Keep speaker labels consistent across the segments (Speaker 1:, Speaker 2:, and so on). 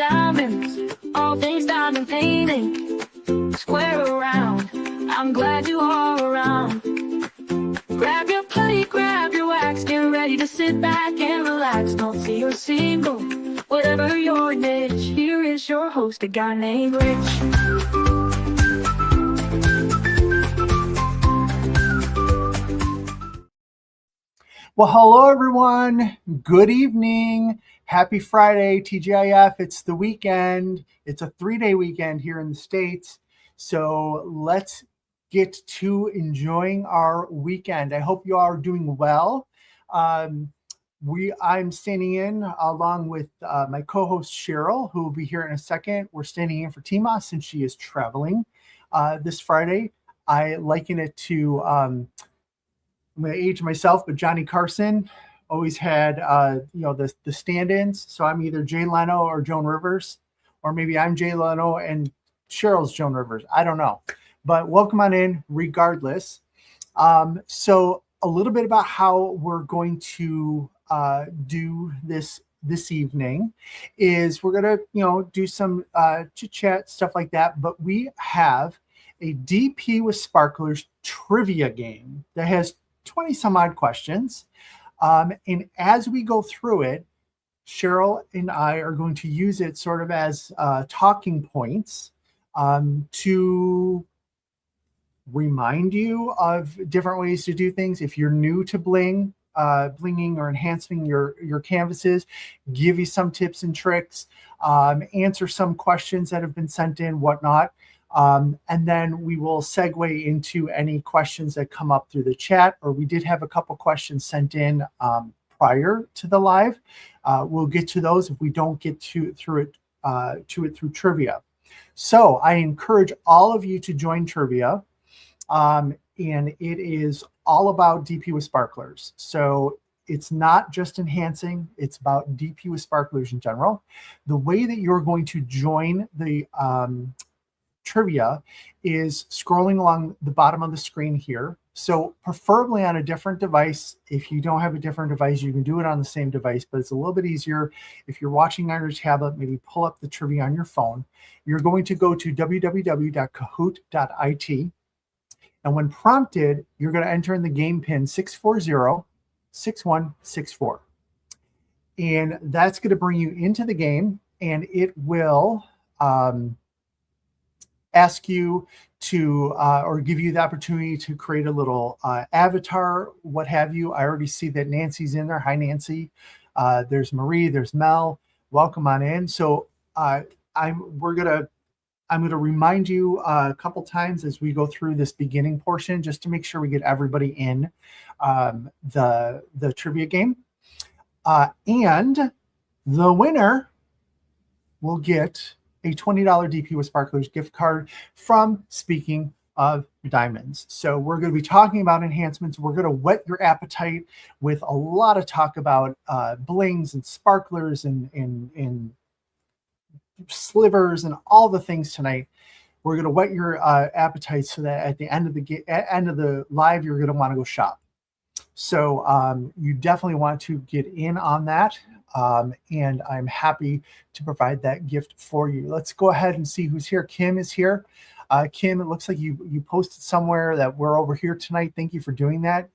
Speaker 1: diamonds, all things diamond painting. Square around, I'm glad you are around. Grab your plate, grab your wax, get ready to sit back and relax. Don't see you're single, whatever your niche. Here is your host, a guy named Rich.
Speaker 2: Well, hello, everyone. Good evening. Happy Friday, TGIF. It's the weekend. It's a 3-day weekend here in the States. So let's get to enjoying our weekend. I hope you all are doing well. I'm standing in along with my co-host Cheryl, who will be here in a second. We're standing in for Tima since she is traveling this Friday. I liken it to I'm going to age myself, but Johnny Carson always had, the stand-ins. So I'm either Jay Leno or Joan Rivers, or maybe I'm Jay Leno and Cheryl's Joan Rivers. I don't know, but welcome on in regardless. So a little bit about how we're going to do this evening is we're going to, do some chit chat, stuff like that. But we have a DP with Sparklers trivia game that has 20 some odd questions. And as we go through it, Cheryl and I are going to use it sort of as talking points to remind you of different ways to do things. If you're new to blinging or enhancing your canvases, give you some tips and tricks, answer some questions that have been sent in, whatnot. And then we will segue into any questions that come up through the chat, or we did have a couple questions sent in prior to the live. We'll get to those if we don't get through through trivia. So I encourage all of you to join trivia. And it is all about DP with Sparklers. So it's not just enhancing, it's about DP with Sparklers in general. The way that you're going to join the trivia is scrolling along the bottom of the screen here. So preferably on a different device. If you don't have a different device, you can do it on the same device, but it's a little bit easier if you're watching on your tablet. Maybe pull up the trivia on your phone. You're going to go to www.kahoot.it, and when prompted, you're going to enter in the game pin 640-6164, and that's going to bring you into the game, and it will ask you to or give you the opportunity to create a little avatar, what have you. I already see that Nancy's in there. Hi, Nancy. There's Marie. There's Mel. Welcome on in. So I'm gonna remind you a couple times as we go through this beginning portion, just to make sure we get everybody in the trivia game, and the winner will get a $20 DP with Sparklers gift card from Speaking of Diamonds. So we're going to be talking about enhancements. We're going to whet your appetite with a lot of talk about blings and sparklers and slivers and all the things tonight. We're going to whet your appetite so that at the end of the live, you're going to want to go shop. So you definitely want to get in on that. And I'm happy to provide that gift for you. Let's go ahead and see who's here. Kim is here. Kim, it looks like you posted somewhere that we're over here tonight. Thank you for doing that.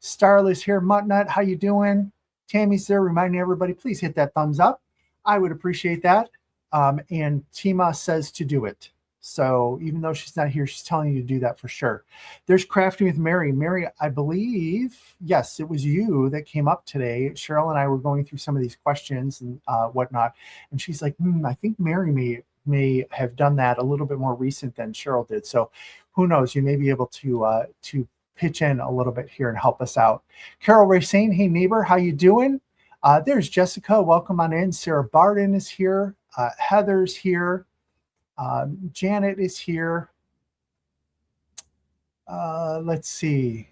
Speaker 2: Starla's here. Muttnut, how you doing? Tammy's there, reminding everybody, please hit that thumbs up. I would appreciate that. And Tima says to do it. So even though she's not here, she's telling you to do that for sure. There's Crafting with Mary. Mary, I believe, yes, it was you that came up today. Cheryl and I were going through some of these questions and whatnot. And she's like, I think Mary may have done that a little bit more recent than Cheryl did. So who knows? You may be able to pitch in a little bit here and help us out. Carol Racine, hey neighbor, how you doing? There's Jessica. Welcome on in. Sarah Barden is here. Heather's here. Janet is here. Let's see.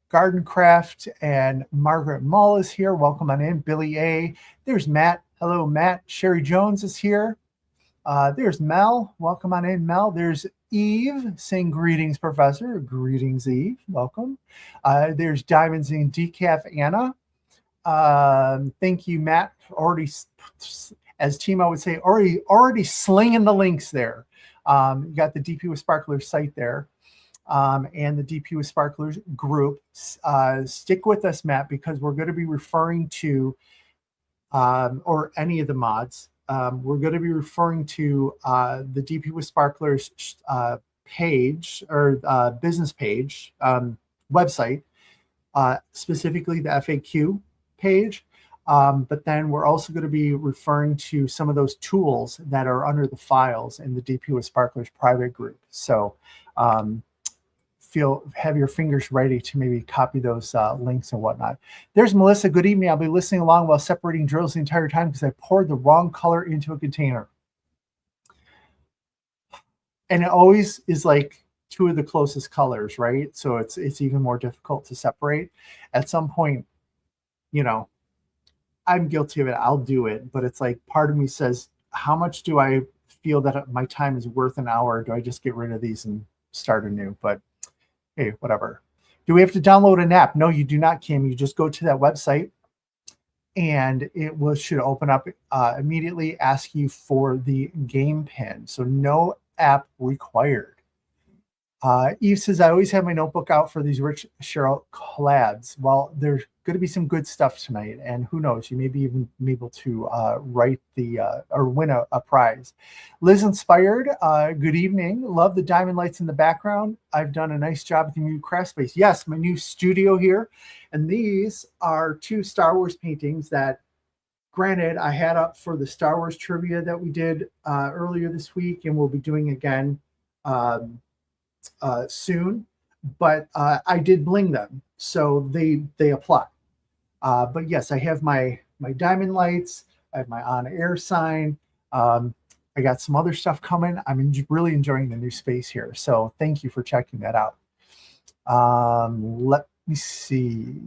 Speaker 2: Garden Craft and Margaret Mull is here. Welcome on in. Billy A. There's Matt. Hello, Matt. Sherry Jones is here. There's Mel. Welcome on in, Mel. There's Eve saying greetings, Professor. Greetings, Eve. Welcome. There's Diamonds in Decaf Anna. Thank you, Matt. Already, as Timo would say, already slinging the links there. You got the DP with Sparklers site there, and the DP with Sparklers group. Stick with us, Matt, because we're going to be referring to, or any of the mods. We're going to be referring to the DP with Sparklers page or business page website, specifically the FAQ page. But then we're also going to be referring to some of those tools that are under the files in the DP with Sparklers private group. So have your fingers ready to maybe copy those links and whatnot. There's Melissa. Good evening. I'll be listening along while separating drills the entire time because I poured the wrong color into a container. And it always is like two of the closest colors, right? So it's even more difficult to separate. At some point, you know, I'm guilty of it. I'll do it. But it's like part of me says, how much do I feel that my time is worth an hour? Do I just get rid of these and start anew? But hey, whatever. Do we have to download an app? No, you do not, Kim. You just go to that website and it should open up immediately, ask you for the game pin. So no app required. Eve says, I always have my notebook out for these Rich Cheryl collabs. Well, there's going to be some good stuff tonight. And who knows, you may be even able to write or win a prize. Liz Inspired, good evening. Love the diamond lights in the background. I've done a nice job with the new craft space. Yes, my new studio here. And these are 2 Star Wars paintings that, granted, I had up for the Star Wars trivia that we did earlier this week, and we'll be doing again soon, but I did bling them, so they apply. But yes, I have my diamond lights. I have my on-air sign. I got some other stuff coming. I'm really enjoying the new space here, so thank you for checking that out. Let me see.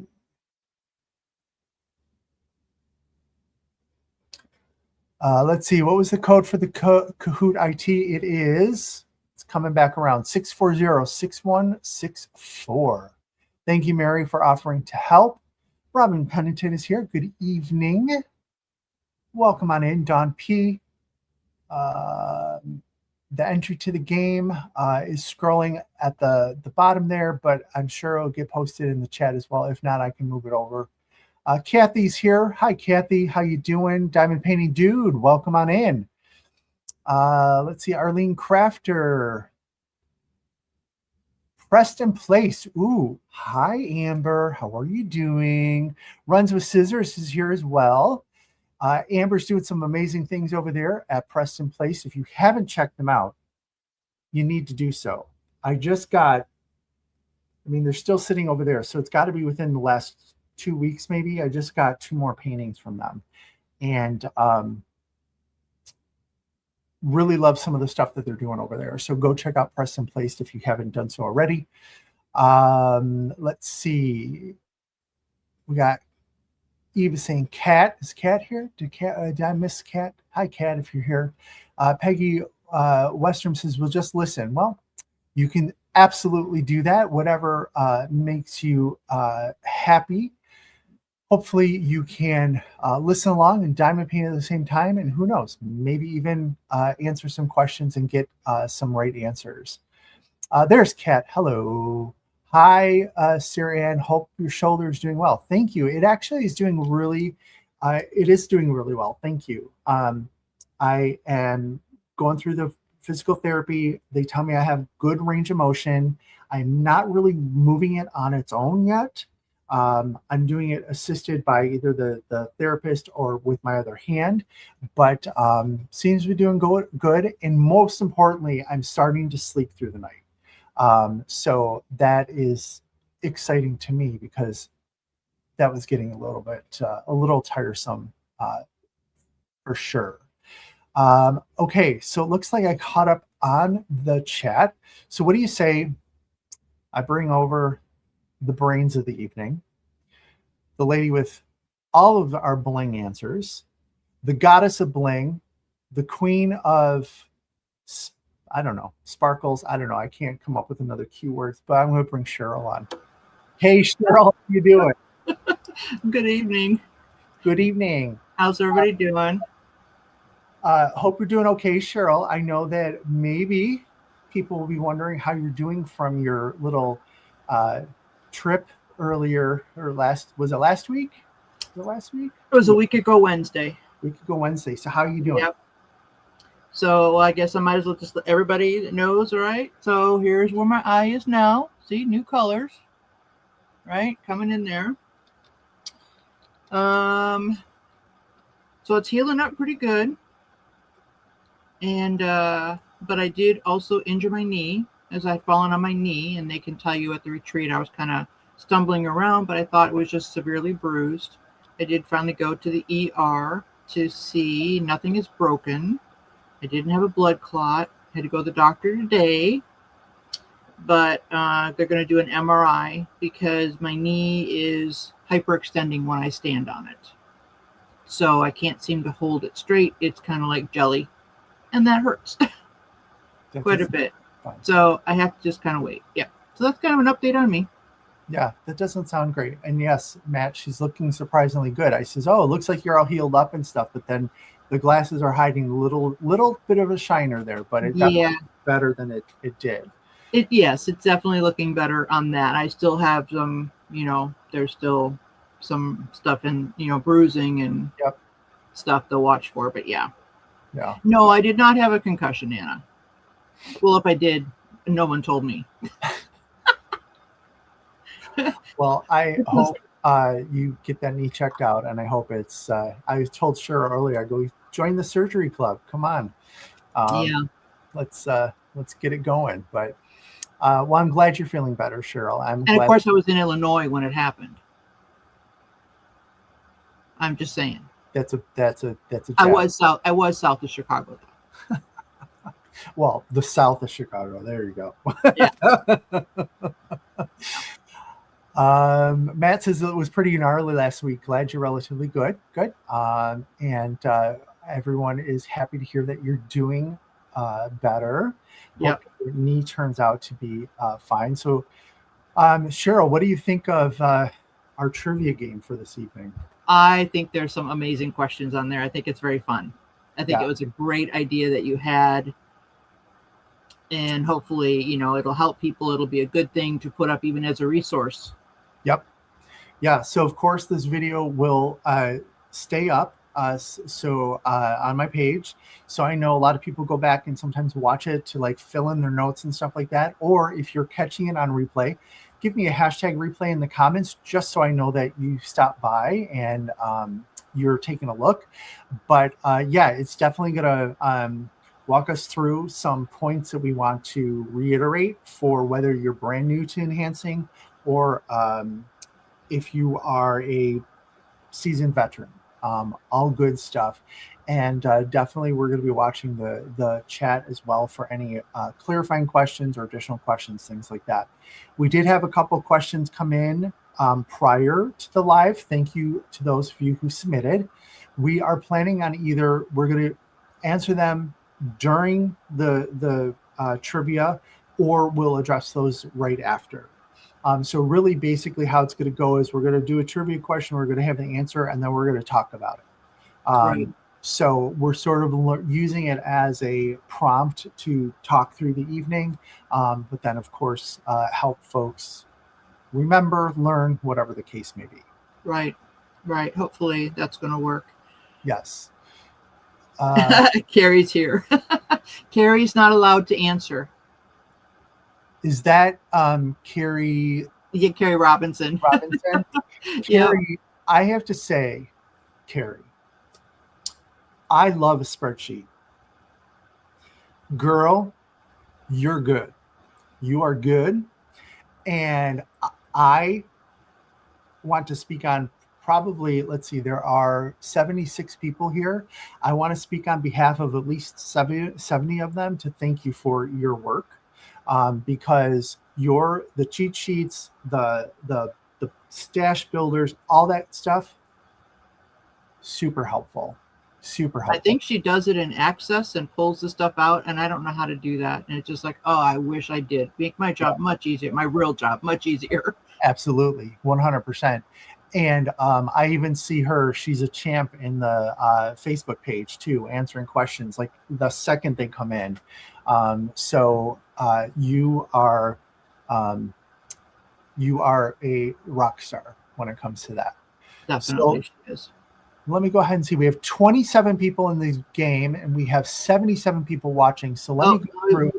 Speaker 2: Let's see. What was the code for the Kahoot IT? It is... coming back around 640-6164. Thank you, Mary, for offering to help. Robin Pennington is here. Good evening. Welcome on in, Don P. The entry to the game is scrolling at the bottom there, but I'm sure it'll get posted in the chat as well. If not, I can move it over. Kathy's here. Hi, Kathy. How you doing? Diamond Painting Dude, welcome on in. Let's see, Arlene Crafter. Preston Place. Ooh, hi, Amber. How are you doing? Runs with Scissors is here as well. Amber's doing some amazing things over there at Preston Place. If you haven't checked them out, you need to do so. they're still sitting over there, so it's got to be within the last 2 weeks, maybe. I just got 2 more paintings from them. And really love some of the stuff that they're doing over there. So go check out Preston Place if you haven't done so already. Let's see. We got Eva saying, Kat. Is Kat here? Did I miss Kat? Hi, Kat, if you're here. Peggy Westrom says, we'll just listen. Well, you can absolutely do that. Whatever makes you happy. Hopefully you can listen along and diamond paint at the same time. And who knows, maybe even answer some questions and get some right answers. There's Kat. Hello. Hi, Sirianne. Hope your shoulder is doing well. Thank you. It actually is doing really, well. Thank you. I am going through the physical therapy. They tell me I have good range of motion. I'm not really moving it on its own yet. I'm doing it assisted by either the therapist or with my other hand, but seems to be doing good. And most importantly, I'm starting to sleep through the night. So that is exciting to me because that was getting a little tiresome for sure. Okay, so it looks like I caught up on the chat. So what do you say I bring over the brains of the evening, the lady with all of our bling answers, the goddess of bling, the queen of, I don't know, sparkles. I don't know. I can't come up with another keywords, but I'm going to bring Cheryl on. Hey, Cheryl, how you doing?
Speaker 3: Good evening.
Speaker 2: Good evening.
Speaker 3: How's everybody doing?
Speaker 2: Hope you're doing okay, Cheryl. I know that maybe people will be wondering how you're doing from your little trip earlier or was it last week? Was it last week?
Speaker 3: It was a week ago Wednesday.
Speaker 2: Week ago Wednesday. So how are you doing?
Speaker 3: Yep. So I guess I might as well just let everybody that knows, all right? So here's where my eye is now. See, new colors, right? Coming in there. So it's healing up pretty good. And but I did also injure my knee as I'd fallen on my knee, and they can tell you at the retreat I was kind of stumbling around, but I thought it was just severely bruised. I did finally go to the ER to see nothing is broken. I didn't have a blood clot. I had to go to the doctor today, but they're going to do an MRI because my knee is hyperextending when I stand on it. So I can't seem to hold it straight. It's kind of like jelly, and that hurts quite a bit.
Speaker 2: Fine.
Speaker 3: So I have to just kind of wait. Yeah. So that's kind of an update on me.
Speaker 2: Yeah, that doesn't sound great. And yes, Matt, she's looking surprisingly good. I says, oh, it looks like you're all healed up and stuff, but then the glasses are hiding a little bit of a shiner there, but it's definitely better than it did.
Speaker 3: Yes, it's definitely looking better on that. I still have some, there's still some stuff in, bruising and stuff to watch for, but yeah.
Speaker 2: Yeah.
Speaker 3: No, I did not have a concussion, Anna. Well, if I did, no one told me.
Speaker 2: Well, I hope you get that knee checked out, and I hope it's. I told Cheryl earlier, I go join the surgery club. Come on, let's get it going. But well, I'm glad you're feeling better, Cheryl.
Speaker 3: And of course, I was in Illinois when it happened. I'm just saying. That's a. I was south of Chicago, though.
Speaker 2: Well, the south of Chicago. There you go.
Speaker 3: Yeah.
Speaker 2: Matt says it was pretty gnarly last week. Glad you're relatively good. Good. And everyone is happy to hear that you're doing better.
Speaker 3: Yeah.
Speaker 2: Your knee turns out to be fine. So, Cheryl, what do you think of our trivia game for this evening?
Speaker 3: I think there's some amazing questions on there. I think it's very fun. I think it was a great idea that you had. And hopefully, it'll help people. It'll be a good thing to put up even as a resource.
Speaker 2: Yep. Yeah. So, of course, this video will stay up on my page. So I know a lot of people go back and sometimes watch it to like fill in their notes and stuff like that. Or if you're catching it on replay, give me a hashtag replay in the comments just so I know that you stopped by and you're taking a look. But it's definitely going to walk us through some points that we want to reiterate for whether you're brand new to enhancing or if you are a seasoned veteran. All good stuff. And definitely we're going to be watching the chat as well for any clarifying questions or additional questions, things like that. We did have a couple of questions come in prior to the live. Thank you to those of you who submitted. We are planning on we're going to answer them during the trivia, or we'll address those right after. So really basically how it's going to go is we're going to do a trivia question, we're going to have the answer, and then we're going to talk about it.
Speaker 3: Right.
Speaker 2: So we're sort of using it as a prompt to talk through the evening, but then of course help folks remember, learn, whatever the case may be.
Speaker 3: Right. Hopefully that's going to work.
Speaker 2: Yes.
Speaker 3: Carrie's here. Carrie's not allowed to answer.
Speaker 2: Is that Carrie?
Speaker 3: Yeah, Carrie Robinson.
Speaker 2: Carrie, I have to say, Carrie, I love a spreadsheet. Girl, you're good. You are good. And I want to speak on probably, let's see, there are 76 people here. I want to speak on behalf of at least 70 of them to thank you for your work. Because the cheat sheets, the stash builders, all that stuff, super helpful. I
Speaker 3: think she does it in Access and pulls the stuff out, and I don't know how to do that. And it's just like, oh, I wish I did. Make my job much easier, my real job much easier.
Speaker 2: Absolutely, 100%. And I even see her. She's a champ in the Facebook page too, answering questions like the second they come in. So you are a rock star when it comes to that.
Speaker 3: Definitely
Speaker 2: So
Speaker 3: she is.
Speaker 2: let me go ahead and see. We have 27 people in this game, and we have 77 people watching. So let me go through.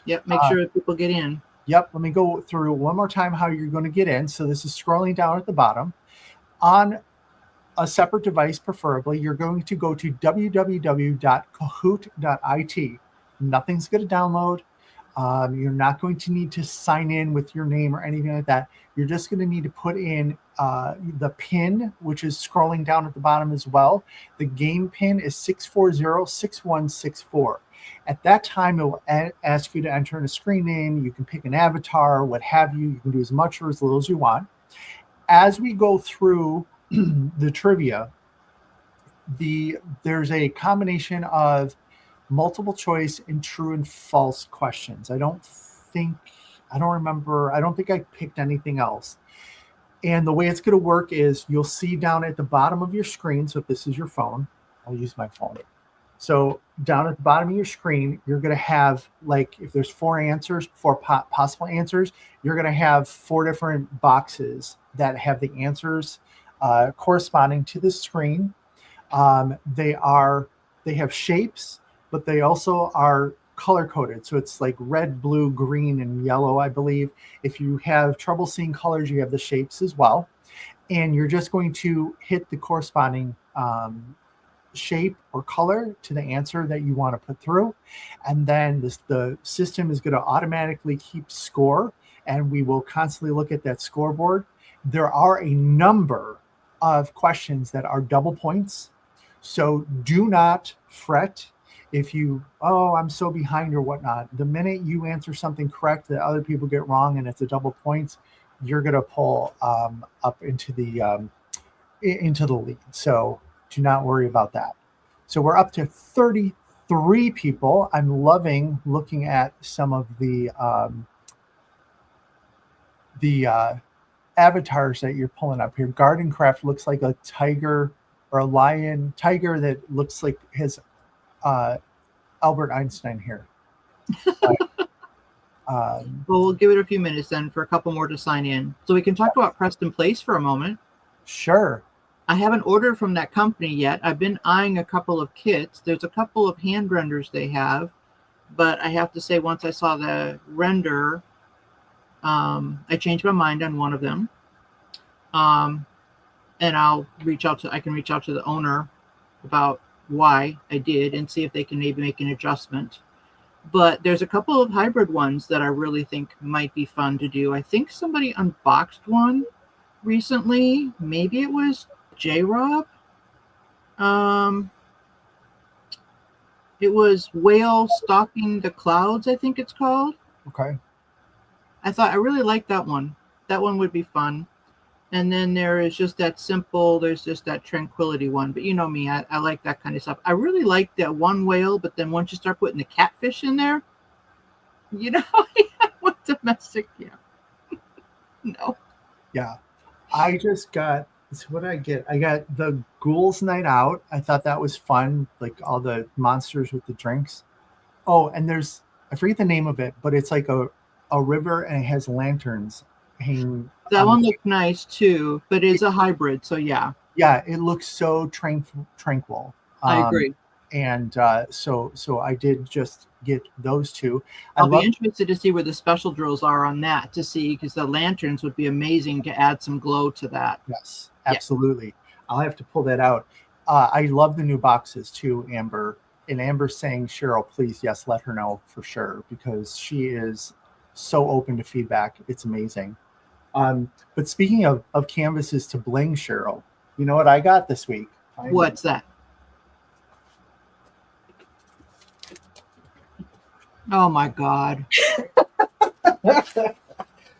Speaker 3: Yep, make sure people get in.
Speaker 2: Yep, let me go through one more time how you're going to get in. So this is scrolling down at the bottom. On a separate device, preferably, you're going to go to www.kahoot.it. Nothing's going to download. You're not going to need to sign in with your name or anything like that. You're just going to need to put in the pin, which is scrolling down at the bottom as well. The game pin is 6406164. At that time, it will ask you to enter in a screen name. You can pick an avatar, what have you. You can do as much or as little as you want. As we go through the trivia, there's a combination of multiple choice and true and false questions. I don't think I picked anything else. And the way it's going to work is you'll see down at the bottom of your screen. So if this is your phone, I'll use my phone. So down at the bottom of your screen, you're going to have, like, if there's four possible answers, you're going to have 4 different boxes that have the answers corresponding to the screen. They have shapes, but they also are color coded. So it's like red, blue, green, and yellow, I believe. If you have trouble seeing colors, you have the shapes as well. And you're just going to hit the corresponding shape or color to the answer that you want to put through. And then the system is going to automatically keep score, and we will constantly look at that scoreboard. There are a number of questions that are double points. So do not fret if I'm so behind or whatnot. The minute you answer something correct that other people get wrong and it's a double points, you're going to pull up into the lead. So do not worry about that. So we're up to 33 people. I'm loving looking at some of the avatars that you're pulling up here. Garden Craft looks like a tiger or a tiger that looks like his Albert Einstein here.
Speaker 3: Well, we'll give it a few minutes then for a couple more to sign in. So we can talk about Preston Place for a moment.
Speaker 2: Sure.
Speaker 3: I haven't ordered from that company yet. I've been eyeing a couple of kits. There's a couple of hand renders they have, but I have to say, once I saw the render, I changed my mind on one of them. And I can reach out to the owner about why I did and see if they can maybe make an adjustment. But there's a couple of hybrid ones that I really think might be fun to do. I think somebody unboxed one recently. Maybe it was J-Rob. It was Whale Stalking the Clouds, I think it's called.
Speaker 2: Okay.
Speaker 3: I really like that one. That one would be fun. And then there's just that Tranquility one. But you know me, I like that kind of stuff. I really like that one whale, but then once you start putting the catfish in there, I want domestic. Yeah. No.
Speaker 2: Yeah. I just got, so what did I get? I got the Ghouls Night Out. I thought that was fun, like all the monsters with the drinks. Oh, and I forget the name of it, but it's like a river and it has lanterns hanging.
Speaker 3: That one looked nice too, but it's a hybrid, so yeah.
Speaker 2: Yeah, it looks so tranquil.
Speaker 3: I agree.
Speaker 2: And so I did just get those two.
Speaker 3: I'll be interested to see where the special drills are on that to see, because the lanterns would be amazing to add some glow to that.
Speaker 2: Yes, absolutely. Yeah. I'll have to pull that out. I love the new boxes too, Amber. And Amber's saying, Cheryl, please, yes, let her know for sure, because she is so open to feedback. It's amazing. But speaking of canvases to bling, Cheryl, you know what I got this week?
Speaker 3: What's that? Oh my God.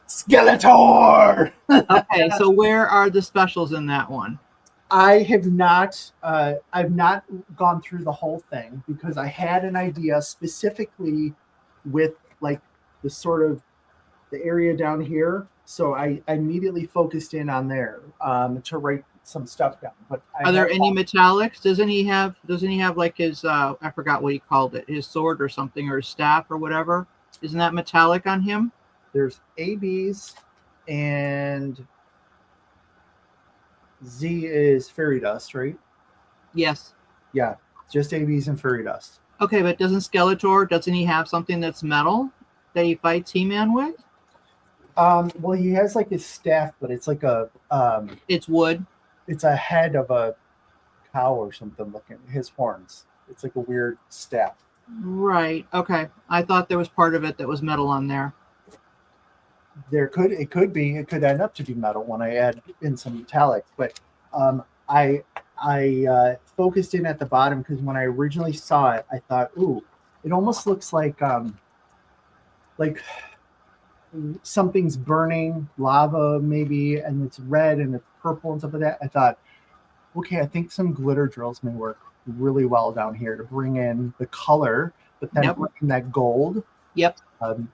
Speaker 2: Skeletor!
Speaker 3: Okay, so where are the specials in that one?
Speaker 2: I have not, I've not gone through the whole thing because I had an idea specifically with like the sort of the area down here. So I immediately focused in on there to write some stuff down. But I
Speaker 3: Are there
Speaker 2: have
Speaker 3: any metallics? Doesn't he have like his I forgot what he called it, his sword or something, or his staff or whatever? Isn't that metallic on him?
Speaker 2: there's ABs and Z is fairy dust, right?
Speaker 3: Yes.
Speaker 2: Yeah, just ABs and fairy dust.
Speaker 3: Okay, but doesn't he have something that's metal that he fights He-Man with?
Speaker 2: Well, he has like his staff, but it's like
Speaker 3: It's wood.
Speaker 2: it's a head of a cow or something looking. His horns. It's like a weird staff.
Speaker 3: Right. Okay. I thought there was part of it that was metal on there.
Speaker 2: It could end up to be metal when I add in some metallics, but I focused in at the bottom because when I originally saw it, I thought, ooh, it almost looks like something's burning, lava maybe, and it's red and it's purple and stuff like that. I thought, okay, I think some glitter drills may work really well down here to bring in the color, but then
Speaker 3: Yep.
Speaker 2: bring in that gold.
Speaker 3: Yep.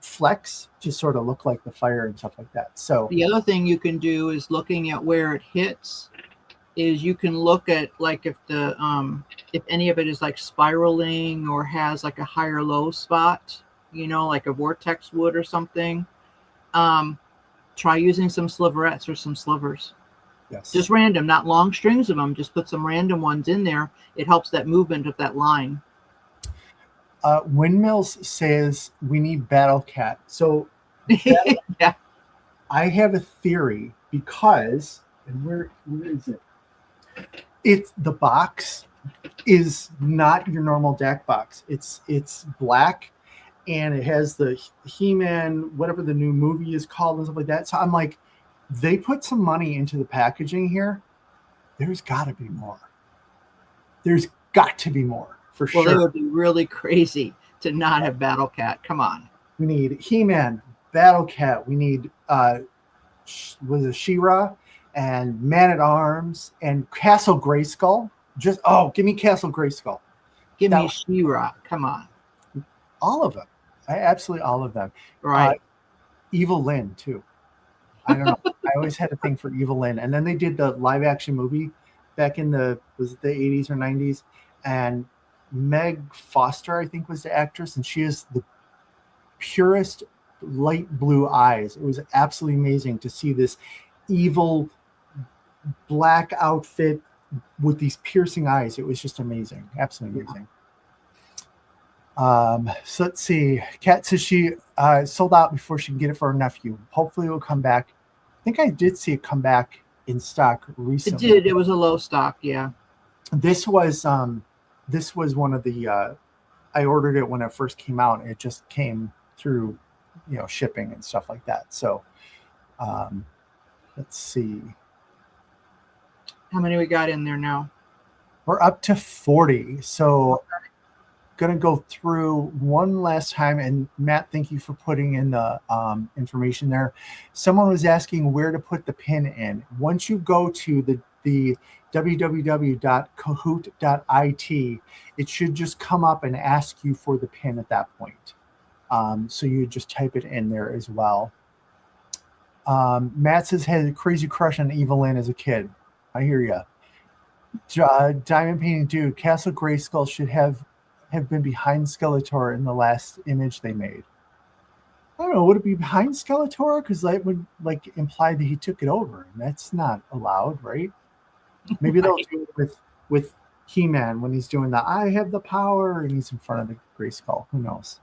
Speaker 2: Flecks to sort of look like the fire and stuff like that. So
Speaker 3: The other thing you can do is looking at where it hits. Is you can look at like if any of it is like spiraling or has like a high or low spot, like a vortex wood or something. Try using some sliverettes or some slivers.
Speaker 2: yes,
Speaker 3: Just random, not long strings of them. Just put some random ones in there. It helps that movement of that line.
Speaker 2: Windmills says we need Battle Cat. So
Speaker 3: Yeah.
Speaker 2: I have a theory because, and where is it? It's the box is not your normal deck box. It's black and it has the He-Man, whatever the new movie is called and stuff like that. So I'm like, they put some money into the packaging here. There's got to be more. There's got to be more for
Speaker 3: Well,
Speaker 2: sure.
Speaker 3: they would be really crazy to not have Battle Cat. Come on.
Speaker 2: We need He-Man, Battle Cat. We need was it She-Ra and Man at Arms and Castle Grayskull. Give me Castle Grayskull.
Speaker 3: Give me She-Ra. Come on.
Speaker 2: All of them. Absolutely all of them.
Speaker 3: Right.
Speaker 2: Evil Lynn too. I don't know. I always had a thing for Evil Lynn. And then they did the live action movie back in the 80s or 90s. And Meg Foster, I think, was the actress, and she has the purest light blue eyes. It was absolutely amazing to see this evil black outfit with these piercing eyes. It was just amazing. Absolutely amazing. So let's see. Kat says she sold out before she can get it for her nephew. Hopefully it will come back. I think I did see it come back in stock recently.
Speaker 3: It did. It was a low stock. Yeah.
Speaker 2: This was one of the I ordered it when it first came out. It just came through, shipping and stuff like that. So let's see.
Speaker 3: How many we got in there now?
Speaker 2: We're up to 40. So going to go through one last time. And Matt, thank you for putting in the information there. Someone was asking where to put the pin in. Once you go to the www.kahoot.it, it should just come up and ask you for the pin at that point. So you just type it in there as well. Matt says had a crazy crush on Evil Lynn as a kid. I hear you. Diamond Painting Dude, Castle Grayskull should have been behind Skeletor in the last image they made. I don't know, would it be behind Skeletor? Because that would imply that he took it over, and that's not allowed, right? Maybe they'll do it with He-Man when he's doing the I have the power and he's in front of the Grayskull. Who knows?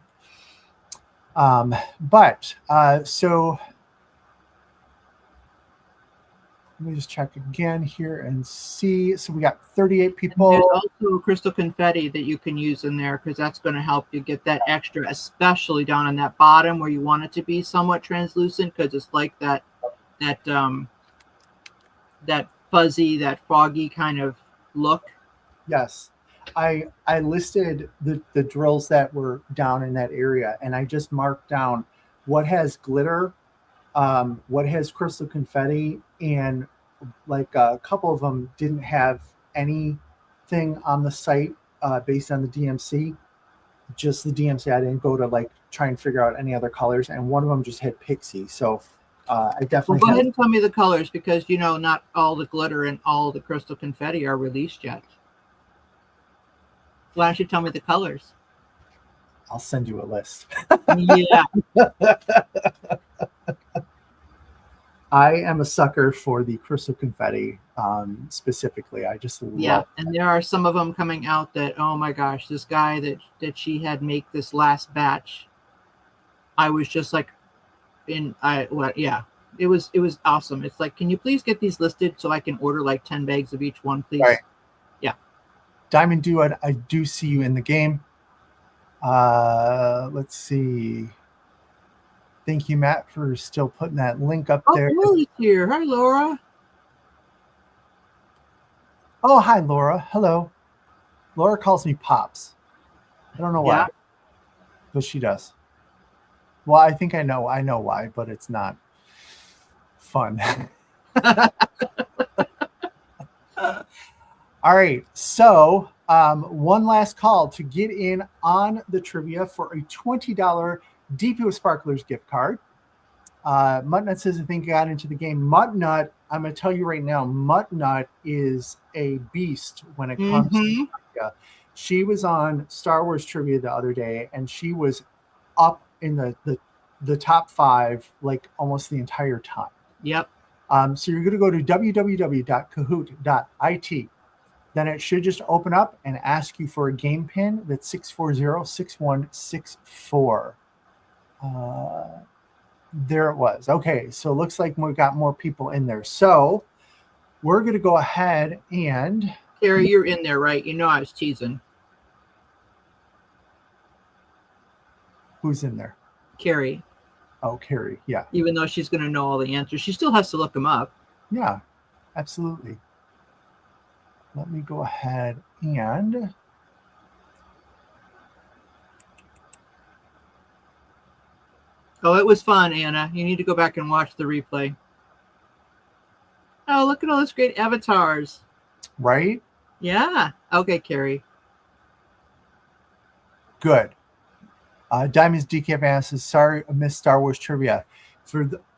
Speaker 2: So let me just check again here and see. So we got 38 people.
Speaker 3: And there's also crystal confetti that you can use in there because that's going to help you get that extra, especially down on that bottom where you want it to be somewhat translucent because it's like that fuzzy, that foggy kind of look.
Speaker 2: Yes. I listed the drills that were down in that area, and I just marked down what has glitter, what has crystal confetti, and a couple of them didn't have anything on the site based on the DMC. just the DMC. I didn't go to like try and figure out any other colors, and one of them just hit pixie. So I
Speaker 3: Well,
Speaker 2: definitely
Speaker 3: go ahead and tell me the colors because not all the glitter and all the crystal confetti are released yet. Why don't you tell me the colors?
Speaker 2: I'll send you a list.
Speaker 3: Yeah.
Speaker 2: I am a sucker for the crystal confetti specifically. I just
Speaker 3: Yeah,
Speaker 2: love
Speaker 3: and there are some of them coming out that, oh my gosh, this guy that she had make this last batch, I was just like, yeah, it was awesome. It's like, can you please get these listed so I can order like 10 bags of each one,
Speaker 2: Right.
Speaker 3: please? Yeah.
Speaker 2: Diamond Dude, I do see you in the game. Let's see. Thank you, Matt, for still putting that link up
Speaker 3: Oh,
Speaker 2: there.
Speaker 3: Laura's here. Hi, Laura.
Speaker 2: Oh, hi, Laura. Hello. Laura calls me Pops. I don't know why,
Speaker 3: Yeah.
Speaker 2: but she does. Well, I think I know why, but it's not fun. All right. So, one last call to get in on the trivia for a $20 DP with Sparklers gift card. Muttnut says, I think I got into the game. Muttnut, I'm going to tell you right now, Muttnut is a beast when it comes to trivia. She was on Star Wars trivia the other day, and she was up in the top 5 like almost the entire time.
Speaker 3: Yep.
Speaker 2: So you're going to go to www.kahoot.it. Then it should just open up and ask you for a game pin that's 640-6164. There it was. Okay, so it looks like we've got more people in there. So we're going to go ahead and...
Speaker 3: Carrie, you're in there, right? You know I was teasing.
Speaker 2: Who's in there?
Speaker 3: Carrie.
Speaker 2: Oh, Carrie, yeah.
Speaker 3: Even though she's going to know all the answers, she still has to look them up.
Speaker 2: Yeah, absolutely. Let me go ahead and...
Speaker 3: Oh, it was fun, Anna. You need to go back and watch the replay. Oh, look at all those great avatars.
Speaker 2: Right?
Speaker 3: Yeah. Okay, Carrie.
Speaker 2: Good. Diamonds DK asks, sorry, I missed Star Wars trivia.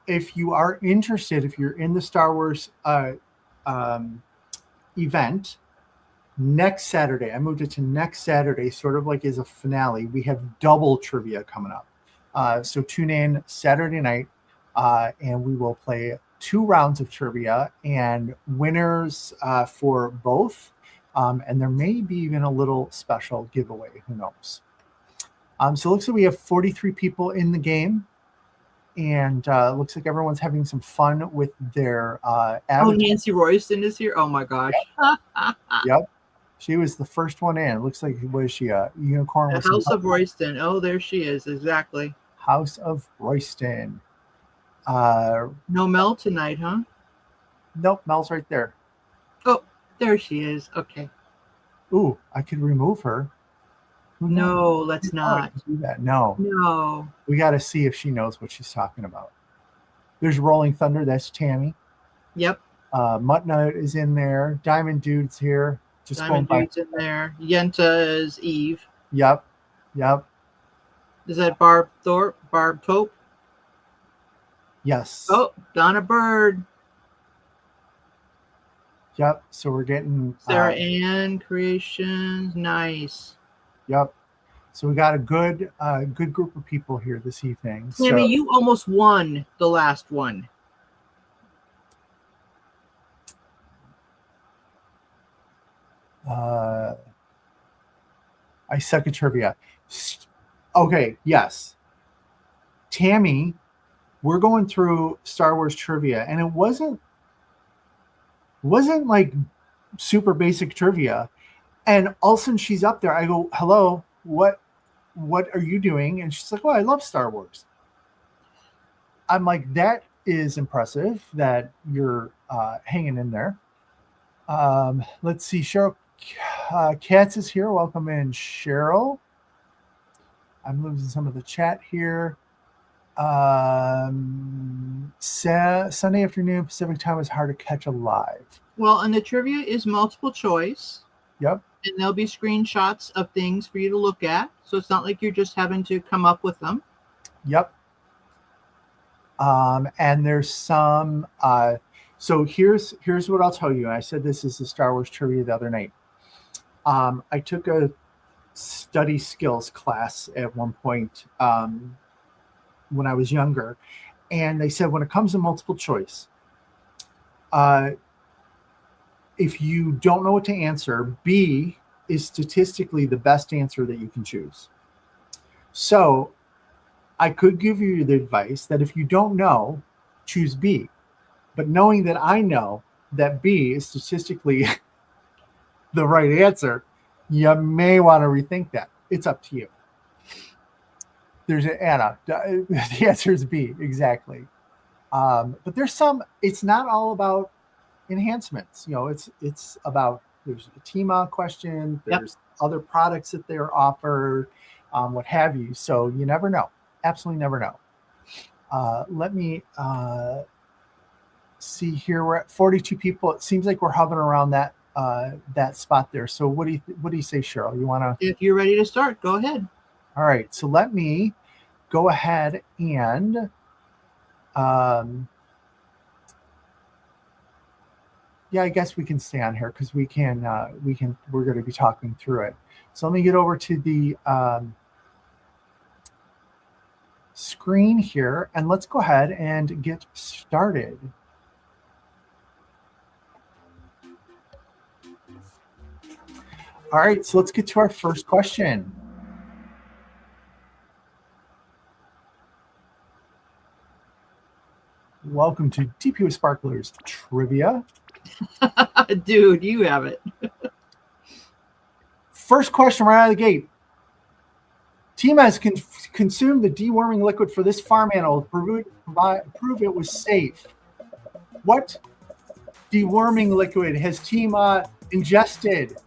Speaker 2: If you are interested, if you're in the Star Wars event, next Saturday, I moved it to next Saturday, sort of like as a finale. We have double trivia coming up. So tune in Saturday night, and we will play 2 rounds of trivia and winners for both. And there may be even a little special giveaway. Who knows? So it looks like we have 43 people in the game, and looks like everyone's having some fun with their avatar.
Speaker 3: Oh, Nancy Royston is here. Oh my gosh.
Speaker 2: Yep. She was the first one in. It looks like, was she a unicorn?
Speaker 3: The House of Royston. Oh, there she is. Exactly.
Speaker 2: House of Royston.
Speaker 3: No Mel tonight, huh?
Speaker 2: Nope, Mel's right there.
Speaker 3: Oh, there she is. Okay.
Speaker 2: Ooh, I could remove her.
Speaker 3: No, let's not
Speaker 2: do that. No.
Speaker 3: No.
Speaker 2: We got to see if she knows what she's talking about. There's Rolling Thunder. That's Tammy.
Speaker 3: Yep.
Speaker 2: Muttnut is in there. Diamond Dude's here. Just
Speaker 3: Diamond Dude's in there. Yenta is Eve.
Speaker 2: Yep.
Speaker 3: Is that Barb Thorpe? Barb Tope?
Speaker 2: Yes.
Speaker 3: Oh, Donna Bird.
Speaker 2: Yep. So we're getting
Speaker 3: Sarah Ann Creations. Nice.
Speaker 2: Yep. So we got a good group of people here this evening.
Speaker 3: Tammy, you almost won the last one.
Speaker 2: I suck at trivia. Okay, yes. Tammy, we're going through Star Wars trivia, and it wasn't like super basic trivia. And all of a sudden she's up there. I go, hello, what are you doing? And she's like, well, I love Star Wars. I'm like, that is impressive that you're hanging in there. Let's see. Cheryl Katz is here. Welcome in, Cheryl. I'm losing some of the chat here. Sunday afternoon Pacific time is hard to catch alive.
Speaker 3: Well, and the trivia is multiple choice.
Speaker 2: Yep.
Speaker 3: And there'll be screenshots of things for you to look at. So it's not like you're just having to come up with them.
Speaker 2: Yep. And there's some, so here's what I'll tell you. I said this is the Star Wars trivia the other night. I took a study skills class at one point when I was younger, and they said when it comes to multiple choice, if you don't know what to answer, B is statistically the best answer that you can choose. So I could give you the advice that if you don't know, choose B. But knowing that I know that B is statistically the right answer, you may want to rethink that. It's up to you. There's Anna. The answer is B, exactly. But there's some, it's not all about enhancements. You know, it's about, there's a TMA question, there's other products that they're offered, what have you. So you never know. Absolutely never know. Let me see here. We're at 42 people. It seems like we're hovering around that spot there. So what do you say, Cheryl? You want to?
Speaker 3: If you're ready to start, go ahead.
Speaker 2: All right. So let me go ahead and yeah, I guess we can stay on here because we're going to be talking through it. So let me get over to the screen here and let's go ahead and get started. All right, so let's get to our first question. Welcome to DP with Sparklers Trivia.
Speaker 3: Dude, you have it.
Speaker 2: First question right out of the gate. Team has consumed the deworming liquid for this farm animal to prove it was safe. What deworming liquid has Team ingested?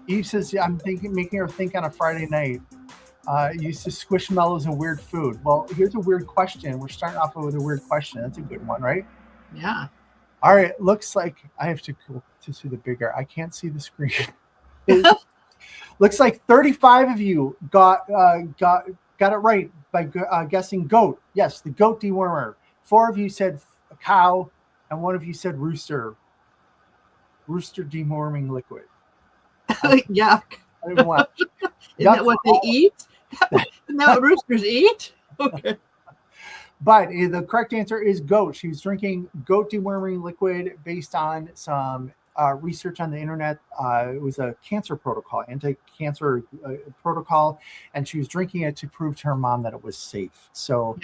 Speaker 2: Eve says, I'm making her think on a Friday night. Used to Squishmallows and weird food. Well, here's a weird question. We're starting off with a weird question. That's a good one, right?
Speaker 3: Yeah.
Speaker 2: All right. Looks like I have to go to see the bigger. I can't see the screen. Looks like 35 of you got it right by guessing goat. Yes, the goat dewormer. 4 of you said cow, and 1 of you said rooster. Rooster deworming liquid.
Speaker 3: Yuck.
Speaker 2: I didn't watch.
Speaker 3: Isn't that what they eat? Isn't that what roosters eat? Okay.
Speaker 2: But the correct answer is goat. She was drinking goat deworming liquid based on some research on the internet. It was a cancer protocol, anti-cancer protocol, and she was drinking it to prove to her mom that it was safe. So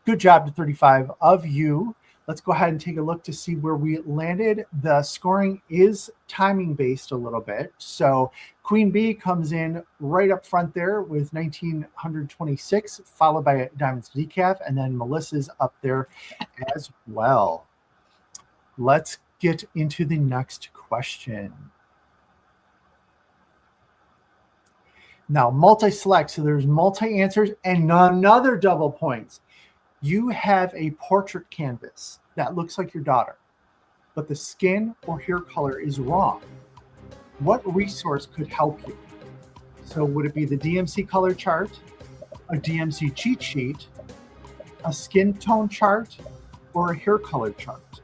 Speaker 2: Good job to 35 of you. Let's go ahead and take a look to see where we landed. The scoring is timing based a little bit. So Queen Bee comes in right up front there with 1,926, followed by Diamonds Decaf, and then Melissa's up there as well. Let's get into the next question. Now, multi-select, so there's multi-answers and another double points. You have a portrait canvas that looks like your daughter, but the skin or hair color is wrong. What resource could help you? So would it be the DMC color chart, a DMC cheat sheet, a skin tone chart, or a hair color chart?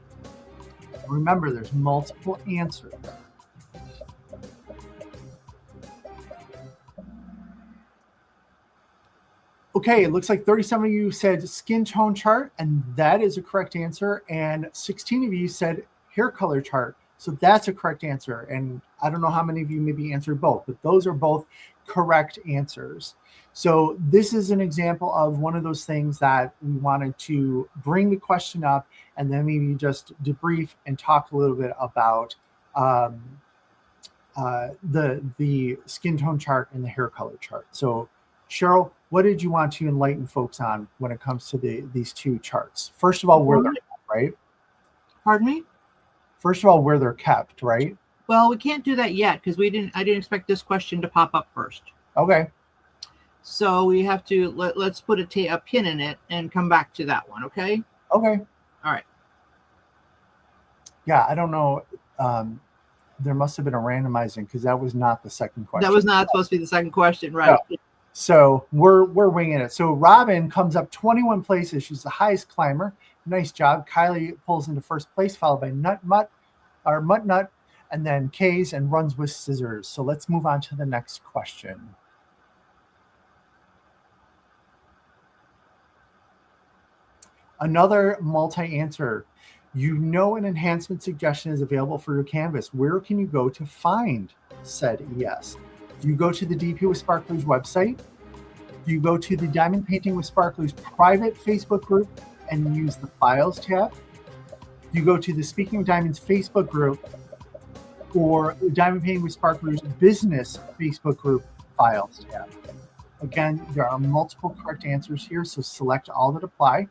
Speaker 2: Remember, there's multiple answers. Okay, it looks like 37 of you said skin tone chart, and that is a correct answer. And 16 of you said hair color chart. So that's a correct answer. And I don't know how many of you maybe answered both, but those are both correct answers. So this is an example of one of those things that we wanted to bring the question up and then maybe just debrief and talk a little bit about the skin tone chart and the hair color chart. So Cheryl, what did you want to enlighten folks on when it comes to these two charts? First of all, where they're kept, right?
Speaker 3: Pardon me?
Speaker 2: First of all, where they're kept, right?
Speaker 3: Well, we can't do that yet because I didn't expect this question to pop up first.
Speaker 2: Okay.
Speaker 3: So we have to let's put a pin in it and come back to that one, okay?
Speaker 2: Okay.
Speaker 3: All right.
Speaker 2: Yeah, I don't know. there must have been a randomizing because that was not the second question.
Speaker 3: That was not supposed to be the second question, right?
Speaker 2: No. So we're winging it. So Robin comes up 21 places. She's the highest climber. Nice job. Kylie pulls into first place, followed by Mutt, and then K's and runs with scissors. So let's move on to the next question. Another multi-answer. You know an enhancement suggestion is available for your canvas. Where can you go to find said ES? Do you go to the DP with Sparklers website? Do you go to the Diamond Painting with Sparklers private Facebook group and use the Files tab? Do you go to the Speaking of Diamonds Facebook group or the Diamond Painting with Sparklers business Facebook group Files tab? Again, there are multiple correct answers here, so select all that apply.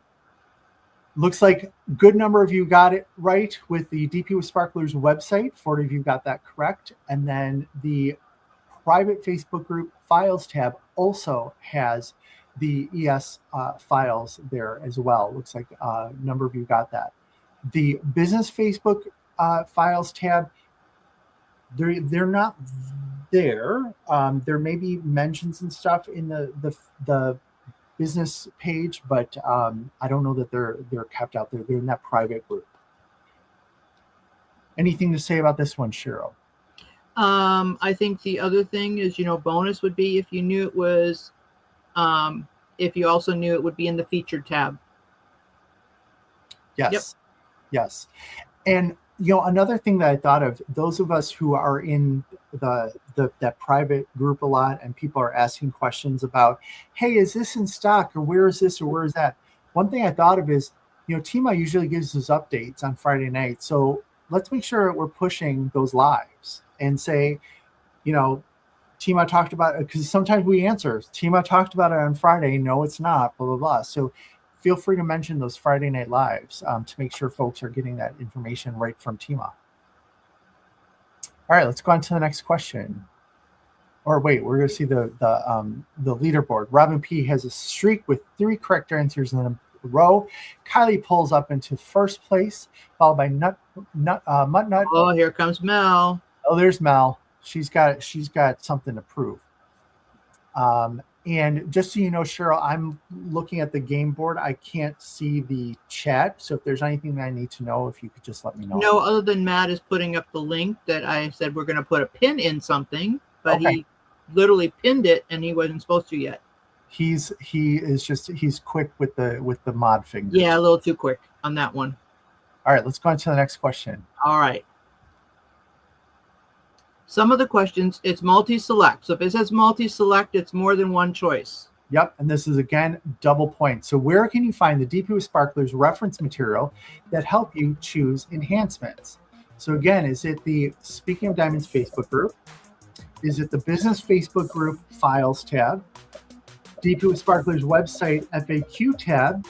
Speaker 2: Looks like a good number of you got it right with the DP with Sparklers website. 40 of you got that correct. And then the private Facebook group Files tab also has the ES files there as well. Looks like a number of you got that. The business Facebook Files tab, they're not there. There may be mentions and stuff in the business page, but I don't know that they're kept out there. They're in that private group. Anything to say about this one, Cheryl?
Speaker 3: I think the other thing is, bonus would be if you knew it was, if you also knew it would be in the featured tab.
Speaker 2: Yes.
Speaker 3: Yep.
Speaker 2: Yes. And, another thing that I thought of, those of us who are in that private group a lot and people are asking questions about, hey, is this in stock or where is this or where is that? One thing I thought of is, Tima usually gives us updates on Friday night. So let's make sure we're pushing those lives and say, Tima talked about it, because sometimes we answer, Tima talked about it on Friday. No, it's not, blah, blah, blah. So feel free to mention those Friday night lives to make sure folks are getting that information right from Tima. All right, let's go on to the next question. Or wait, we're going to see the leaderboard. Robin P has a streak with 3 correct answers in a row. Kylie pulls up into first place, followed by Mutt Nut.
Speaker 3: Oh, here comes Mel.
Speaker 2: Oh, there's Mel. She's got something to prove. And just so you know, Cheryl, I'm looking at the game board. I can't see the chat. So if there's anything that I need to know, if you could just let me know.
Speaker 3: No, other than Matt is putting up the link that I said we're going to put a pin in something, but okay. He literally pinned it and he wasn't supposed to yet.
Speaker 2: He's quick with the mod fingers.
Speaker 3: Yeah, a little too quick on that one.
Speaker 2: All right, let's go on to the next question.
Speaker 3: All right. Some of the questions, it's multi-select. So if it says multi-select, it's more than one choice.
Speaker 2: Yep, and this is, again, double point. So where can you find the DP with Sparklers reference material that help you choose enhancements? So again, is it the Speaking of Diamonds Facebook group? Is it the business Facebook group Files tab? DP with Sparklers website FAQ tab?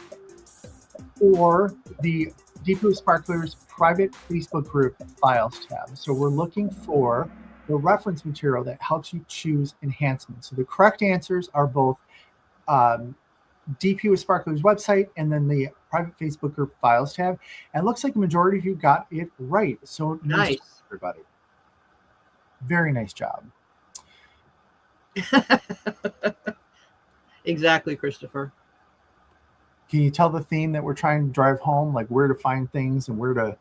Speaker 2: Or the DP with Sparklers private Facebook group Files tab? So we're looking for the reference material that helps you choose enhancements. So the correct answers are both DP with Sparklers website and then the private Facebook group Files tab. And it looks like the majority of you got it right. So nice, everybody. Very nice job.
Speaker 3: Exactly, Christopher.
Speaker 2: Can you tell the theme that we're trying to drive home, like where to find things and where to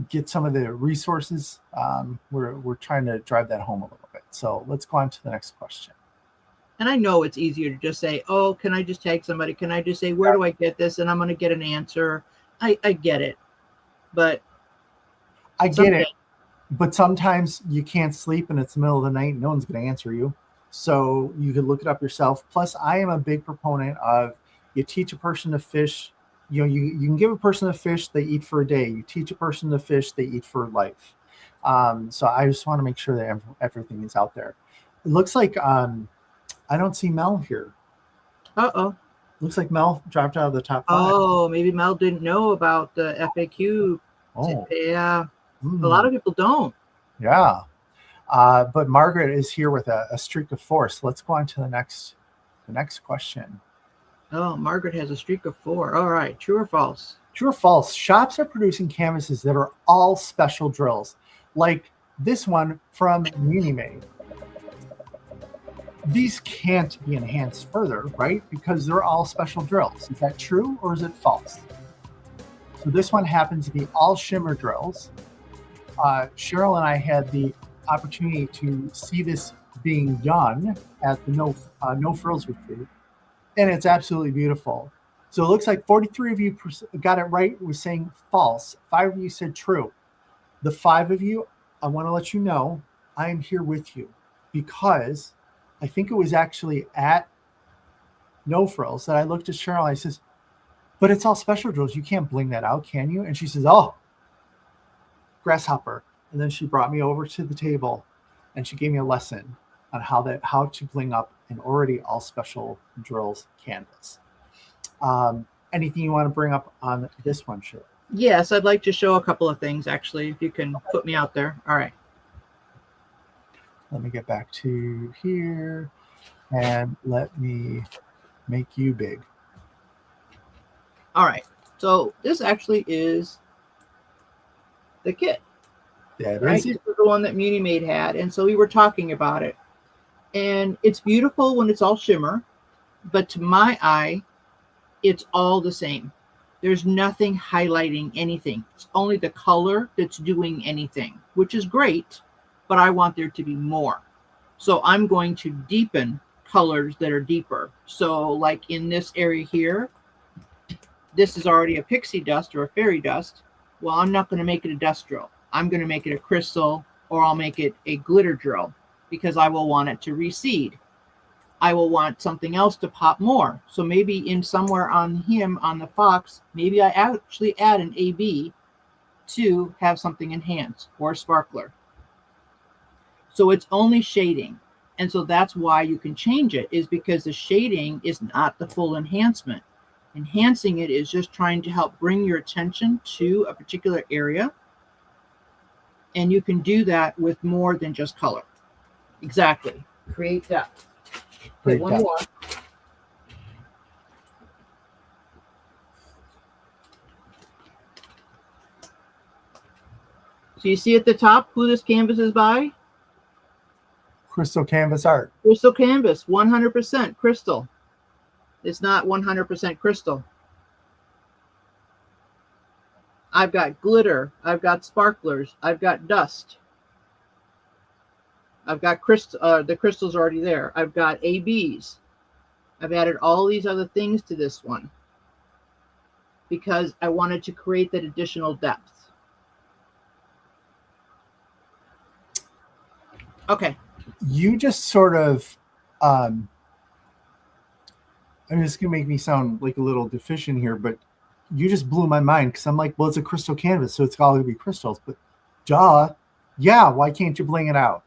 Speaker 2: get some of the resources? We're trying to drive that home a little bit. So let's go on to the next question.
Speaker 3: And I know it's easier to just say, oh, can I just tag somebody? Can I just say, where do I get this? And I'm going to get an answer. I get it. But
Speaker 2: I get it. But sometimes you can't sleep and it's the middle of the night. No one's going to answer you. So you can look it up yourself. Plus, I am a big proponent of, you teach a person to fish. You can give a person a fish, they eat for a day. You teach a person to fish, they eat for life. So I just want to make sure that everything is out there. It looks like I don't see Mel here.
Speaker 3: Uh-oh.
Speaker 2: Looks like Mel dropped out of the top 5.
Speaker 3: Oh, maybe Mel didn't know about the FAQ.
Speaker 2: Oh.
Speaker 3: Yeah. A lot of people don't.
Speaker 2: Yeah. But Margaret is here with a streak of 4. So let's go on to the next question.
Speaker 3: Oh, Margaret has a streak of 4. All right. True or false?
Speaker 2: True or false? Shops are producing canvases that are all special drills, like this one from Unimade. These can't be enhanced further, right? Because they're all special drills. Is that true or is it false? So this one happens to be all shimmer drills. Cheryl and I had the opportunity to see this being done at the No Frills Retreat, and it's absolutely beautiful. So it looks like 43 of you got it right, was saying false. 5 of you said true. The 5 of you, I want to let you know, I am here with you, because I think it was actually at No Frills that I looked at Cheryl and I says, but it's all special drills. You can't bling that out, can you? And she says, oh, grasshopper. And then she brought me over to the table and she gave me a lesson on how to bling up an already all special drills canvas. Anything you want to bring up on this one, Cheryl?
Speaker 3: Yes, I'd like to show a couple of things, actually, if you can put me out there. All right.
Speaker 2: Let me get back to here and let me make you big.
Speaker 3: All right. So this actually is the kit.
Speaker 2: That
Speaker 3: right?
Speaker 2: is it.
Speaker 3: This is the one that Unimade had. And so we were talking about it. And it's beautiful when it's all shimmer, but to my eye, it's all the same. There's nothing highlighting anything. It's only the color that's doing anything, which is great, but I want there to be more. So I'm going to deepen colors that are deeper. So like in this area here, this is already a pixie dust or a fairy dust. Well, I'm not going to make it a dust drill. I'm going to make it a crystal, or I'll make it a glitter drill, because I will want it to reseed. I will want something else to pop more. So maybe in somewhere on him, on the fox, maybe I actually add an AB to have something enhanced or sparkler. So it's only shading. And so that's why you can change it, is because the shading is not the full enhancement. Enhancing it is just trying to help bring your attention to a particular area. And you can do that with more than just color. Exactly. Create depth. Okay, one more. So you see at the top who this canvas is by?
Speaker 2: Crystal Canvas Art.
Speaker 3: Crystal Canvas, 100% crystal. It's not 100% crystal. I've got glitter. I've got sparklers. I've got dust. I've got the crystals already there. I've got ABs. I've added all these other things to this one because I wanted to create that additional depth. Okay.
Speaker 2: You just sort of, I mean, it's going to make me sound like a little deficient here, but you just blew my mind, because I'm like, well, it's a crystal canvas, so it's all going to be crystals. But duh, yeah, why can't you bling it out?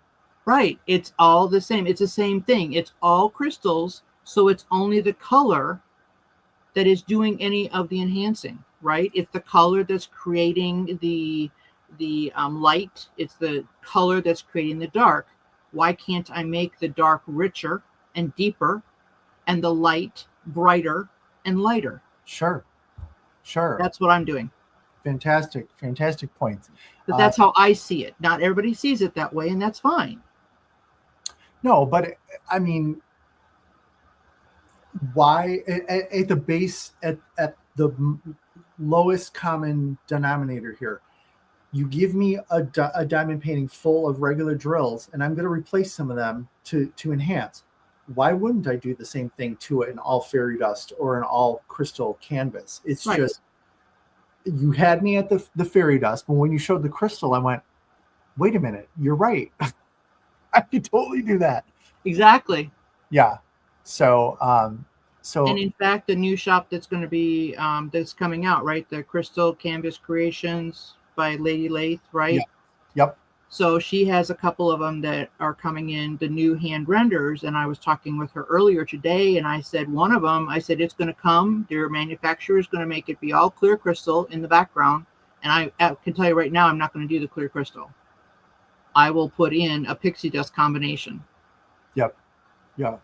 Speaker 3: Right. It's all the same. It's the same thing. It's all crystals, so it's only the color that is doing any of the enhancing, right? It's the color that's creating the light. It's the color that's creating the dark. Why can't I make the dark richer and deeper and the light brighter and lighter?
Speaker 2: Sure.
Speaker 3: That's what I'm doing.
Speaker 2: Fantastic points.
Speaker 3: But that's how I see it. Not everybody sees it that way, and that's fine.
Speaker 2: No, but I mean, why at the base, at the lowest common denominator here, you give me a diamond painting full of regular drills, and I'm going to replace some of them to enhance. Why wouldn't I do the same thing to an all fairy dust or an all crystal canvas? It's right. Just, you had me at the fairy dust, but when you showed the crystal, I went, wait a minute, you're right. I could totally do that.
Speaker 3: Exactly.
Speaker 2: Yeah. So
Speaker 3: and in fact, the new shop that's going to be that's coming out, right? The Crystal Canvas Creations by Lady Lath, right?
Speaker 2: Yeah. Yep.
Speaker 3: So she has a couple of them that are coming in, the new hand renders. And I was talking with her earlier today, and I said, one of them, I said, it's going to come. Their manufacturer is going to make it be all clear crystal in the background. And I can tell you right now, I'm not going to do the clear crystal. I will put in a pixie dust combination.
Speaker 2: Yep. Yeah.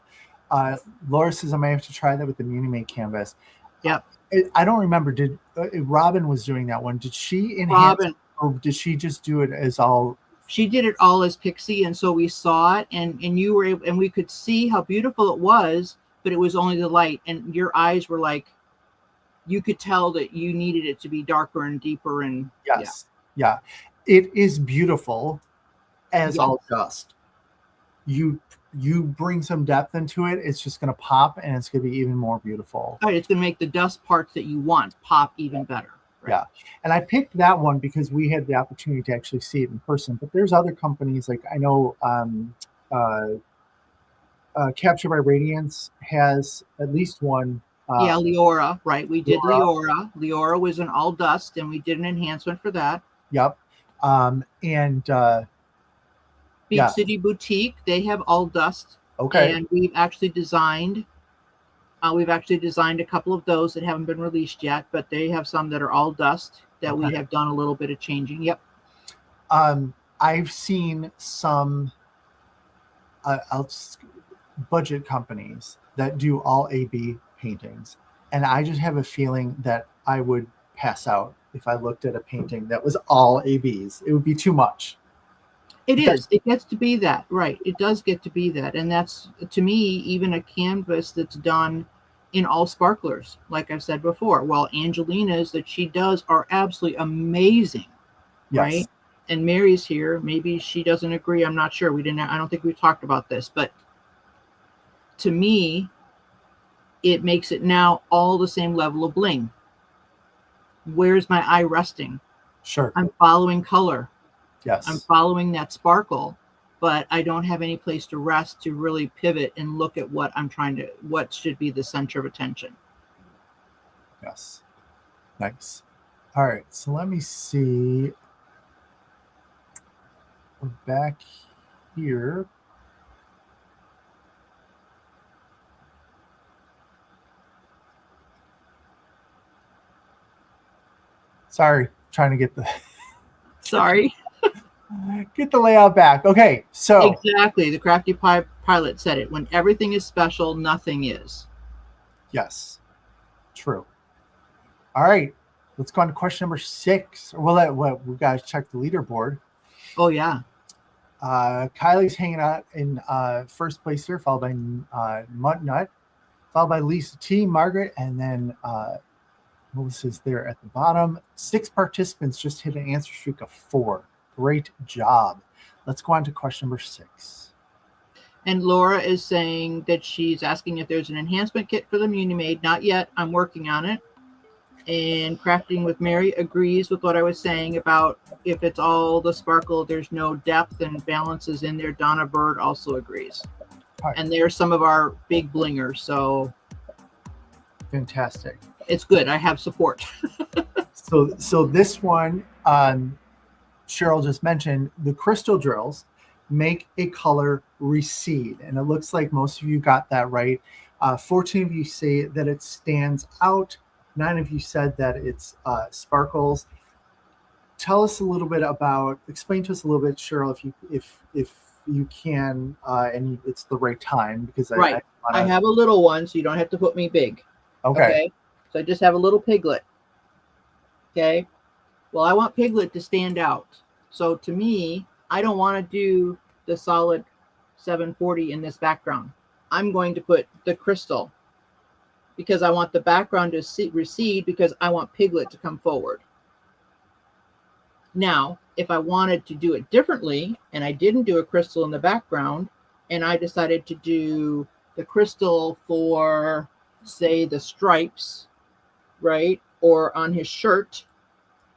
Speaker 2: Laura says I might have to try that with the Unimade canvas.
Speaker 3: Yep.
Speaker 2: I don't remember. Did Robin was doing that one? Did she enhance,
Speaker 3: Robin.
Speaker 2: or did she just do it as all?
Speaker 3: She did it all as Pixie, and so we saw it, and you were able, and we could see how beautiful it was, but it was only the light, and your eyes were like, you could tell that you needed it to be darker and deeper, and
Speaker 2: Yes, yeah, it is beautiful as
Speaker 3: Yes.
Speaker 2: all dust. You bring some depth into it, it's just going to pop, and it's going to be even more beautiful.
Speaker 3: Right, it's going to make the dust parts that you want pop even better. Right?
Speaker 2: Yeah, and I picked that one because we had the opportunity to actually see it in person. But there's other companies, like I know Capture by Radiance has at least one.
Speaker 3: Yeah, Leora, right? We did
Speaker 2: Leora.
Speaker 3: Leora. Leora was an all dust, and we did an enhancement for that.
Speaker 2: Yep. And
Speaker 3: Beach
Speaker 2: yeah.
Speaker 3: City Boutique, they have all dust.
Speaker 2: Okay.
Speaker 3: And we've actually designed a couple of those that haven't been released yet, but they have some that are all dust that we have done a little bit of changing. Yep.
Speaker 2: I've seen some budget companies that do all AB paintings, and I just have a feeling that I would pass out if I looked at a painting that was all ABs. It would be too much.
Speaker 3: It is. It gets to be that, right? It does get to be that, and that's, to me, even a canvas that's done in all sparklers, like I've said before. While Angelina's that she does are absolutely amazing,
Speaker 2: Yes.
Speaker 3: right? And Mary's here. Maybe she doesn't agree. I'm not sure. I don't think we've talked about this, but to me, it makes it now all the same level of bling. Where's my eye resting?
Speaker 2: Sure.
Speaker 3: I'm following color.
Speaker 2: Yes.
Speaker 3: I'm following that sparkle, but I don't have any place to rest to really pivot and look at what should be the center of attention.
Speaker 2: Yes. Nice. All right. So let me see. We're back here. Sorry, trying to get the
Speaker 3: Sorry.
Speaker 2: get the layout back. Okay, so
Speaker 3: Exactly. The Crafty Pilot said it. When everything is special, nothing is.
Speaker 2: Yes, true. All right, let's go on to question number 6. We got to check the leaderboard.
Speaker 3: Oh yeah.
Speaker 2: Kylie's hanging out in first place here, followed by Mudnut, followed by Lisa T, Margaret, and then Melissa's there at the bottom. 6 participants just hit an answer streak of 4. Great job. Let's go on to question number 6.
Speaker 3: And Laura is saying that she's asking if there's an enhancement kit for the Muni Made. Not yet. I'm working on it. And Crafting with Mary agrees with what I was saying about if it's all the sparkle, there's no depth and balances in there. Donna Bird also agrees.
Speaker 2: Right.
Speaker 3: And they're some of our big blingers. So
Speaker 2: fantastic.
Speaker 3: It's good. I have support.
Speaker 2: So this one, Cheryl just mentioned, the crystal drills make a color recede. And it looks like most of you got that right. 14 of you say that it stands out. 9 of you said that it's sparkles. Tell us a little bit explain to us a little bit, Cheryl, if you can, and it's the right time, because
Speaker 3: right. I have a little one, so you don't have to put me big.
Speaker 2: Okay.
Speaker 3: So I just have a little Piglet. Okay. Well, I want Piglet to stand out. So to me, I don't want to do the solid 740 in this background. I'm going to put the crystal because I want the background to recede because I want Piglet to come forward. Now, if I wanted to do it differently and I didn't do a crystal in the background and I decided to do the crystal for, say, the stripes, right, or on his shirt,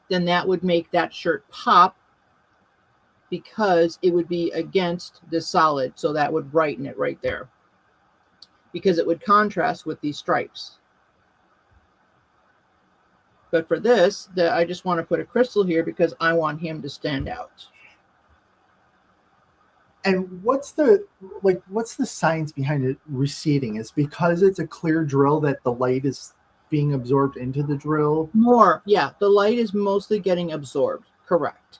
Speaker 3: then that would make that shirt pop because it would be against the solid. So that would brighten it right there because it would contrast with these stripes. But for this, I just want to put a crystal here because I want him to stand out.
Speaker 2: And what's the science behind it receding? Is because it's a clear drill that the light is being absorbed into the drill?
Speaker 3: More, yeah. The light is mostly getting absorbed. Correct.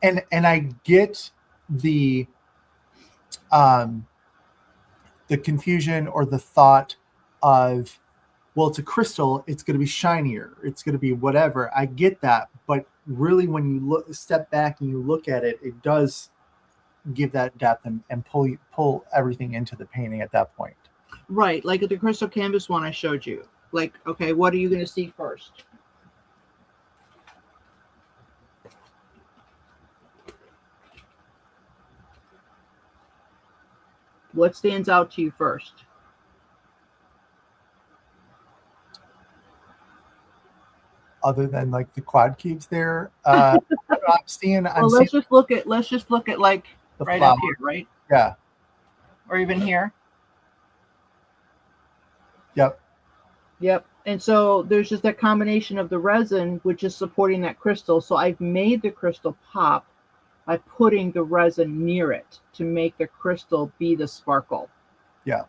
Speaker 2: And I get the confusion or the thought of, well, it's a crystal, it's going to be shinier, it's going to be whatever. I get that, but really when you step back and you look at it, it does give that depth and pull everything into the painting at that point.
Speaker 3: Right, like the crystal canvas one I showed you. Like, okay, what are you going to see first? What stands out to you first?
Speaker 2: Other than like the quad cubes there, I'm seeing.
Speaker 3: Let's just look at like right
Speaker 2: flower.
Speaker 3: up here, right?
Speaker 2: Yeah.
Speaker 3: Or even here.
Speaker 2: Yep.
Speaker 3: Yep. And so there's just that combination of the resin, which is supporting that crystal. So I've made the crystal pop by putting the resin near it to make the crystal be the sparkle.
Speaker 2: Yeah.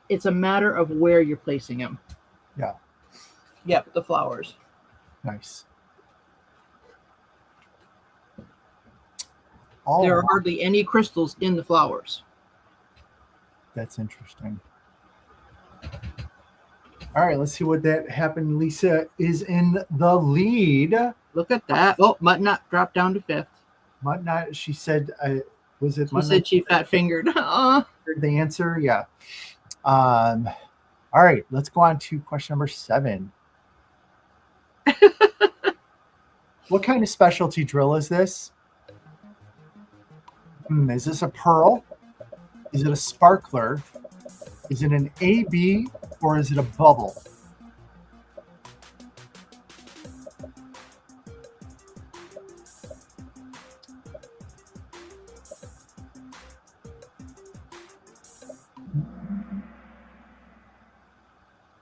Speaker 3: It's a matter of where you're placing them.
Speaker 2: Yeah.
Speaker 3: Yep, the flowers.
Speaker 2: Nice.
Speaker 3: There are hardly any crystals in the flowers.
Speaker 2: That's interesting. All right, let's see what that happened. Lisa is in the lead.
Speaker 3: Look at that. Oh, Muttnut dropped down to 5th.
Speaker 2: Muttnut, she said, was it
Speaker 3: She said she fat fingered.
Speaker 2: The answer, yeah. All right, let's go on to question number 7. What kind of specialty drill is this? Is this a pearl? Is it a sparkler? Is it an AB or is it a bubble?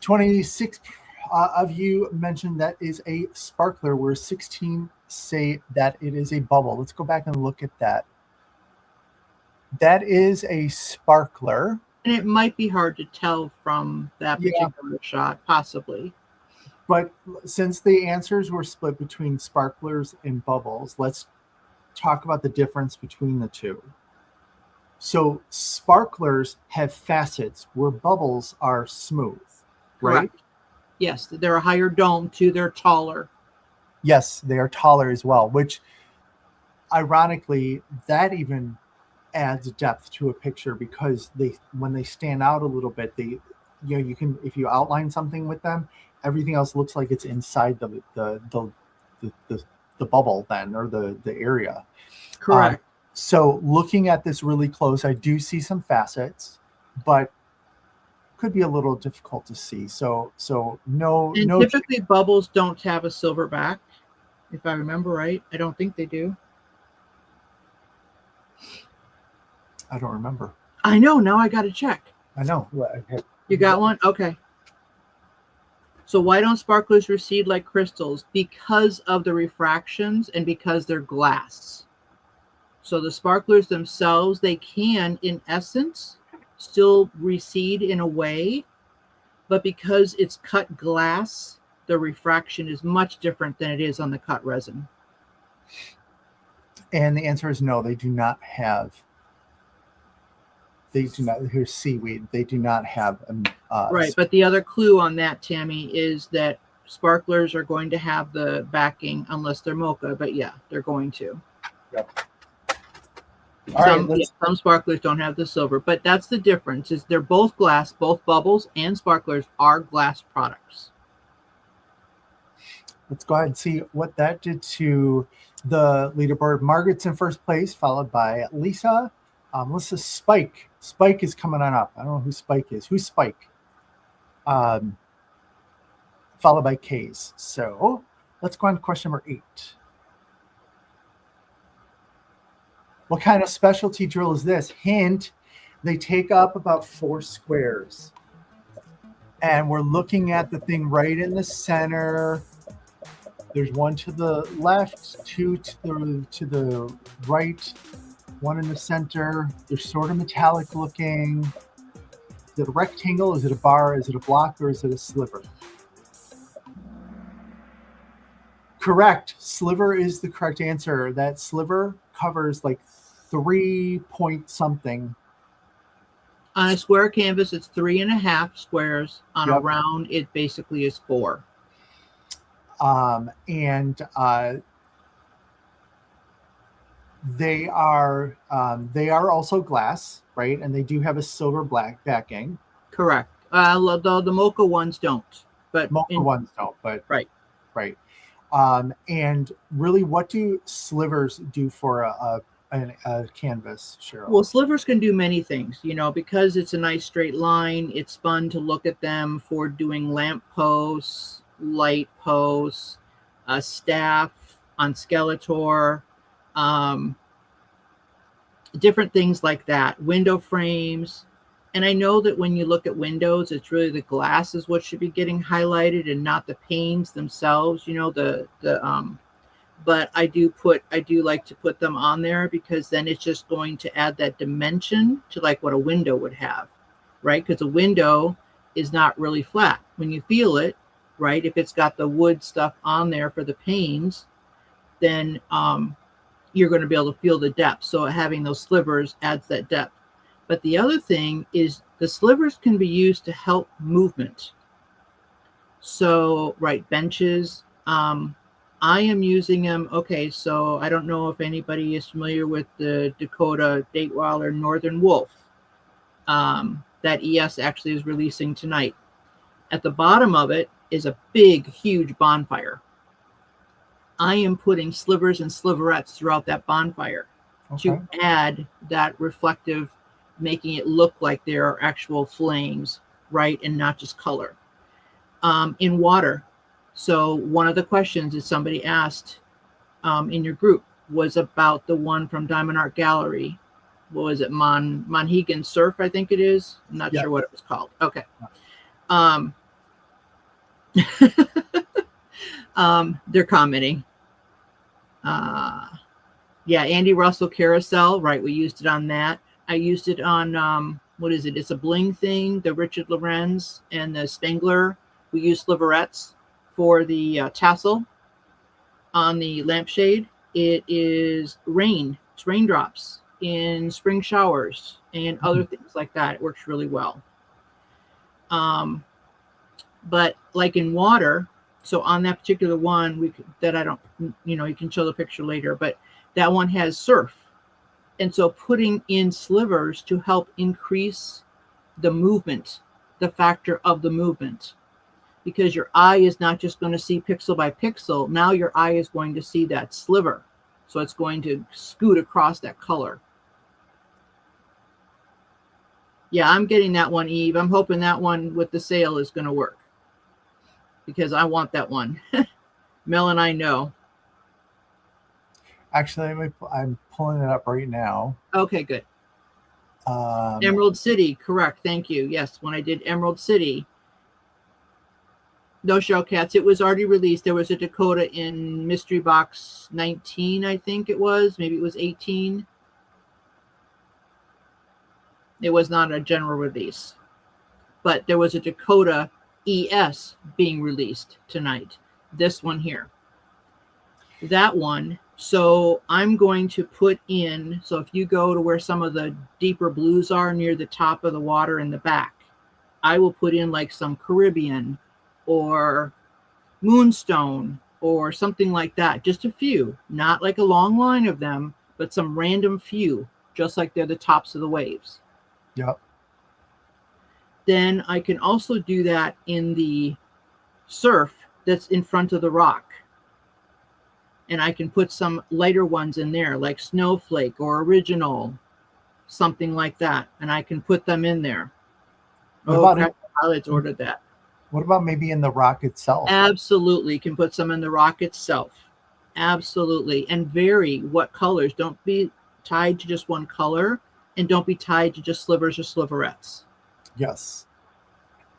Speaker 2: "26 of you mentioned that is a sparkler, where 16 say that it is a bubble." Let's go back and look at that. That is a sparkler.
Speaker 3: And it might be hard to tell from that particular shot, possibly.
Speaker 2: But since the answers were split between sparklers and bubbles, let's talk about the difference between the two. So sparklers have facets where bubbles are smooth, right?
Speaker 3: Correct. Yes, they're a higher dome too. They're taller.
Speaker 2: Yes, they are taller as well, which ironically, that even adds depth to a picture, because when they stand out a little bit, you can, if you outline something with them, everything else looks like it's inside the bubble then, or the area.
Speaker 3: Correct.
Speaker 2: So looking at this really close, I do see some facets, but could be a little difficult to see. So no.
Speaker 3: Typically bubbles don't have a silver back, if I remember right. I don't think they do.
Speaker 2: I don't remember.
Speaker 3: I know. Now I got to check.
Speaker 2: I know.
Speaker 3: You got one? Okay. So why don't sparklers recede like crystals? Because of the refractions and because they're glass. So the sparklers themselves, they can, in essence, still recede in a way, but because it's cut glass, the refraction is much different than it is on the cut resin.
Speaker 2: And the answer is no, they do not have. They do not. Here's seaweed. They do not have.
Speaker 3: Right, but the other clue on that, Tammy, is that sparklers are going to have the backing unless they're mocha. But yeah, they're going to.
Speaker 2: Yep.
Speaker 3: Some sparklers don't have the silver, but that's the difference. Is they're both glass. Both bubbles and sparklers are glass products.
Speaker 2: Let's go ahead and see what that did to the leaderboard. Margaret's in first place, followed by Lisa. Melissa, Spike. Spike is coming on up. I don't know who Spike is. Who's Spike? Followed by K's. So let's go on to question number 8. What kind of specialty drill is this? Hint, they take up about 4 squares. And we're looking at the thing right in the center. There's one to the left, 2 to the right, 1 in the center. They're sort of metallic looking. Is it a rectangle? Is it a bar? Is it a block? Or is it a sliver? Correct. Sliver is the correct answer. That sliver covers like 3 point something.
Speaker 3: On a square canvas, it's 3.5 squares. On a
Speaker 2: Yep.
Speaker 3: round, it basically is 4.
Speaker 2: And they are also glass, right? And they do have a silver black backing.
Speaker 3: Correct. Although the mocha ones don't, but
Speaker 2: Mocha ones don't, but
Speaker 3: right.
Speaker 2: Right. And really, what do slivers do for a canvas, Cheryl?
Speaker 3: Well, slivers can do many things, because it's a nice straight line. It's fun to look at them for doing lamp posts, light posts, a staff on Skeletor, different things like that, window frames. And I know that when you look at windows, it's really the glass is what should be getting highlighted and not the panes themselves, but I do like to put them on there because then it's just going to add that dimension to like what a window would have, right? Because a window is not really flat. When you feel it, right, if it's got the wood stuff on there for the panes, then you're going to be able to feel the depth. So having those slivers adds that depth. But the other thing is the slivers can be used to help movement. So, right, benches. I am using them. Okay, so I don't know if anybody is familiar with the Dakota Datewiler Northern Wolf. That ES actually is releasing tonight. At the bottom of it is a big, huge bonfire. I am putting slivers and sliverettes throughout that bonfire to add that reflective, making it look like there are actual flames, right, and not just color. In water. So one of the questions that somebody asked in your group was about the one from Diamond Art Gallery. What was it? Monhegan Surf, I think it is. I'm not sure what it was called. Okay. They're commenting. Yeah, Andy Russell Carousel, right? We used it on that. I used it on, what is it? It's a Bling thing, the Richard Lorenz and the Spengler. We used sliverettes for the tassel on the lampshade. It is rain. It's raindrops in spring showers and other things like that. It works really well. But like in water, so on that particular one, you can show the picture later, but that one has surf. And so putting in slivers to help increase the movement, the factor of the movement, because your eye is not just going to see pixel by pixel. Now your eye is going to see that sliver. So it's going to scoot across that color. Yeah, I'm getting that one, Eve. I'm hoping that one with the sail is going to work because I want that one. Mel and I know.
Speaker 2: Actually, I'm pulling it up right now.
Speaker 3: Okay, good. Emerald City, correct. Thank you. Yes, when I did Emerald City, no shell cats. It was already released. There was a Dakota in Mystery Box 19, I think it was. Maybe it was 18. It was not a general release. But there was a Dakota ES being released tonight. This one here. That one. So I'm going to put in, so if you go to where some of the deeper blues are near the top of the water in the back, I will put in like some Caribbean or Moonstone or something like that. Just a few, not like a long line of them, but some random few, just like they're the tops of the waves.
Speaker 2: Yep.
Speaker 3: Then I can also do that in the surf that's in front of the rock. And I can put some lighter ones in there, like Snowflake or Original, something like that. And I can put them in there. Pilots ordered that.
Speaker 2: What about maybe in the rock itself?
Speaker 3: Absolutely. Can put some in the rock itself. Absolutely. And vary what colors. Don't be tied to just one color. And don't be tied to just slivers or sliverettes.
Speaker 2: Yes.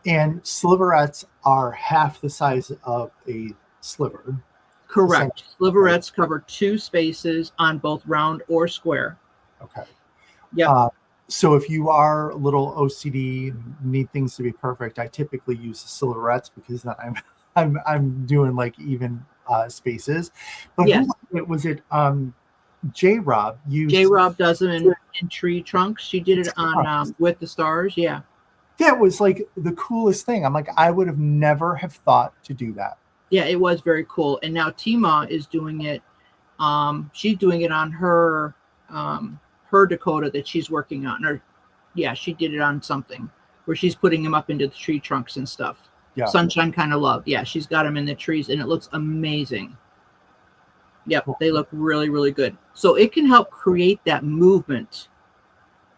Speaker 2: And sliverettes are half the size of a sliver.
Speaker 3: Correct. Sliverettes cover 2 spaces on both round or square.
Speaker 2: Okay.
Speaker 3: Yeah.
Speaker 2: So if you are a little OCD, need things to be perfect, I typically use the sliverettes because then I'm doing like even spaces. But
Speaker 3: yes.
Speaker 2: Was it J-Rob used.
Speaker 3: J-Rob does them in tree trunks. She did it on With the Stars. Yeah.
Speaker 2: That was like the coolest thing. I'm like, I would have never have thought to do that.
Speaker 3: Yeah, it was very cool. And now Tima is doing it. She's doing it on her Dakota that she's working on. Or yeah, she did it on something where she's putting them up into the tree trunks and stuff.
Speaker 2: Yeah.
Speaker 3: Sunshine Kind of Love. Yeah, she's got them in the trees and it looks amazing. Yep, they look really, really good. So it can help create that movement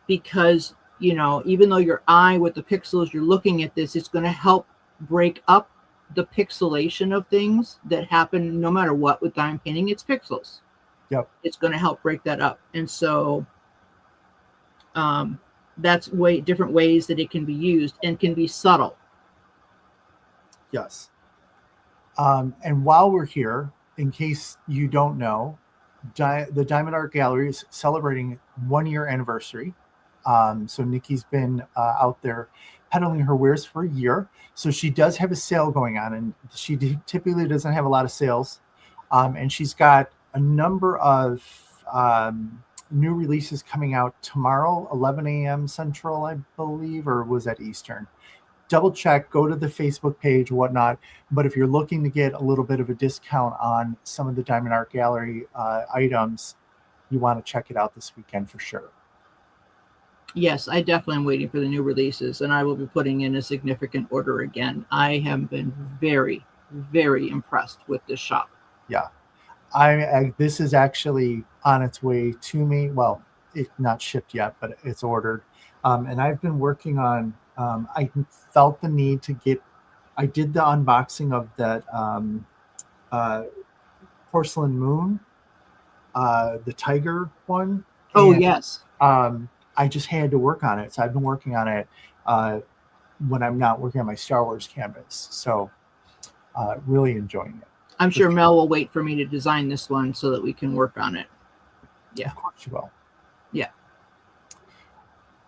Speaker 3: because, you know, even though your eye with the pixels, you're looking at this, it's going to help break up the pixelation of things that happen no matter what with diamond painting. It's pixels.
Speaker 2: Yep.
Speaker 3: It's going to help break that up. And so that's different ways that it can be used and can be subtle.
Speaker 2: Yes. And while we're here, in case you don't know, the Diamond Art Gallery is celebrating 1-year anniversary. So Nikki's been out there peddling her wares for a year. So she does have a sale going on, and she typically doesn't have a lot of sales. And she's got a number of new releases coming out tomorrow, 11 a.m. Central, I believe, or was that Eastern? Double check, go to the Facebook page, whatnot. But if you're looking to get a little bit of a discount on some of the Diamond Art Gallery items, you want to check it out this weekend for sure.
Speaker 3: Yes, I definitely am waiting for the new releases, and I will be putting in a significant order again. I have been very, very impressed with this shop.
Speaker 2: Yeah. This is actually on its way to me. Well, it's not shipped yet, but it's ordered. And I've been working on, I felt the need to I did the unboxing of that Porcelain Moon, the tiger one.
Speaker 3: Oh,
Speaker 2: and,
Speaker 3: yes.
Speaker 2: I just had to work on it. So I've been working on it when I'm not working on my Star Wars canvas. So really enjoying it.
Speaker 3: I'm sure Mel will wait for me to design this one so that we can work on it. Yeah.
Speaker 2: Of course you will.
Speaker 3: Yeah.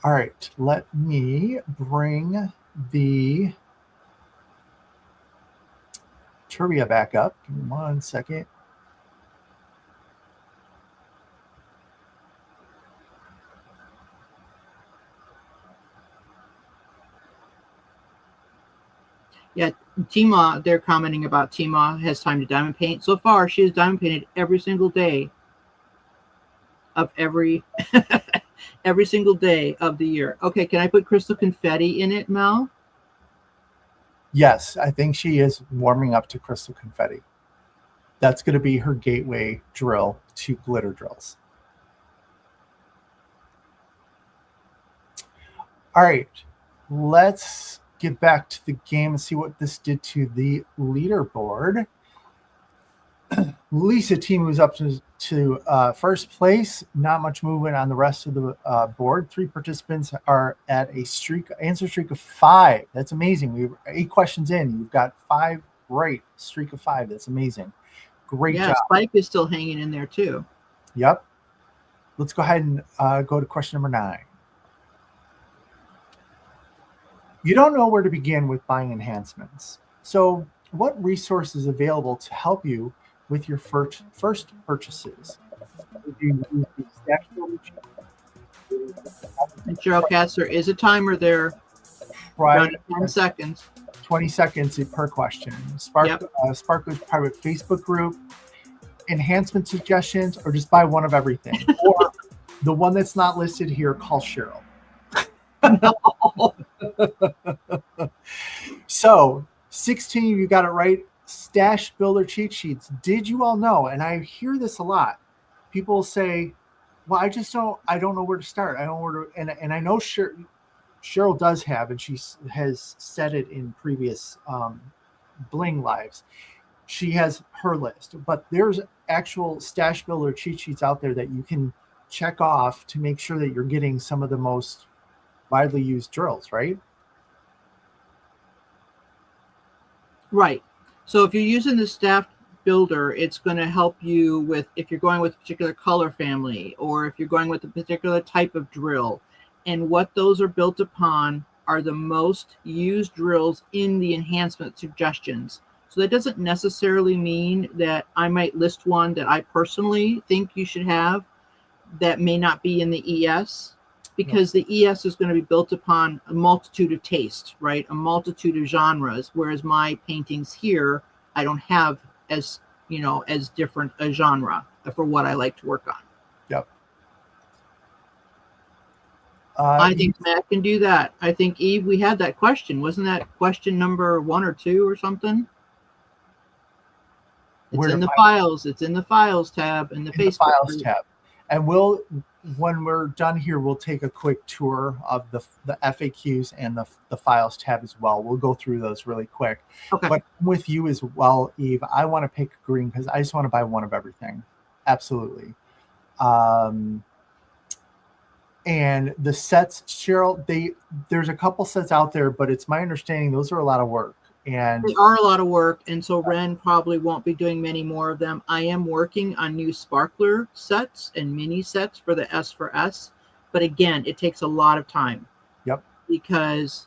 Speaker 2: All right. Let me bring the trivia back up. Give me 1 second.
Speaker 3: Yeah, Tima, they're commenting about Tima has time to diamond paint. So far, she has diamond painted every single day of every single day of the year. Okay, can I put crystal confetti in it, Mel?
Speaker 2: Yes, I think she is warming up to crystal confetti. That's going to be her gateway drill to glitter drills. All right, let's get back to the game and see what this did to the leaderboard. Lisa team was up to first place. Not much movement on the rest of the board. 3 participants are at a answer streak of 5. That's amazing. We were 8 questions in. You've got 5 right. Streak of 5. That's amazing. Great job.
Speaker 3: Spike is still hanging in there too.
Speaker 2: Yep. Let's go ahead and go to question number 9. You don't know where to begin with buying enhancements. So what resources are available to help you with your first purchases?
Speaker 3: Cheryl Katz, there is a timer there.
Speaker 2: Right.
Speaker 3: 10 seconds.
Speaker 2: 20 seconds per question. Sparkler's private Facebook group, enhancement suggestions, or just buy one of everything. Or the one that's not listed here, call Cheryl.
Speaker 3: No.
Speaker 2: So 16 of you got it right. Stash builder cheat sheets. Did you all know? And I hear this a lot. People say, well, I don't know where to start. I don't know where to, and I know Cheryl does have, and she has said it in previous Bling lives. She has her list, but there's actual stash builder cheat sheets out there that you can check off to make sure that you're getting some of the most widely used drills, right?
Speaker 3: Right. So if you're using the staff builder, it's going to help you with if you're going with a particular color family or if you're going with a particular type of drill. And what those are built upon are the most used drills in the enhancement suggestions. So that doesn't necessarily mean that I might list one that I personally think you should have that may not be in the ES, because the ES is going to be built upon a multitude of tastes, right? A multitude of genres, whereas my paintings here, I don't have as, as different a genre for what I like to work on.
Speaker 2: Yep.
Speaker 3: I think Matt can do that. I think, Eve, we had that question. Wasn't that question number 1 or 2 or something? It's in the files. It's in the files tab in the Facebook
Speaker 2: files
Speaker 3: group.
Speaker 2: tab. And when we're done here, we'll take a quick tour of the FAQs and the files tab as well. We'll go through those really quick.
Speaker 3: Okay.
Speaker 2: But with you as well, Eve, I want to pick green because I just want to buy one of everything. Absolutely. And the sets, Cheryl, there's a couple sets out there, but it's my understanding those are a lot of work. And
Speaker 3: they are a lot of work, and so Ren probably won't be doing many more of them. I am working on new sparkler sets and mini sets for the S for S, but again, it takes a lot of time.
Speaker 2: Yep.
Speaker 3: Because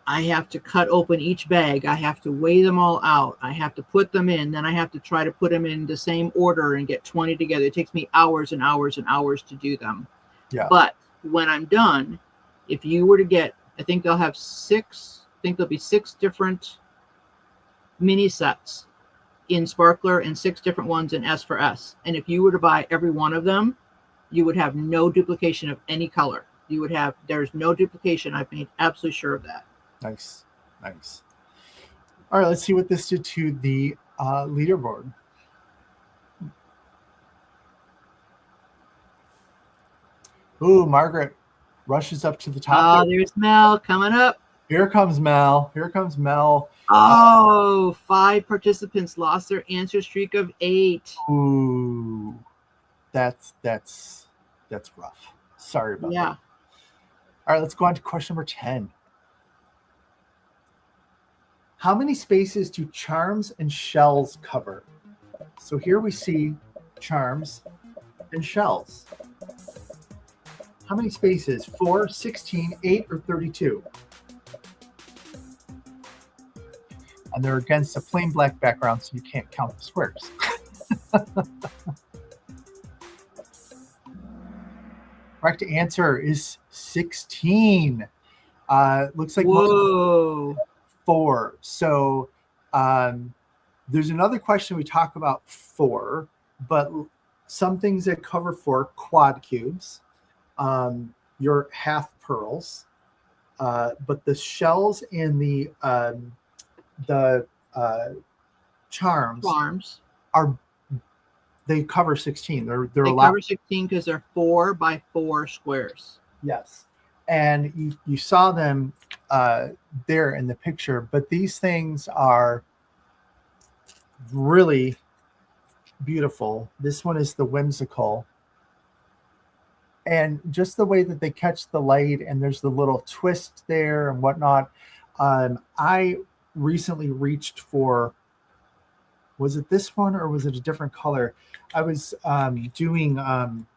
Speaker 3: I have to cut open each bag. I have to weigh them all out. I have to put them in. Then I have to try to put them in the same order and get 20 together. It takes me hours and hours and hours to do them.
Speaker 2: Yeah.
Speaker 3: But when I'm done, if you were to get, I think they'll have 6. I think there'll be 6 different mini sets in Sparkler and 6 different ones in S for S. And if you were to buy every one of them, you would have no duplication of any color. There's no duplication. I've made absolutely sure of that.
Speaker 2: Nice. Nice. All right, let's see what this did to the leaderboard. Ooh, Margaret rushes up to the top.
Speaker 3: Oh, there's Mel coming up.
Speaker 2: Here comes Mel. Here comes Mel.
Speaker 3: Oh, 5 participants lost their answer streak of 8.
Speaker 2: Ooh, that's rough. Sorry about that. All right, let's go on to question number 10. How many spaces do charms and shells cover? So here we see charms and shells. How many spaces? 4, 16, 8, or 32? And they're against a plain black background, so you can't count the squares. Correct answer is 16. Looks like
Speaker 3: Whoa.
Speaker 2: 4. So there's another question we talk about 4, but some things that cover 4: quad cubes, your half pearls, but the shells and the charms they cover 16. They're
Speaker 3: they
Speaker 2: a lot.
Speaker 3: cover 16 because they're 4 by 4 squares.
Speaker 2: Yes, and you saw them there in the picture, but these things are really beautiful. This one is the whimsical, and just the way that they catch the light, and there's the little twist there and whatnot. I recently reached for, was it this one or was it a different color? I was doing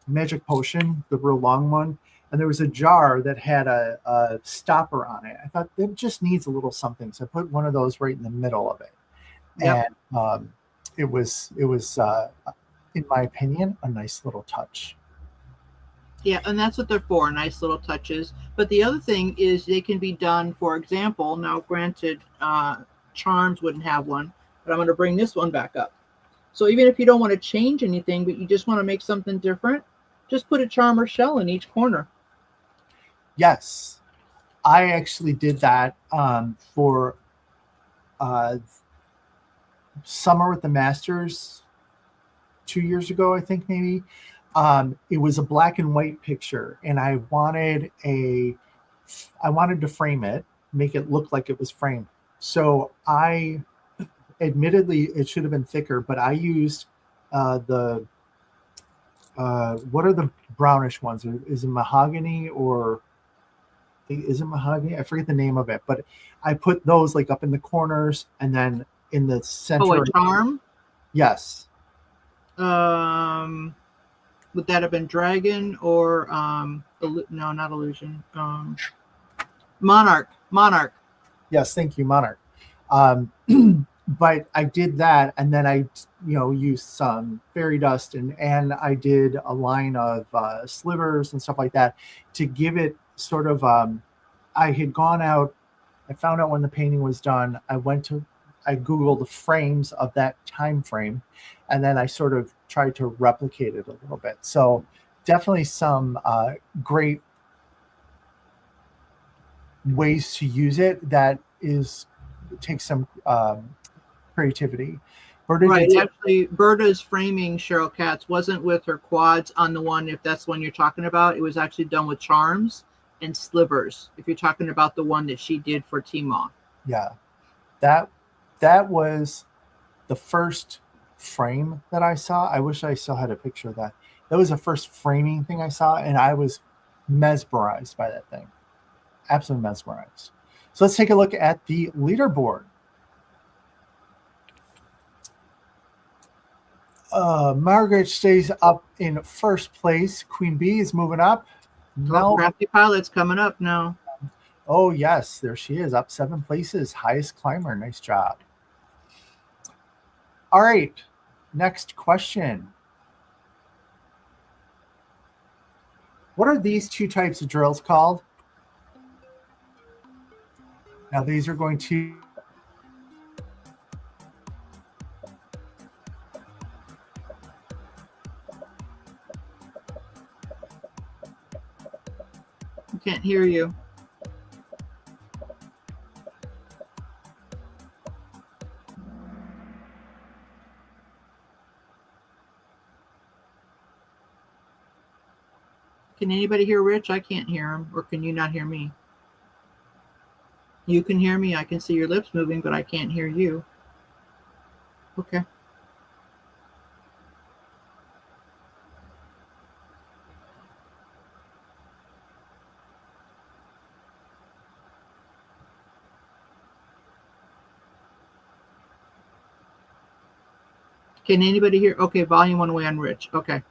Speaker 2: Magic Potion, the real long one, and there was a jar that had a stopper on it. I thought it just needs a little something, so I put one of those right in the middle of it. Yep. And it was in my opinion, a nice little touch.
Speaker 3: Yeah, and that's what they're for, nice little touches. But the other thing is they can be done, for example, now granted, charms wouldn't have one, but I'm going to bring this one back up. So even if you don't want to change anything, but you just want to make something different, just put a charm or shell in each corner.
Speaker 2: Yes, I actually did that for Summer with the Masters 2 years ago, I think maybe. It was a black and white picture, and I wanted to frame it, make it look like it was framed. So admittedly, it should have been thicker, but I used what are the brownish ones? Is it mahogany or is it mahogany? I forget the name of it, but I put those like up in the corners and then in the center.
Speaker 3: Oh, a charm?
Speaker 2: Yes.
Speaker 3: Would that have been dragon or no, not illusion. Monarch.
Speaker 2: Yes, thank you, Monarch. but I did that, and then I, used some fairy dust, and I did a line of slivers and stuff like that to give it sort of. I had gone out. I found out when the painting was done. I Googled the frames of that time frame, and then I sort of tried to replicate it a little bit. So definitely some great ways to use it that takes some creativity. Berta
Speaker 3: Right.
Speaker 2: did.
Speaker 3: Actually, Berta's framing Cheryl Katz wasn't with her quads on the one, if that's the one you're talking about. It was actually done with charms and slivers, if you're talking about the one that she did for Tmall.
Speaker 2: Yeah, that was the first frame that I saw. I wish I still had a picture of that. That was the first framing thing I saw, and I was mesmerized by that thing. Absolutely mesmerized. So let's take a look at the leaderboard. Margaret stays up in first place. Queen Bee is moving up.
Speaker 3: Oh, Crafty Pilot's coming up now.
Speaker 2: Oh, yes, there she is, up 7 places. Highest climber. Nice job. All right, next question. What are these 2 types of drills called? Now, these are going to...
Speaker 3: I can't hear you. Can anybody hear Rich? I can't hear him. Or can you not hear me? You can hear me. I can see your lips moving, but I can't hear you. Okay. Can anybody hear? Okay, volume went away on Rich. Okay.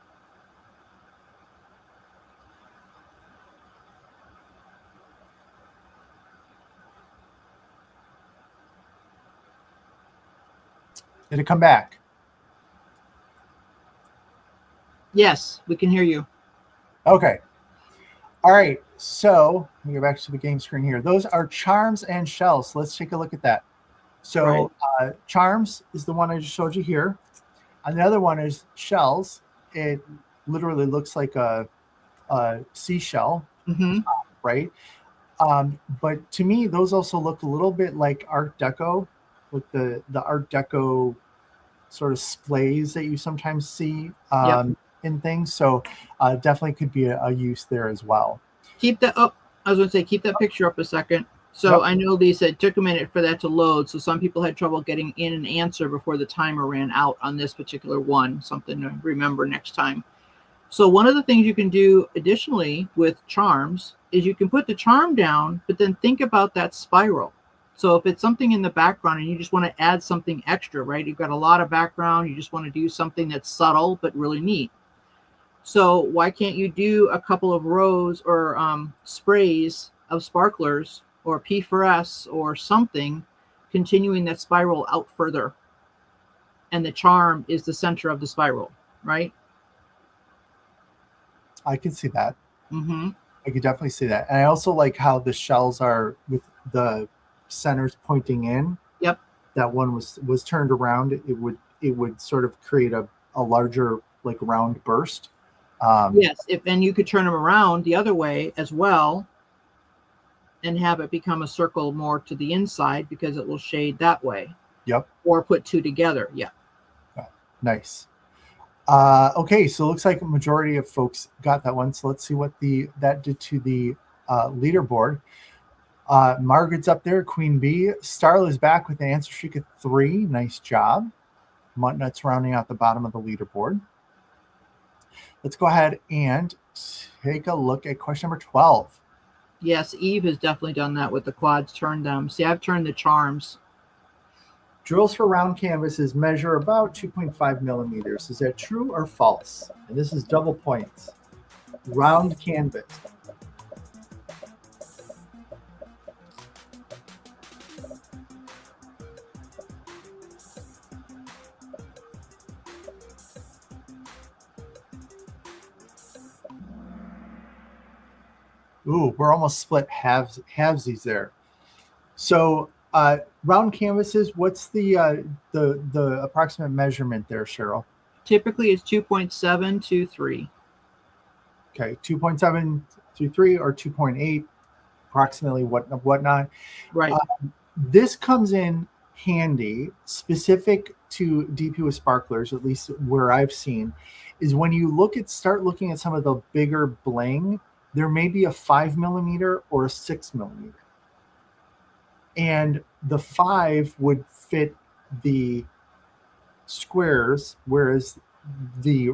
Speaker 2: Did it come back?
Speaker 3: Yes, we can hear you.
Speaker 2: Okay. All right. So let me go back to the game screen here. Those are charms and shells. So let's take a look at that. So charms is the one I just showed you here. And the other one is shells. It literally looks like a seashell, right? But to me, those also look a little bit like Art Deco, with the Art Deco sort of splays that you sometimes see in things. So definitely could be a use there as well.
Speaker 3: Keep that up. I was going to say, keep that picture up a second. So I know Lisa, it took a minute for that to load. So some people had trouble getting in an answer before the timer ran out on this particular one. Something to remember next time. So one of the things you can do additionally with charms is you can put the charm down, but then think about that spiral. So if it's something in the background and you just want to add something extra, right? You've got a lot of background. You just want to do something that's subtle but really neat. So why can't you do a couple of rows or sprays of sparklers or P4S or something, continuing that spiral out further? And the charm is the center of the spiral, right?
Speaker 2: I can see that.
Speaker 3: Mm-hmm.
Speaker 2: I could definitely see that. And I also like how the shells are with the centers pointing in.
Speaker 3: Yep.
Speaker 2: That one was turned around. It would sort of create a larger, like, round burst.
Speaker 3: Yes, and you could turn them around the other way as well and have it become a circle more to the inside because it will shade that way.
Speaker 2: Yep.
Speaker 3: Or put 2 together. Yeah.
Speaker 2: Nice. Okay, so it looks like a majority of folks got that one. So let's see what that did to the leaderboard. Margaret's up there, Queen Bee. Starla's back with an answer streak of 3. Nice job. Muttnut's rounding out the bottom of the leaderboard. Let's go ahead and take a look at question number 12.
Speaker 3: Yes, Eve has definitely done that with the quads, turned them. See, I've turned the charms.
Speaker 2: Drills for round canvases measure about 2.5 millimeters. Is that true or false? And this is double points. Round canvas. Ooh, we're almost split halvesies there. So round canvases, what's the approximate measurement there, Cheryl?
Speaker 3: Typically, it's 2.723.
Speaker 2: Okay, 2.723 or 2.8, approximately whatnot.
Speaker 3: Right.
Speaker 2: This comes in handy, specific to DP with sparklers, at least where I've seen, is when you start looking at some of the bigger bling, there may be a 5 millimeter or a 6 millimeter. And the 5 would fit the squares, whereas the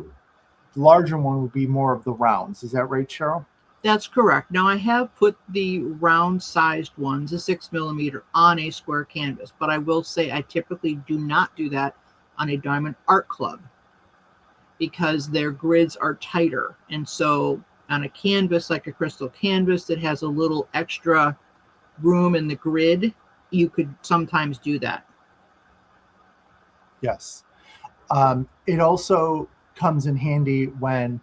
Speaker 2: larger one would be more of the rounds. Is that right, Cheryl?
Speaker 3: That's correct. Now, I have put the round sized ones, a 6 millimeter, on a square canvas, but I will say I typically do not do that on a diamond art club because their grids are tighter. And so on a canvas like a crystal canvas that has a little extra room in the grid, you could sometimes do that.
Speaker 2: Yes. It also comes in handy when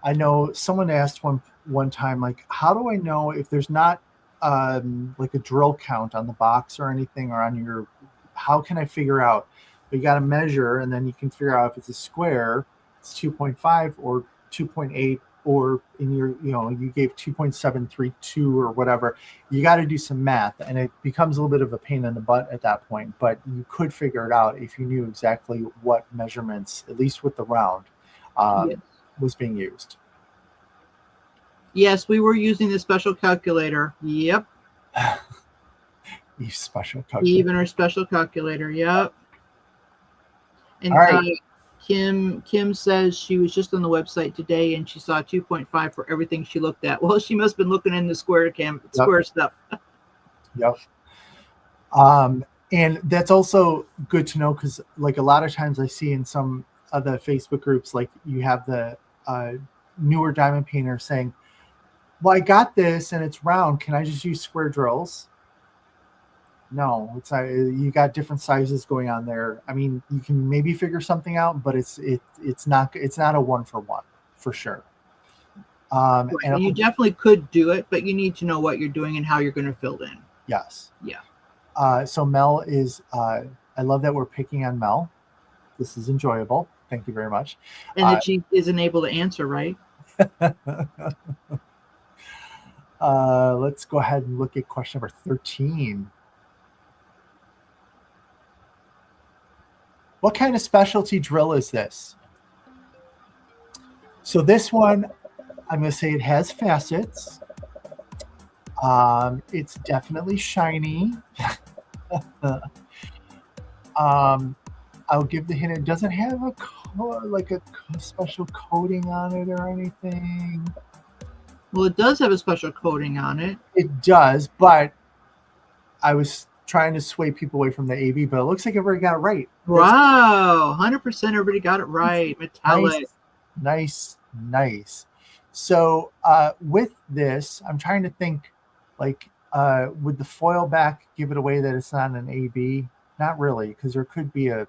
Speaker 2: I know someone asked one time, like, how do I know if there's not like a drill count on the box or anything, or on your, how can I figure out? You got to measure, and then you can figure out if it's a square, it's 2.5 or 2.8, or in your, you gave 2.732 or whatever. You got to do some math, and it becomes a little bit of a pain in the butt at that point, but you could figure it out if you knew exactly what measurements, at least with the round,
Speaker 3: Yes.
Speaker 2: was being used.
Speaker 3: Yes, we were using the special calculator. Yep.
Speaker 2: You special calculator.
Speaker 3: Even our special calculator. Yep. And
Speaker 2: All right.
Speaker 3: Kim says she was just on the website today and she saw 2.5 for everything she looked at. Well, she must have been looking in the square stuff.
Speaker 2: Yep. And that's also good to know, because like a lot of times I see in some of the Facebook groups, like you have the newer diamond painter saying, well, I got this and it's round. Can I just use square drills? No, it's you got different sizes going on there. I mean, you can maybe figure something out, but it's not a 1-for-1 for sure.
Speaker 3: Right.
Speaker 2: And
Speaker 3: you definitely could do it, but you need to know what you're doing and how you're going to fill it in.
Speaker 2: yes.
Speaker 3: Yeah.
Speaker 2: So Mel is, I love that we're picking on Mel. This is enjoyable. Thank you very much.
Speaker 3: And that she isn't able to answer, right?
Speaker 2: Let's go ahead and look at question number 13. What kind of specialty drill is this? So this one, I'm going to say it has facets. It's definitely shiny. I'll give the hint. It doesn't have a special coating on it or anything.
Speaker 3: Well, it does have a special coating on it.
Speaker 2: It does, but I was trying to sway people away from the AB, but it looks like everybody got it right.
Speaker 3: Wow, 100% everybody got it right. Metallic.
Speaker 2: Nice. So with this, I'm trying to think, like, would the foil back give it away that it's not an AB? Not really, because there could be a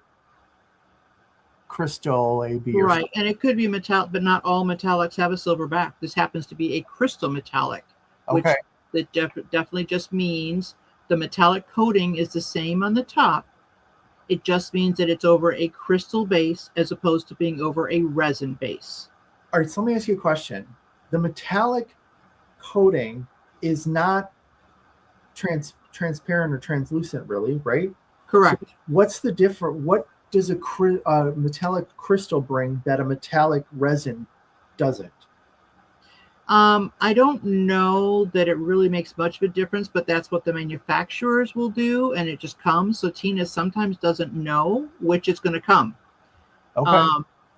Speaker 2: crystal AB.
Speaker 3: Right, and it could be metallic, but not all metallics have a silver back. This happens to be a crystal metallic, which that definitely just means the metallic coating is the same on the top. It just means that it's over a crystal base as opposed to being over a resin base.
Speaker 2: All right, so let me ask you a question. The metallic coating is not transparent or translucent, really, right?
Speaker 3: Correct.
Speaker 2: So what's the difference? What does a metallic crystal bring that a metallic resin doesn't?
Speaker 3: I don't know that it really makes much of a difference, but that's what the manufacturers will do, and it just comes. So Tina sometimes doesn't know which is going to come.
Speaker 2: Okay.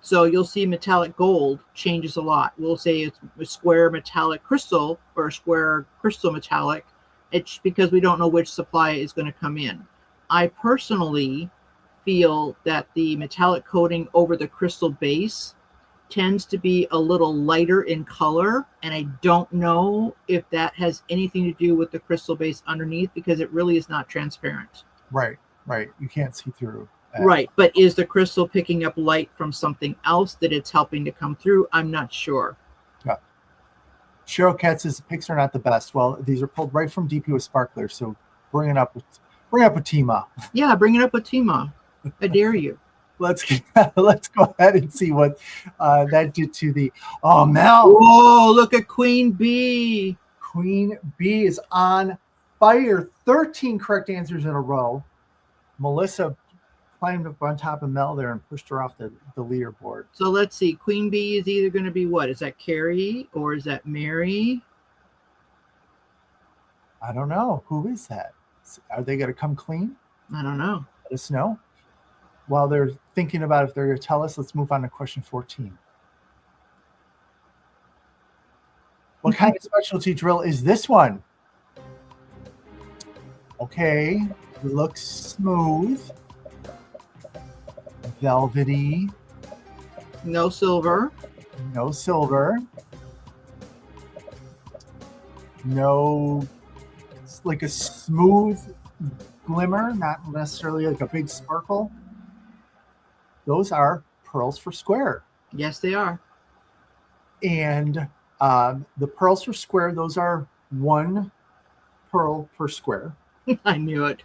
Speaker 3: So you'll see metallic gold changes a lot. We'll say it's a square metallic crystal or a square crystal metallic. It's because we don't know which supply is going to come in. I personally feel that the metallic coating over the crystal base tends to be a little lighter in color, and I don't know if that has anything to do with the crystal base underneath, because it really is not transparent.
Speaker 2: Right. You can't see through.
Speaker 3: Right, but is the crystal picking up light from something else that it's helping to come through? I'm not sure.
Speaker 2: Yeah. Cheryl Cat says the pics are not the best. Well, these are pulled right from DP with sparklers, so bring it up with Tima.
Speaker 3: Yeah, bring it up with Tima. I dare you.
Speaker 2: Let's go ahead and see what that did to the. Oh, Mel!
Speaker 3: Whoa! Look at Queen Bee.
Speaker 2: Queen Bee is on fire. 13 correct answers in a row. Melissa climbed up on top of Mel there and pushed her off the leaderboard.
Speaker 3: So let's see. Queen Bee is either going to be what? Is that Carrie or is that Mary?
Speaker 2: I don't know. Who is that? Are they going to come clean?
Speaker 3: I don't know.
Speaker 2: Let us know. While they're thinking about if they're going to tell us, let's move on to question 14. What kind of specialty drill is this one? Okay, it looks smooth, velvety,
Speaker 3: No silver.
Speaker 2: no silver, no, it's like a smooth glimmer, not necessarily like a big sparkle. Those are pearls for square.
Speaker 3: Yes, they are.
Speaker 2: And the pearls for square, those are 1 pearl per square.
Speaker 3: I knew it.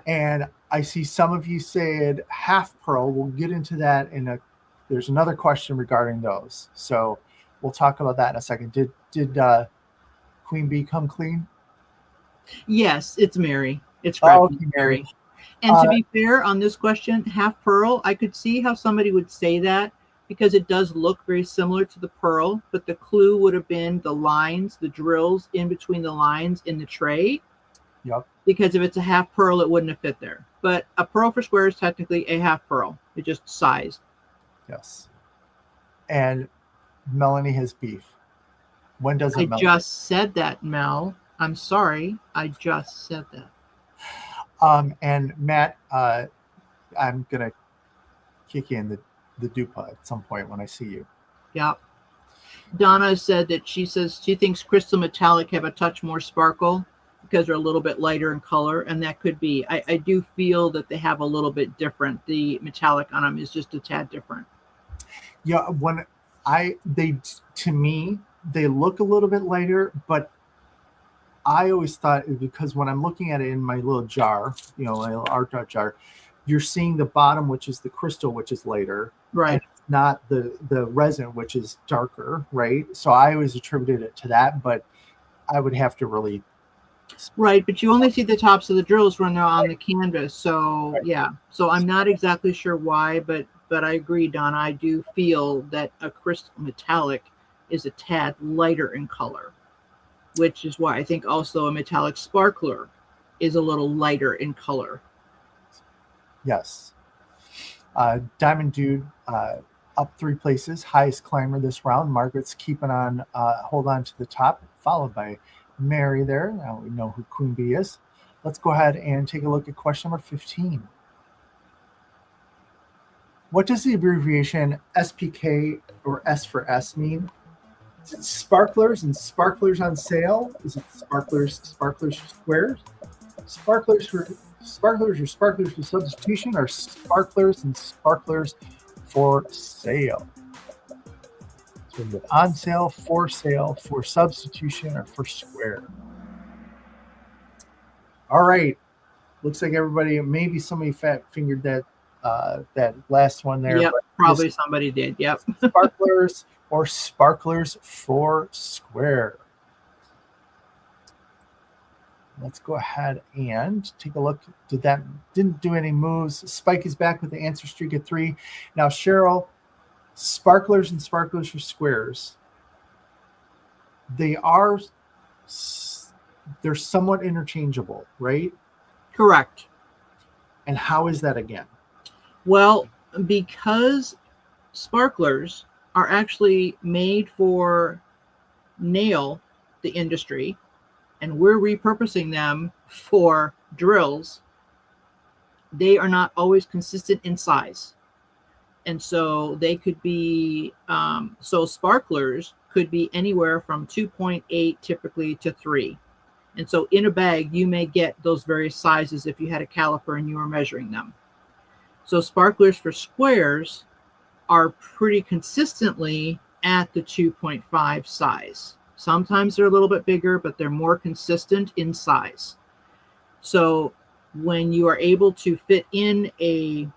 Speaker 2: And I see some of you said half pearl. We'll get into that there's another question regarding those. So we'll talk about that in a second. Did Queen Bee come clean?
Speaker 3: Yes, it's Mary. It's
Speaker 2: Okay,
Speaker 3: Mary. And to be fair on this question, half pearl, I could see how somebody would say that because it does look very similar to the pearl, but the clue would have been the lines, the drills in between the lines in the tray.
Speaker 2: Yep.
Speaker 3: Because if it's a half pearl, it wouldn't have fit there. But a pearl for square is technically a half pearl. It just sized.
Speaker 2: Yes. And Melanie has beef. When does it
Speaker 3: I
Speaker 2: melt?
Speaker 3: just said that, Mel. I'm sorry. I just said that.
Speaker 2: And Matt, I'm gonna kick you in the dupa at some point when I see you.
Speaker 3: Yep. Donna said that she thinks crystal metallic have a touch more sparkle because they're a little bit lighter in color, and that could be. I do feel that they have a little bit different. The metallic on them is just a tad different.
Speaker 2: Yeah, to me, they look a little bit lighter, but I always thought, because when I'm looking at it in my little jar, my little art jar, you're seeing the bottom, which is the crystal, which is lighter,
Speaker 3: right?
Speaker 2: Not the resin, which is darker, right? So I always attributed it to that, but I would have to really.
Speaker 3: Right, but you only see the tops of the drills when they're on the canvas. So
Speaker 2: right.
Speaker 3: Yeah, so I'm not exactly sure why, but I agree, Donna. I do feel that a crystal metallic is a tad lighter in color, which is why I think also a metallic sparkler is a little lighter in color.
Speaker 2: Yes. Diamond Dude up 3 places, highest climber this round. Margaret's keeping on, hold on to the top, followed by Mary there. Now we know who Queen Bee is. Let's go ahead and take a look at question number 15. What does the abbreviation SPK or S for S mean? Is it sparklers and sparklers on sale? Is it sparklers for squares? Sparklers for substitution, or sparklers and sparklers for sale? So is it on sale, for substitution, or for square? All right. Looks like everybody, maybe somebody fat fingered that last one there.
Speaker 3: Yep, probably somebody did. Yep.
Speaker 2: Sparklers or sparklers for square. Let's go ahead and take a look. Didn't do any moves. Spike is back with the answer streak at 3. Now, Cheryl, sparklers and sparklers for squares. They're somewhat interchangeable, right?
Speaker 3: Correct.
Speaker 2: And how is that again?
Speaker 3: Well, because sparklers are actually made for nail the industry, and we're repurposing them for drills, they are not always consistent in size. And so they could be, so sparklers could be anywhere from 2.8 typically to 3. And so in a bag, you may get those various sizes if you had a caliper and you were measuring them. So sparklers for squares are pretty consistently at the 2.5 size. Sometimes they're a little bit bigger, but they're more consistent in size. So when you are able to fit in a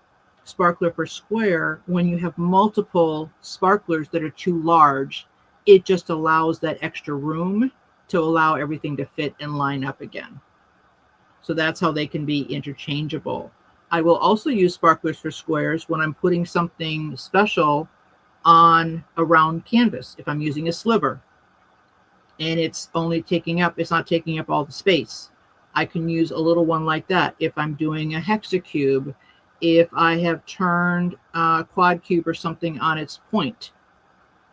Speaker 3: sparkler per square, when you have multiple sparklers that are too large, it just allows that extra room to allow everything to fit and line up again. So that's how they can be interchangeable. I will also use sparklers for squares when I'm putting something special on a round canvas. If I'm using a sliver and it's not taking up all the space, I can use a little one like that. If I'm doing a hexacube, if I have turned a quad cube or something on its point,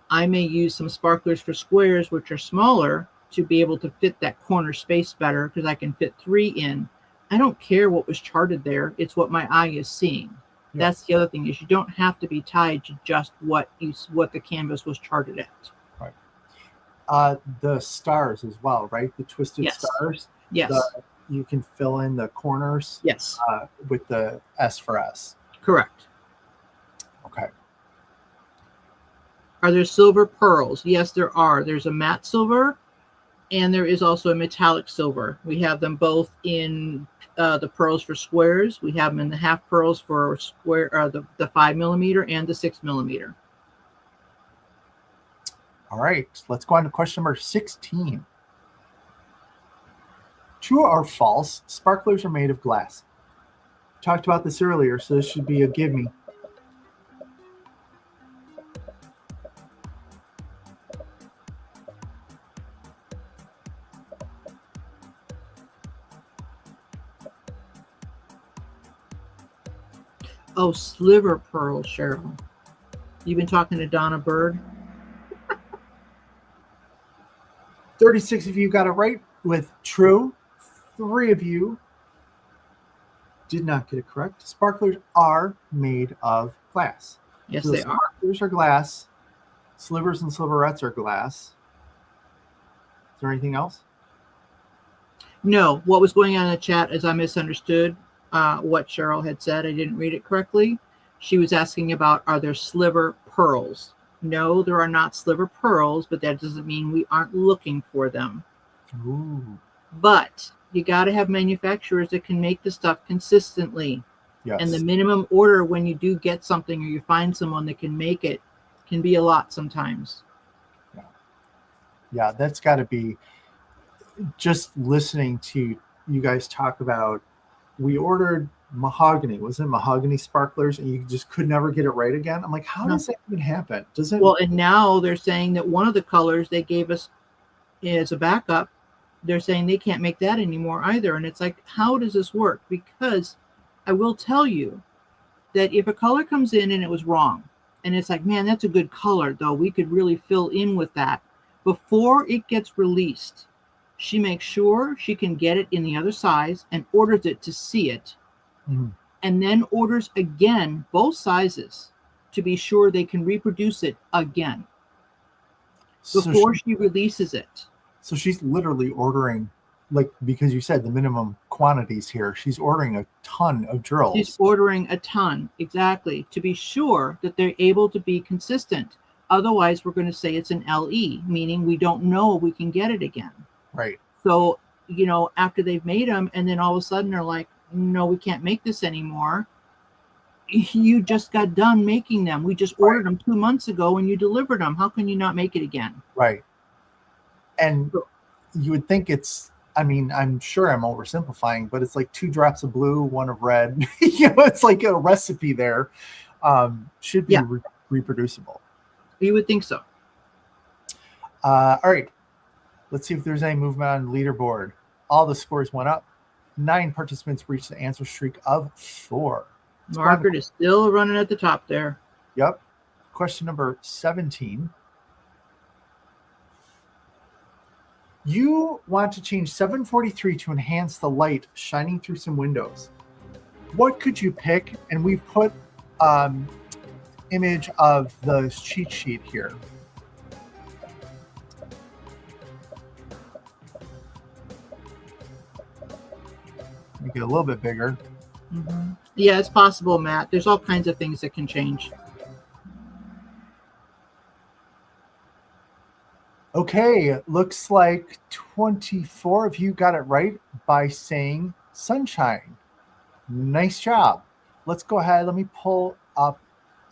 Speaker 3: I may use some sparklers for squares, which are smaller, to be able to fit that corner space better, because I can fit 3 in. I don't care what was charted there. It's what my eye is seeing.
Speaker 2: Yeah.
Speaker 3: That's the other thing, is you don't have to be tied to just what the canvas was charted at.
Speaker 2: Right. The stars as well, right? The twisted
Speaker 3: Yes.
Speaker 2: stars.
Speaker 3: Yes.
Speaker 2: You can fill in the corners.
Speaker 3: Yes.
Speaker 2: With the S for S.
Speaker 3: Correct.
Speaker 2: Okay.
Speaker 3: Are there silver pearls? Yes, there are. There's a matte silver, and there is also a metallic silver. We have them both in the pearls for squares. We have them in the half pearls for square, the 5 millimeter and the 6 millimeter.
Speaker 2: All right, let's go on to question number 16. True or false, sparklers are made of glass? Talked about this earlier, so this should be a give me.
Speaker 3: Oh, sliver pearl, Cheryl. You've been talking to Donna Bird?
Speaker 2: 36 of you got it right with true. 3 of you did not get it correct. Sparklers are made of glass.
Speaker 3: Yes,
Speaker 2: So
Speaker 3: they are.
Speaker 2: Sparklers are glass. Slivers and sliverettes are glass. Is there anything else?
Speaker 3: No, what was going on in the chat is I misunderstood what Cheryl had said. I didn't read it correctly. She was asking about, are there sliver pearls? No, there are not sliver pearls, but that doesn't mean we aren't looking for them.
Speaker 2: Ooh.
Speaker 3: But you got to have manufacturers that can make the stuff consistently.
Speaker 2: Yes.
Speaker 3: And the minimum order when you do get something or you find someone that can make it can be a lot sometimes.
Speaker 2: Yeah, that's got to be, just listening to you guys talk about, we ordered mahogany. Was it mahogany sparklers? And you just could never get it right again. I'm like, how does that even happen? Does it?
Speaker 3: Well, and now they're saying that one of the colors they gave us as a backup, they're saying they can't make that anymore either. And it's like, how does this work? Because I will tell you that if a color comes in and it was wrong, and it's like, man, that's a good color, though, we could really fill in with that. Before it gets released, she makes sure she can get it in the other size and orders it to see it.
Speaker 2: Mhm.
Speaker 3: And then orders again, both sizes, to be sure they can reproduce it again before she releases it.
Speaker 2: So she's literally ordering, like, because you said the minimum quantities here, she's ordering a ton of drills.
Speaker 3: She's ordering a ton, exactly, to be sure that they're able to be consistent. Otherwise, we're going to say it's an LE, meaning we don't know if we can get it again.
Speaker 2: Right.
Speaker 3: So, after they've made them and then all of a sudden they're like, no, we can't make this anymore. You just got done making them. We just ordered them 2 months ago and you delivered them. How can you not make it again?
Speaker 2: Right. And you would think it's, I mean, I'm sure I'm oversimplifying, but it's like 2 drops of blue, 1 of red. It's like a recipe there. Should be reproducible.
Speaker 3: You would think so.
Speaker 2: All right. Let's see if there's any movement on the leaderboard. All the scores went up. 9 participants reached the answer streak of 4.
Speaker 3: Margaret is still running at the top there.
Speaker 2: Yep. Question number 17. You want to change 743 to enhance the light shining through some windows. What could you pick? And we've put image of the cheat sheet here. Make it a little bit bigger.
Speaker 3: Mm-hmm. Yeah, it's possible, Matt. There's all kinds of things that can change.
Speaker 2: Okay, looks like 24 of you got it right by saying sunshine. Nice job. Let's go ahead. Let me pull up.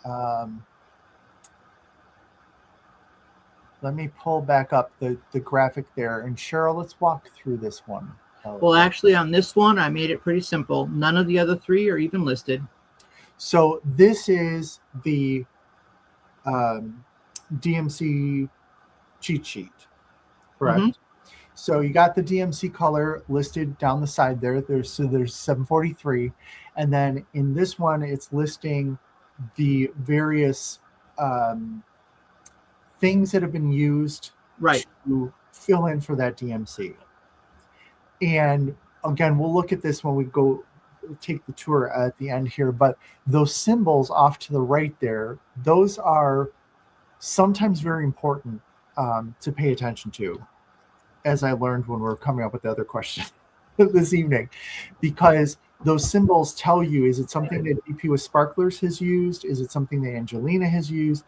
Speaker 2: Um, let me pull back up the graphic there. And Cheryl, let's walk through this one.
Speaker 3: Well, actually, on this one, I made it pretty simple. None of the other three are even listed.
Speaker 2: So this is the DMC cheat sheet, correct?
Speaker 3: Mhm.
Speaker 2: So you got the DMC color listed down the side there. There's 743, and then in this one, it's listing the various things that have been used
Speaker 3: Right.
Speaker 2: to fill in for that DMC. And again, we'll look at this when we go take the tour at the end here. But those symbols off to the right there, those are sometimes very important to pay attention to, as I learned when we were coming up with the other question this evening, because those symbols tell you, is it something that DP with Sparklers has used? Is it something that Angelina has used?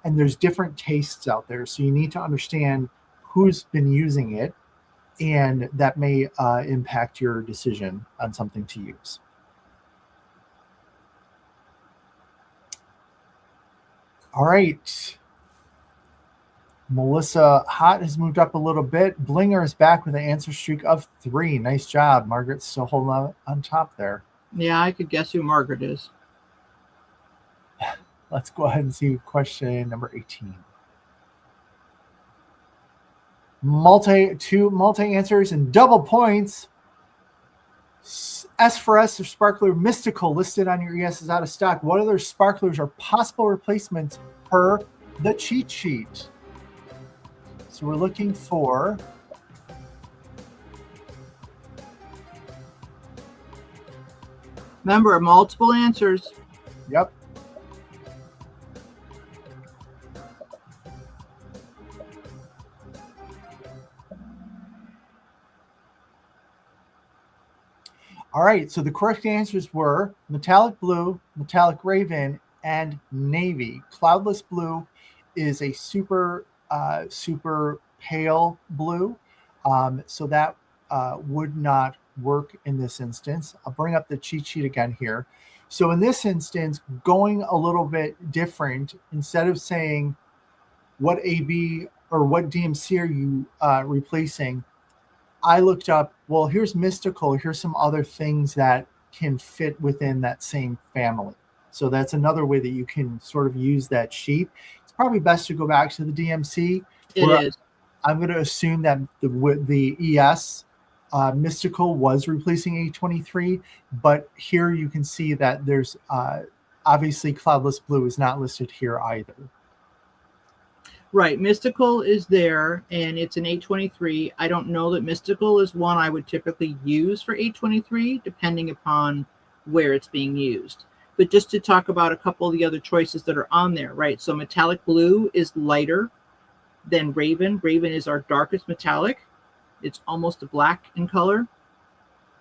Speaker 2: And there's different tastes out there. So you need to understand who's been using it, and that may impact your decision on something to use. All right. Melissa Hott has moved up a little bit. Blinger is back with an answer streak of 3. Nice job. Margaret's still holding on top there.
Speaker 3: Yeah, I could guess who Margaret is.
Speaker 2: Let's go ahead and see question number 18. Two multi answers and double points. S for S or Sparkler Mystical listed on your ES is out of stock. What other sparklers are possible replacements per the cheat sheet? So we're looking for
Speaker 3: Remember, multiple answers.
Speaker 2: Yep. All right, so the correct answers were metallic blue, metallic raven, and navy. Cloudless blue is a super pale blue, so that would not work in this instance. I'll bring up the cheat sheet again here. So in this instance, going a little bit different, instead of saying what AB or what DMC are you replacing, I looked up, well, here's mystical, here's some other things that can fit within that same family. So that's another way that you can sort of use that sheet. It's probably best to go back to the DMC.
Speaker 3: It is.
Speaker 2: I'm going to assume that the ES mystical was replacing A23, but here you can see that there's obviously cloudless blue is not listed here either.
Speaker 3: Right. Mystical is there, and it's an 823. I don't know that Mystical is one I would typically use for 823, depending upon where it's being used. But just to talk about a couple of the other choices that are on there, right? So metallic blue is lighter than Raven. Raven is our darkest metallic. It's almost a black in color.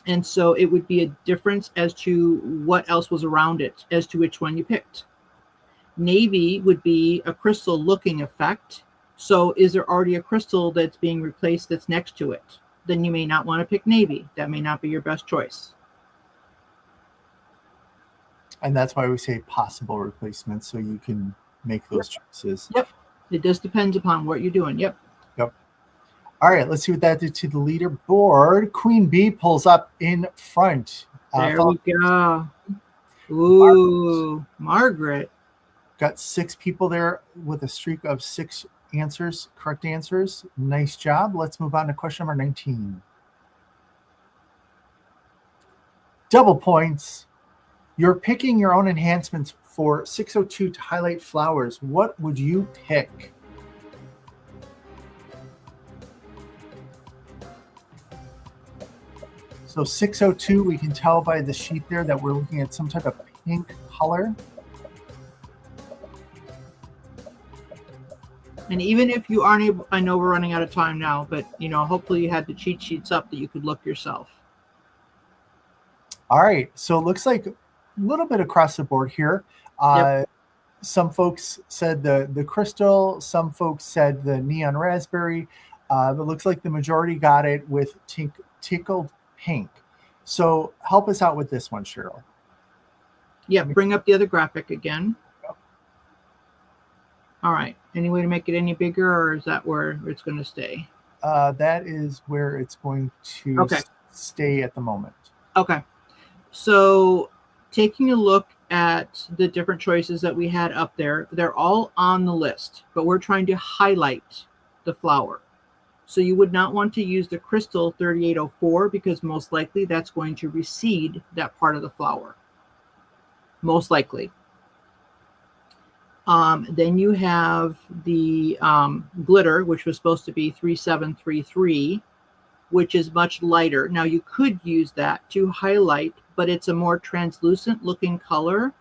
Speaker 3: And so it would be a difference as to what else was around it, as to which one you picked. Navy would be a crystal looking effect. So is there already a crystal that's being replaced that's next to it? Then you may not want to pick navy. That may not be your best choice.
Speaker 2: And that's why we say possible replacements, so you can make those choices.
Speaker 3: Yep. It just depends upon what you're doing. Yep.
Speaker 2: Yep. All right, let's see what that did to the leaderboard. Queen Bee pulls up in front.
Speaker 3: There we go. Ooh, Margaret.
Speaker 2: Got 6 people there with a streak of 6 answers, correct answers. Nice job. Let's move on to question number 19. Double points. You're picking your own enhancements for 602 to highlight flowers. What would you pick? So 602, we can tell by the sheet there that we're looking at some type of pink color.
Speaker 3: And even if you aren't able, I know we're running out of time now, but hopefully you had the cheat sheets up that you could look yourself.
Speaker 2: All right, so it looks like a little bit across the board here.
Speaker 3: Yep.
Speaker 2: some folks said the crystal, some folks said the neon raspberry. It looks like the majority got it with tickled pink. So help us out with this one, Cheryl.
Speaker 3: Yeah, bring up the other graphic again.
Speaker 2: Yep.
Speaker 3: All right. Any way to make it any bigger, or is that where it's going to stay?
Speaker 2: That is where it's going to stay at the moment.
Speaker 3: Okay. So taking a look at the different choices that we had up there, they're all on the list, but we're trying to highlight the flower. So you would not want to use the crystal 3804 because most likely that's going to recede that part of the flower. Most likely. Then you have the glitter, which was supposed to be 3733, which is much lighter. Now you could use that to highlight, but it's a more translucent looking color,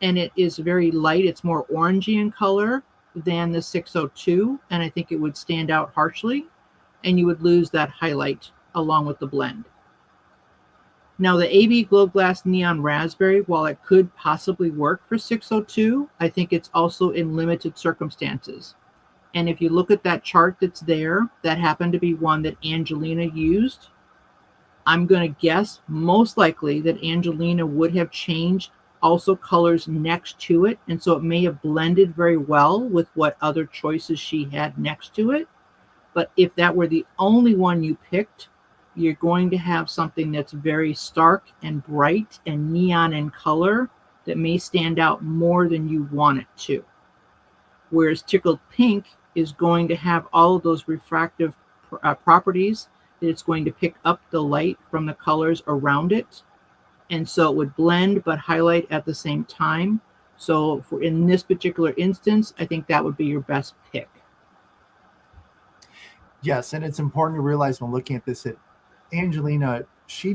Speaker 3: and it is very light. It's more orangey in color than the 602, and I think it would stand out harshly, and you would lose that highlight along with the blend. Now the AB Glow Glass Neon Raspberry, while it could possibly work for 602, I think it's also in limited circumstances. And if you look at that chart that's there, that happened to be one that Angelina used. I'm going to guess most likely that Angelina would have changed also colors next to it. And so it may have blended very well with what other choices she had next to it. But if that were the only one you picked, you're going to have something that's very stark and bright and neon in color that may stand out more than you want it to. Whereas Tickled Pink is going to have all of those refractive properties that it's going to pick up the light from the colors around it. And so it would blend but highlight at the same time. So for in this particular instance, I think that would be your best pick.
Speaker 2: Yes, and it's important to realize when looking at this that Angelina, she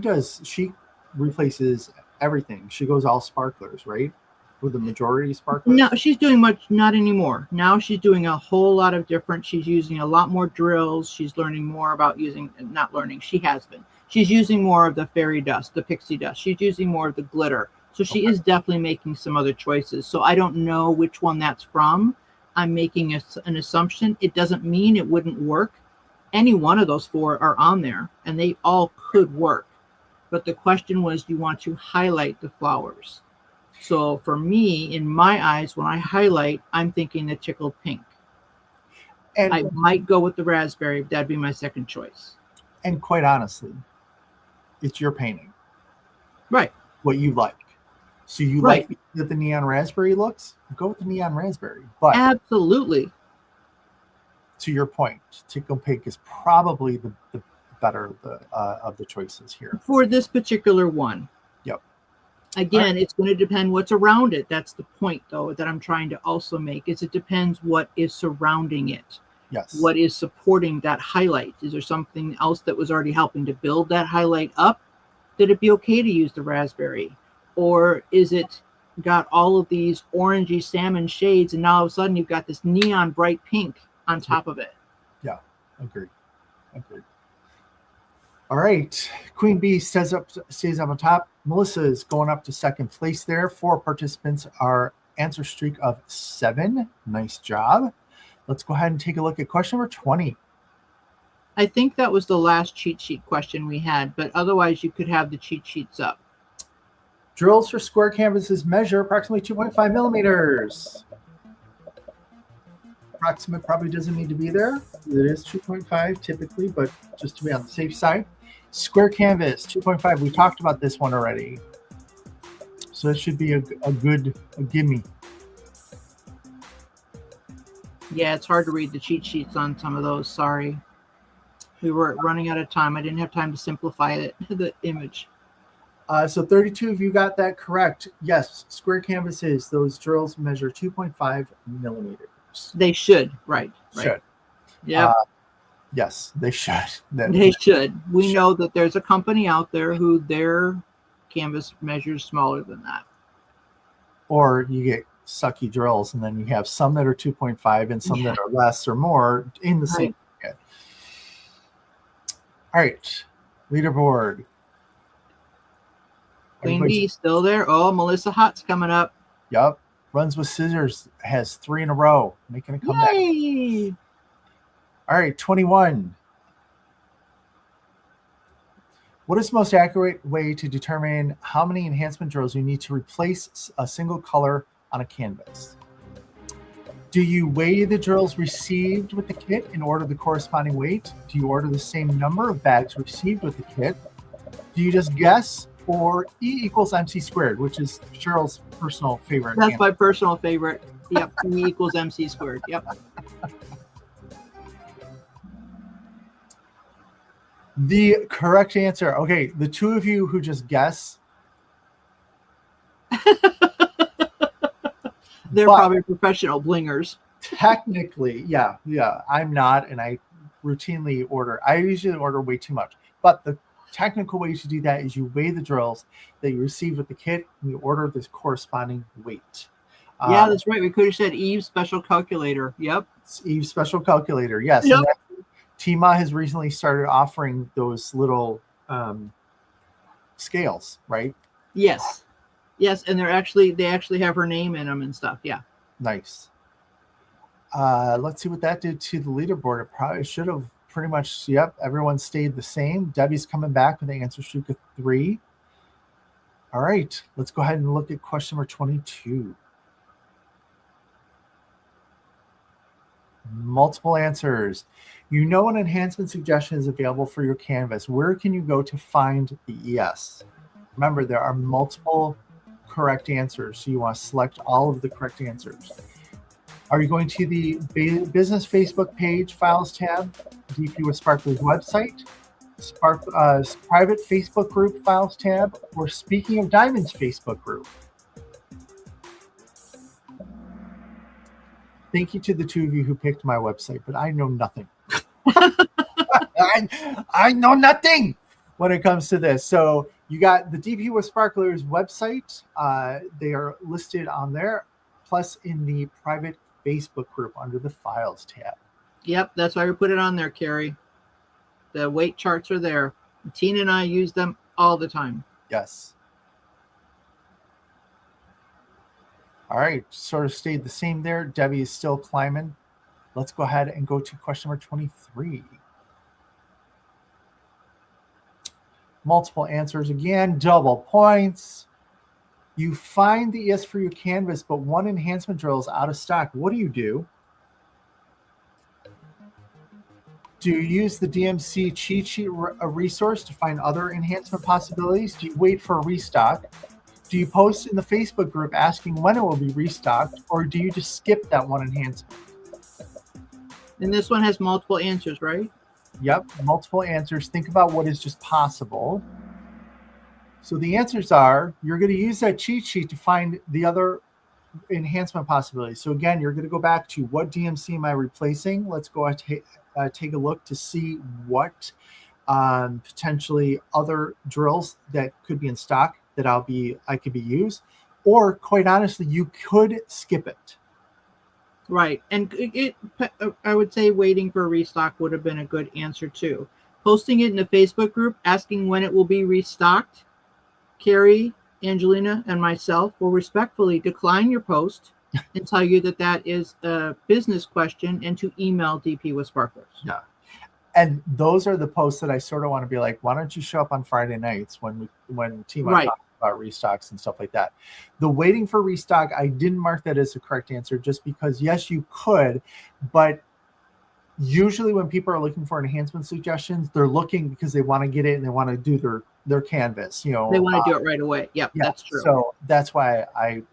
Speaker 2: replaces everything. She goes all sparklers, right? With the majority sparklers?
Speaker 3: No, she's doing much, not anymore. Now she's doing a whole lot of different, she's using a lot more drills. She's learning more about using, not learning, she has been. She's using more of the fairy dust, the pixie dust. She's using more of the glitter. So she is definitely making some other choices. So I don't know which one that's from. I'm making an assumption. It doesn't mean it wouldn't work. Any one of those four are on there, and they all could work. But the question was, do you want to highlight the flowers? So for me, in my eyes, when I highlight, I'm thinking the Tickled Pink. And I might go with the raspberry. That'd be my second choice.
Speaker 2: And quite honestly, it's your painting.
Speaker 3: Right.
Speaker 2: What you like. So you like that the neon raspberry looks? Go with the neon raspberry. But
Speaker 3: absolutely.
Speaker 2: To your point, Tickled Pink is probably the better of the choices here.
Speaker 3: For this particular one.
Speaker 2: Yep.
Speaker 3: Again, it's going to depend what's around it. That's the point, though, that I'm trying to also make, is it depends what is surrounding it.
Speaker 2: Yes.
Speaker 3: What is supporting that highlight? Is there something else that was already helping to build that highlight up? Did it be okay to use the raspberry? Or is it got all of these orangey salmon shades, and now all of a sudden you've got this neon bright pink on top of it?
Speaker 2: Yeah, agreed. All right, Queen Bee stays up on top. Melissa is going up to second place there. 4 participants are answer streak of 7. Nice job. Let's go ahead and take a look at question number 20.
Speaker 3: I think that was the last cheat sheet question we had, but otherwise you could have the cheat sheets up.
Speaker 2: Drills for square canvases measure approximately 2.5 millimeters. Approximate probably doesn't need to be there. It is 2.5 typically, but just to be on the safe side. Square canvas, 2.5. We talked about this one already. So that should be a gimme.
Speaker 3: Yeah, it's hard to read the cheat sheets on some of those. Sorry. We were running out of time. I didn't have time to simplify it, the image.
Speaker 2: So 32 of you got that correct. Yes, square canvases, those drills measure 2.5 millimeters.
Speaker 3: They should, right.
Speaker 2: Should.
Speaker 3: Yeah.
Speaker 2: Yes, they should.
Speaker 3: They should. We know that there's a company out there who their canvas measures smaller than that.
Speaker 2: Or you get sucky drills, and then you have some that are 2.5 and some that are less or more in the same kit. All right, leaderboard.
Speaker 3: Queen Bee still there. Oh, Melissa Hott's coming up.
Speaker 2: Yep. Runs with Scissors has 3 in a row, making a comeback.
Speaker 3: Yay!
Speaker 2: All right, 21. What is the most accurate way to determine how many enhancement drills you need to replace a single color on a canvas? Do you weigh the drills received with the kit and order the corresponding weight? Do you order the same number of bags received with the kit? Do you just guess? Or E equals MC squared, which is Cheryl's personal favorite.
Speaker 3: That's my personal favorite. Yep, E equals MC squared. Yep.
Speaker 2: The correct answer. Okay, the two of you who just guess.
Speaker 3: They're probably professional blingers.
Speaker 2: Technically, yeah, I'm not, and I routinely order. I usually order way too much. But the technical way to do that is you weigh the drills that you receive with the kit, and you order this corresponding weight.
Speaker 3: Yeah, that's right. We could have said Eve's special calculator. Yep.
Speaker 2: It's Eve's special calculator. Yes.
Speaker 3: Yep.
Speaker 2: TMA has recently started offering those little scales, right?
Speaker 3: Yes. Yes, and they actually have her name in them and stuff. Yeah.
Speaker 2: Nice. Let's see what that did to the leaderboard. It probably should have pretty much, yep, everyone stayed the same. Debbie's coming back with the answer streak of 3. All right, let's go ahead and look at question number 22. Multiple answers. You know an enhancement suggestion is available for your canvas. Where can you go to find the ES? Remember, there are multiple correct answers, so you want to select all of the correct answers. Are you going to the business Facebook page files tab, DP with Sparkler's website, private Facebook group files tab, or Speaking of Diamonds Facebook group? Thank you to the two of you who picked my website, but I know nothing. I know nothing when it comes to this. So you got the DP with Sparklers website. They are listed on there, plus in the private Facebook group under the files tab.
Speaker 3: Yep, that's why we put it on there, Carrie. The weight charts are there. Tina and I use them all the time.
Speaker 2: Yes. All right, sort of stayed the same there. Debbie is still climbing. Let's go ahead and go to question number 23. Multiple answers again, double points. You find the ES for your canvas, but one enhancement drill is out of stock. What do? Do you use the DMC cheat sheet resource to find other enhancement possibilities? Do you wait for a restock? Do you post in the Facebook group asking when it will be restocked, or do you just skip that one enhancement?
Speaker 3: And this one has multiple answers, right?
Speaker 2: Yep, multiple answers. Think about what is just possible. So the answers are, you're going to use that cheat sheet to find the other enhancement possibilities. So again, you're going to go back to what DMC am I replacing? Let's go ahead and take a look to see what potentially other drills that could be in stock that I could be used. Or quite honestly, you could skip it.
Speaker 3: Right. And I would say waiting for a restock would have been a good answer too. Posting it in the Facebook group, asking when it will be restocked. Carrie, Angelina, and myself will respectfully decline your post and tell you that that is a business question and to email DP with Sparklers.
Speaker 2: Yeah. And those are the posts that I sort of want to be like, why don't you show up on Friday nights when Team
Speaker 3: Right.
Speaker 2: talks about restocks and stuff like that. The waiting for restock, I didn't mark that as the correct answer just because, yes, you could, but usually when people are looking for enhancement suggestions, they're looking because they want to get it and they want to do their canvas. You know,
Speaker 3: They want to do it right away. Yep,
Speaker 2: yeah,
Speaker 3: that's true.
Speaker 2: So that's why I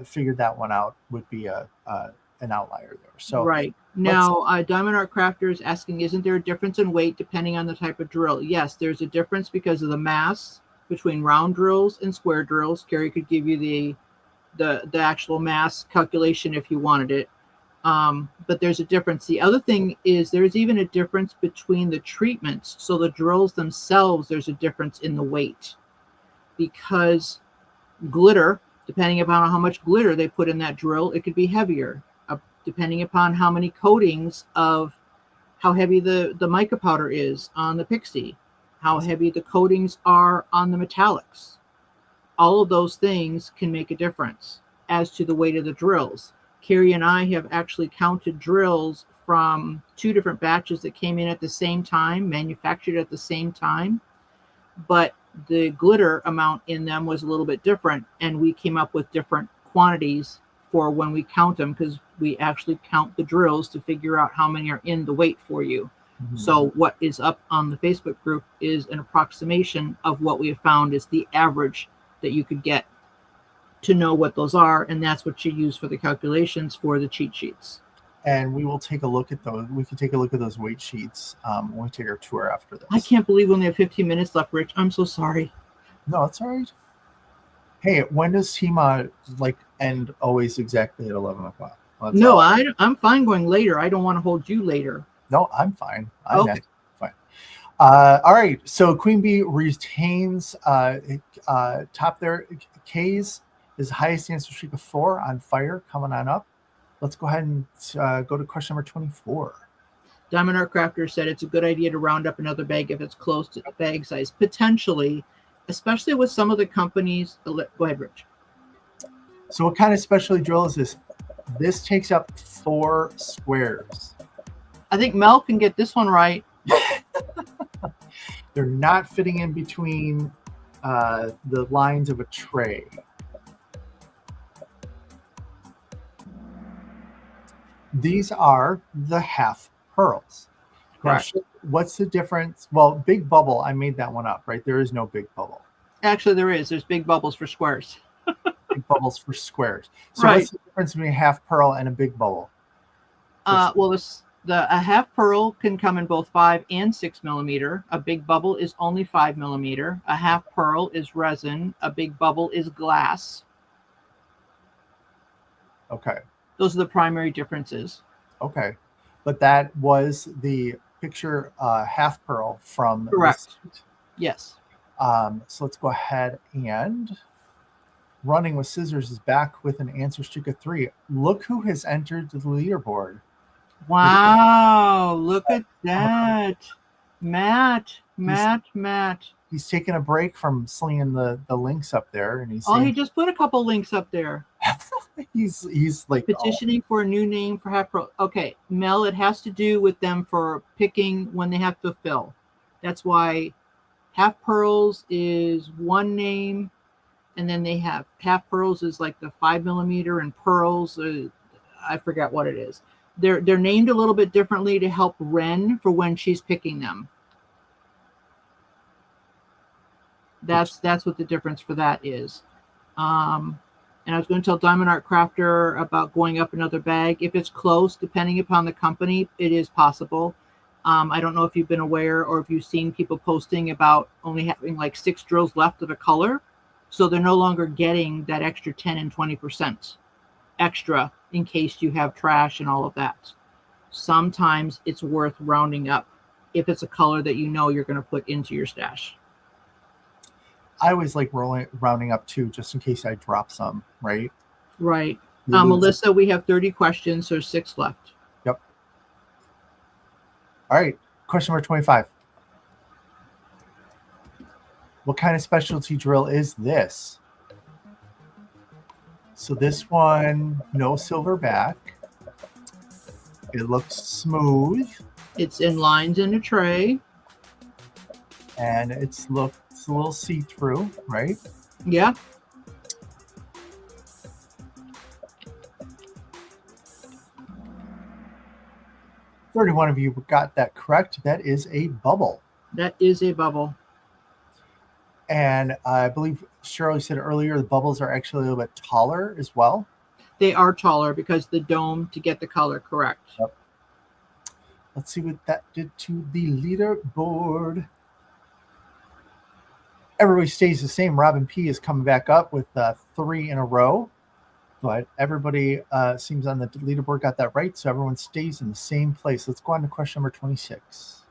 Speaker 2: figured that one out would be an outlier there. So
Speaker 3: right. Now, Diamond Art Crafter is asking, isn't there a difference in weight depending on the type of drill? Yes, there's a difference because of the mass between round drills and square drills. Carrie could give you the actual mass calculation if you wanted it. But there's a difference. The other thing is there's even a difference between the treatments. So the drills themselves, there's a difference in the weight because glitter, depending upon how much glitter they put in that drill, it could be heavier. Depending upon how many coatings of how heavy the mica powder is on the pixie, how heavy the coatings are on the metallics. All of those things can make a difference. as to the weight of the drills. Carrie and I have actually counted drills from 2 different batches that came in at the same time, manufactured at the same time, but the glitter amount in them was a little bit different, and we came up with different quantities for when we count them, because we actually count the drills to figure out how many are in the weight for you.
Speaker 2: Mhm.
Speaker 3: So what is up on the Facebook group is an approximation of what we have found is the average that you could get to know what those are, and that's what you use for the calculations for the cheat sheets.
Speaker 2: And we will take a look at those. We can take a look at those weight sheets when we take our tour after this.
Speaker 3: I can't believe we only have 15 minutes left, Rich. I'm so sorry.
Speaker 2: No, it's all right. Hey, when does HEMA end always exactly at 11 o'clock? Well,
Speaker 3: No, I'm fine going later. I don't want to hold you later.
Speaker 2: No, I'm fine.
Speaker 3: Okay.
Speaker 2: Fine. All right. So Queen Bee retains top there. K's is the highest answer streak of 4 on fire coming on up. Let's go ahead and go to question number 24.
Speaker 3: Diamond Art Crafter said it's a good idea to round up another bag if it's close to the bag size. Potentially, especially with some of the companies. Go ahead, Rich.
Speaker 2: So what kind of specialty drill is this? This takes up 4 squares.
Speaker 3: I think Mel can get this one right.
Speaker 2: They're not fitting in between the lines of a tray. These are the half pearls.
Speaker 3: Correct.
Speaker 2: Now, what's the difference? Well, big bubble, I made that one up, right? There is no big bubble.
Speaker 3: Actually, there is. There's big bubbles for squares.
Speaker 2: Big bubbles for squares. So
Speaker 3: Right.
Speaker 2: what's the difference between a half pearl and a big bubble?
Speaker 3: Well, a half pearl can come in both 5 and 6 millimeter. A big bubble is only 5 millimeter. A half pearl is resin. A big bubble is glass.
Speaker 2: Okay.
Speaker 3: Those are the primary differences.
Speaker 2: Okay. But that was the picture half pearl from
Speaker 3: Correct.
Speaker 2: this.
Speaker 3: Yes.
Speaker 2: So let's go ahead and Running with Scissors is back with an answer streak of 3. Look who has entered the leaderboard.
Speaker 3: Wow, look at that. Matt.
Speaker 2: He's taking a break from slinging the links up there, and he's
Speaker 3: He just put a couple links up there.
Speaker 2: he's like
Speaker 3: Petitioning for a new name for half pearl. Okay, Mel, it has to do with them for picking when they have to fill. That's why half pearls is one name, and then they have half pearls is like the 5 millimeter, and pearls, I forget what it is. They're named a little bit differently to help Ren for when she's picking them. That's what the difference for that is. And I was going to tell Diamond Art Crafter about going up another bag. If it's close, depending upon the company, it is possible. I don't know if you've been aware or if you've seen people posting about only having like 6 drills left of a color. So they're no longer getting that extra 10 and 20% extra in case you have trash and all of that. Sometimes it's worth rounding up if it's a color that you know you're going to put into your stash.
Speaker 2: I always like rounding up too, just in case I drop some, right?
Speaker 3: Right. Melissa, we have 30 questions. There's 6 left.
Speaker 2: Yep. All right. Question number 25. What kind of specialty drill is this? So this one, no silver back. It looks smooth.
Speaker 3: It's in lines in a tray.
Speaker 2: And it's a little see-through, right?
Speaker 3: Yeah.
Speaker 2: "31 of you got that correct. That is a bubble.
Speaker 3: That is a bubble.
Speaker 2: And I believe Shirley said earlier the bubbles are actually a little bit taller as well.
Speaker 3: They are taller because the dome to get the color correct.
Speaker 2: Yep. Let's see what that did to the leaderboard. Everybody stays the same. Robin P is coming back up with 3 in a row. But everybody seems on the leaderboard got that right, so everyone stays in the same place. Let's go on to question number 26.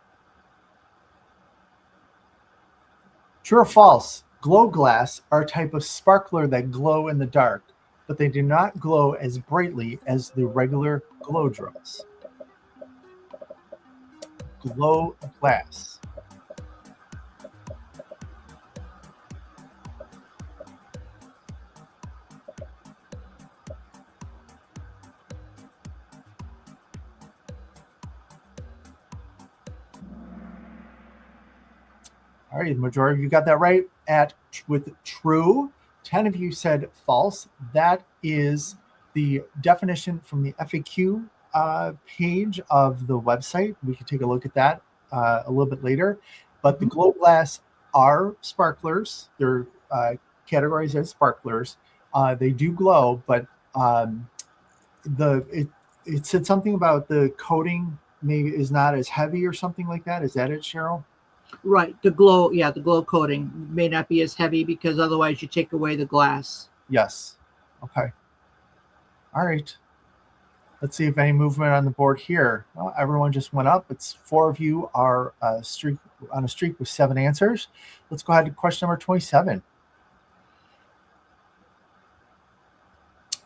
Speaker 2: True or false? Glow glass are a type of sparkler that glow in the dark, but they do not glow as brightly as the regular glow drills. Glow glass. All right, the majority of you got that right with true. 10 of you said false. That is the definition from the FAQ page of the website. We can take a look at that a little bit later. But the glow glass are sparklers. They're categorized as sparklers. They do glow, but it said something about the coating maybe is not as heavy or something like that. Is that it, Cheryl?
Speaker 3: Right. The glow coating may not be as heavy because otherwise you take away the glass.
Speaker 2: Yes. Okay. All right. Let's see if any movement on the board here. Well, everyone just went up. It's 4 of you are on a streak with 7 answers. Let's go ahead to question number 27.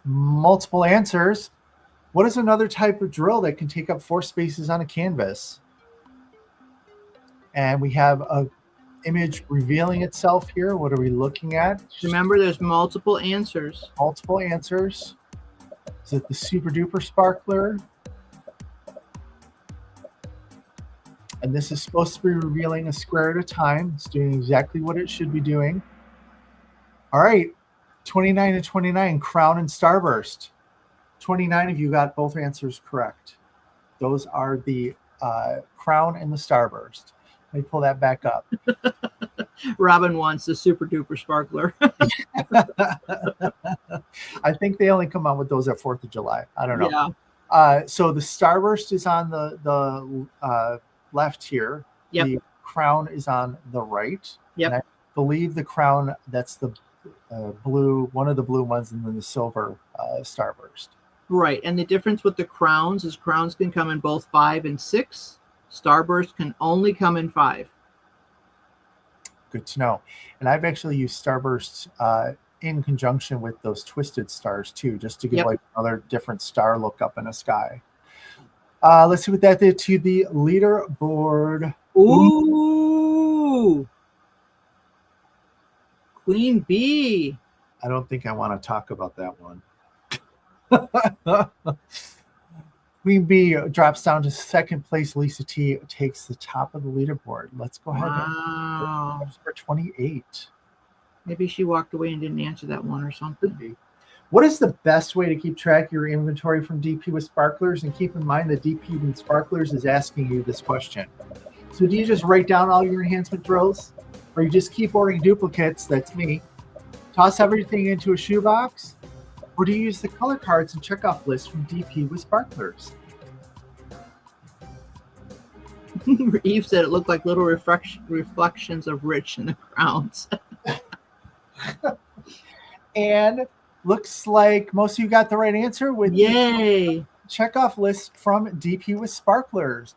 Speaker 2: Multiple answers. What is another type of drill that can take up 4 spaces on a canvas? And we have a image revealing itself here. What are we looking at?
Speaker 3: Remember, there's multiple answers.
Speaker 2: Multiple answers. Is it the Super Duper Sparkler? And this is supposed to be revealing a square at a time. It's doing exactly what it should be doing. All right, 29 and 29, Crown and Starburst. 29 of you got both answers correct. Those are the Crown and the Starburst. Let me pull that back up.
Speaker 3: Robin wants the Super Duper Sparkler.
Speaker 2: I think they only come out with those at 4th of July. I don't know.
Speaker 3: Yeah.
Speaker 2: So the Starburst is on the left here.
Speaker 3: Yep.
Speaker 2: The Crown is on the right.
Speaker 3: Yep.
Speaker 2: And I believe the Crown, that's the blue, one of the blue ones, and then the silver Starburst.
Speaker 3: Right. And the difference with the crowns is crowns can come in both 5 and 6. Starburst can only come in 5.
Speaker 2: Good to know. And I've actually used Starbursts in conjunction with those twisted stars too, just to give like another different star look up in the sky. Let's see what that did to the leaderboard.
Speaker 3: Ooh. Queen Bee.
Speaker 2: I don't think I want to talk about that one. Queen Bee drops down to 2nd place. Lisa T takes the top of the leaderboard. Let's go ahead.
Speaker 3: Wow.
Speaker 2: Number 28.
Speaker 3: Maybe she walked away and didn't answer that one or something.
Speaker 2: What is the best way to keep track of your inventory from DP with Sparklers? And keep in mind that DP with Sparklers is asking you this question. So do you just write down all your enhancement drills? Or you just keep ordering duplicates? That's me. Toss everything into a shoebox? Or do you use the color cards and checkoff lists from DP with Sparklers?
Speaker 3: Eve said it looked like little reflections of Rich in the crowns.
Speaker 2: And looks like most of you got the right answer with
Speaker 3: Yay!
Speaker 2: Checkoff list from DP with Sparklers.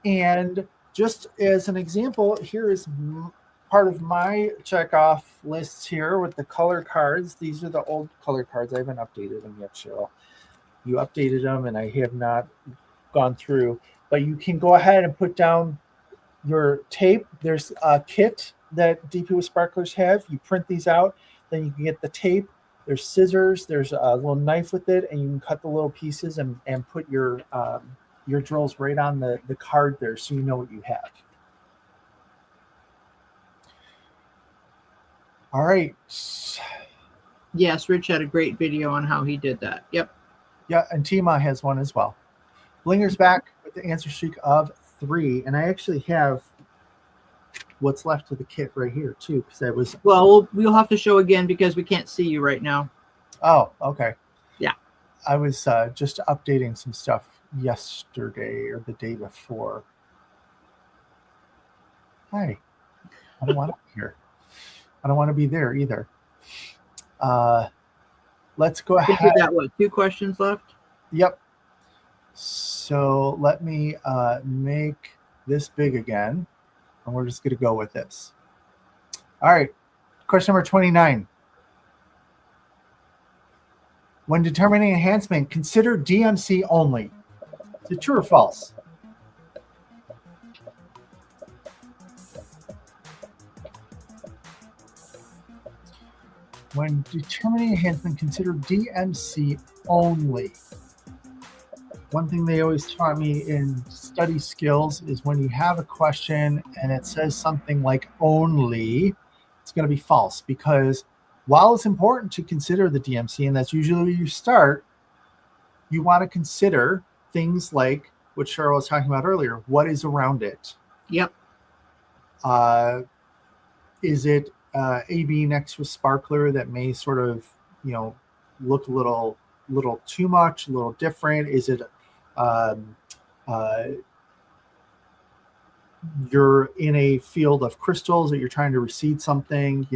Speaker 2: And just as an example, here is part of my checkoff lists here with the color cards. These are the old color cards. I haven't updated them yet, Cheryl. You updated them, and I have not gone through. But you can go ahead and put down your tape. There's a kit that DP with Sparklers have. You print these out. Then you can get the tape. There's scissors. There's a little knife with it, and you can cut the little pieces and put your drills right on the card there so you know what you have. All right.
Speaker 3: Yes, Rich had a great video on how he did that. Yep.
Speaker 2: Yeah, and Tima has one as well. Blinger's back with the answer streak of 3. And I actually have what's left of the kit right here, too, because I was...
Speaker 3: Well, we'll have to show again because we can't see you right now.
Speaker 2: Oh, okay.
Speaker 3: Yeah.
Speaker 2: I was just updating some stuff yesterday or the day before. Hi. I don't want to be here. I don't want to be there either. Let's go ahead.
Speaker 3: You got what, 2 questions left?
Speaker 2: Yep. So let me make this big again, and we're just going to go with this. All right. Question number 29. When determining enhancement, consider DMC only. Is it true or false? When determining enhancement, consider DMC only. One thing they always taught me in study skills is when you have a question and it says something like only, it's going to be false, because while it's important to consider the DMC, and that's usually where you start, you want to consider things like what Cheryl was talking about earlier. What is around it?
Speaker 3: Yep.
Speaker 2: Is it AB next to a sparkler that may sort of, look a little too much, a little different? Is it um, you're in a field of crystals that you're trying to recede something,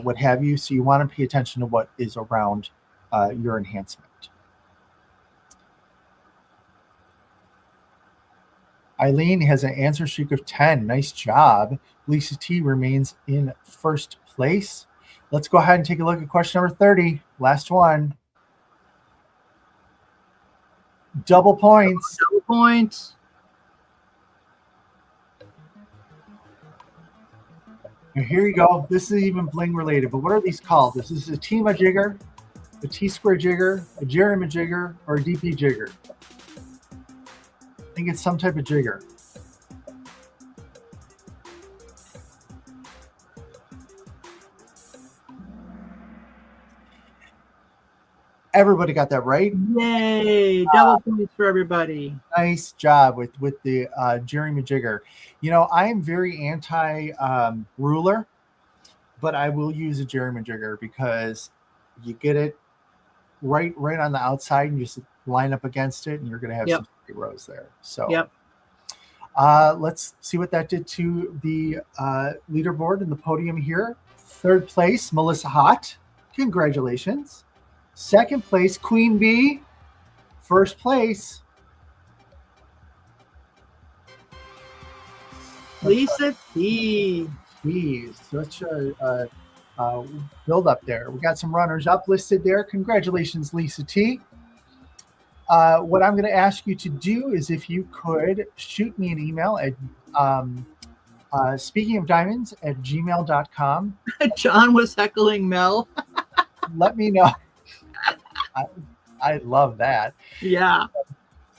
Speaker 2: what have you? So you want to pay attention to what is around your enhancement. Eileen has an answer streak of 10. Nice job. Lisa T remains in first place. Let's go ahead and take a look at question number 30. Last one. Double points.
Speaker 3: Double points.
Speaker 2: And here you go. This is even Bling related, but what are these called? This is a T-majigger, a T-square jigger, a jerry-majigger, or a DP jigger. I think it's some type of jigger. Everybody got that right.
Speaker 3: Yay! Double points for everybody.
Speaker 2: Nice job with the jerry-majigger. I am very anti ruler, but I will use a jerry-majigger because you get it right on the outside and you just line up against it, and you're going to have some straight rows there. So let's see what that did to the leaderboard and the podium here. Third place, Melissa Hott. Congratulations. Second place, Queen Bee. First place,
Speaker 3: Lisa T.
Speaker 2: Jeez, such a build up there. We got some runners up listed there. Congratulations, Lisa T. What I'm going to ask you to do is, if you could shoot me an email at speakingofdiamonds@gmail.com.
Speaker 3: John was heckling Mel.
Speaker 2: Let me know. I love that.
Speaker 3: Yeah.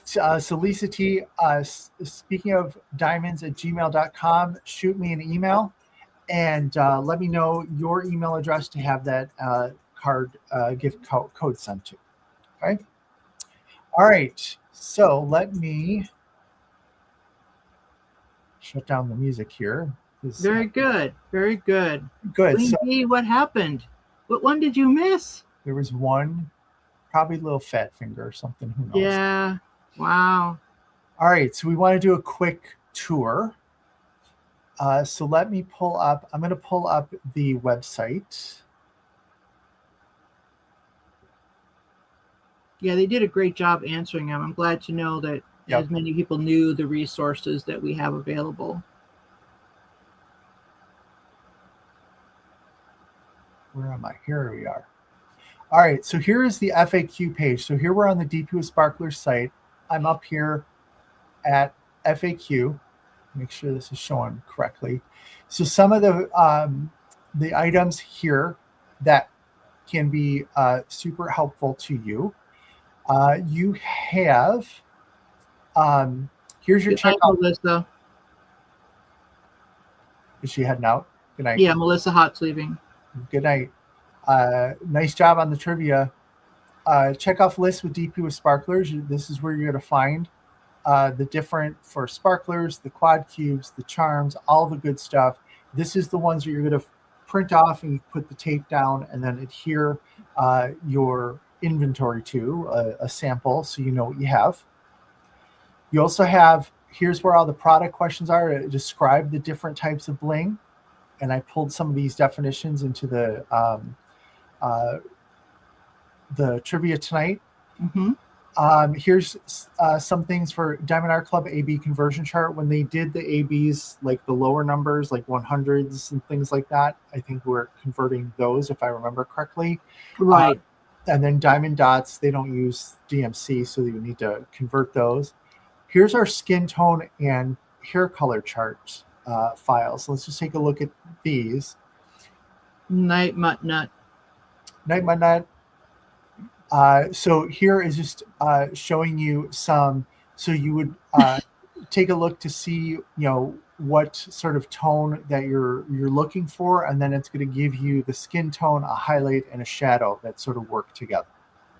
Speaker 2: So Lisa T, speakingofdiamonds@gmail.com, shoot me an email and let me know your email address to have that gift code sent to. Okay. All right. So let me shut down the music here.
Speaker 3: Very good. Very good.
Speaker 2: Good.
Speaker 3: So, what happened? What one did you miss?
Speaker 2: There was one, probably a little fat finger or something. Who knows?
Speaker 3: Yeah. Wow.
Speaker 2: All right. So we want to do a quick tour. So let me pull up. I'm going to pull up the website.
Speaker 3: Yeah, they did a great job answering them. I'm glad to know that as many people knew the resources that we have available.
Speaker 2: Where am I? Here we are. All right, so here is the FAQ page. So here we're on the DP with Sparklers site. I'm up here at FAQ. Make sure this is showing correctly. So some of the items here that can be super helpful to you. You have, here's your checkout.
Speaker 3: Melissa.
Speaker 2: Is she heading out? Good night.
Speaker 3: Yeah, Melissa Hott's leaving.
Speaker 2: Good night. Nice job on the trivia. Check off list with DP with Sparklers. This is where you're going to find the different for sparklers, the quad cubes, the charms, all the good stuff. This is the ones that you're going to print off and you put the tape down and then adhere your inventory to a sample so you know what you have. You also have, here's where all the product questions are to describe the different types of bling. And I pulled some of these definitions into the trivia tonight.
Speaker 3: Mm-hmm.
Speaker 2: Here's some things for Diamond Art Club AB conversion chart. When they did the ABs, like the lower numbers, like 100s and things like that, I think we're converting those, if I remember correctly.
Speaker 3: Right.
Speaker 2: And then diamond dots, they don't use DMC, so you need to convert those. Here's our skin tone and hair color chart files. Let's just take a look at these.
Speaker 3: Night Mutt Nut.
Speaker 2: Night Mutt Nut. So here is just showing you some. So you would take a look to see, what sort of tone that you're looking for, and then it's going to give you the skin tone, a highlight, and a shadow that sort of work together.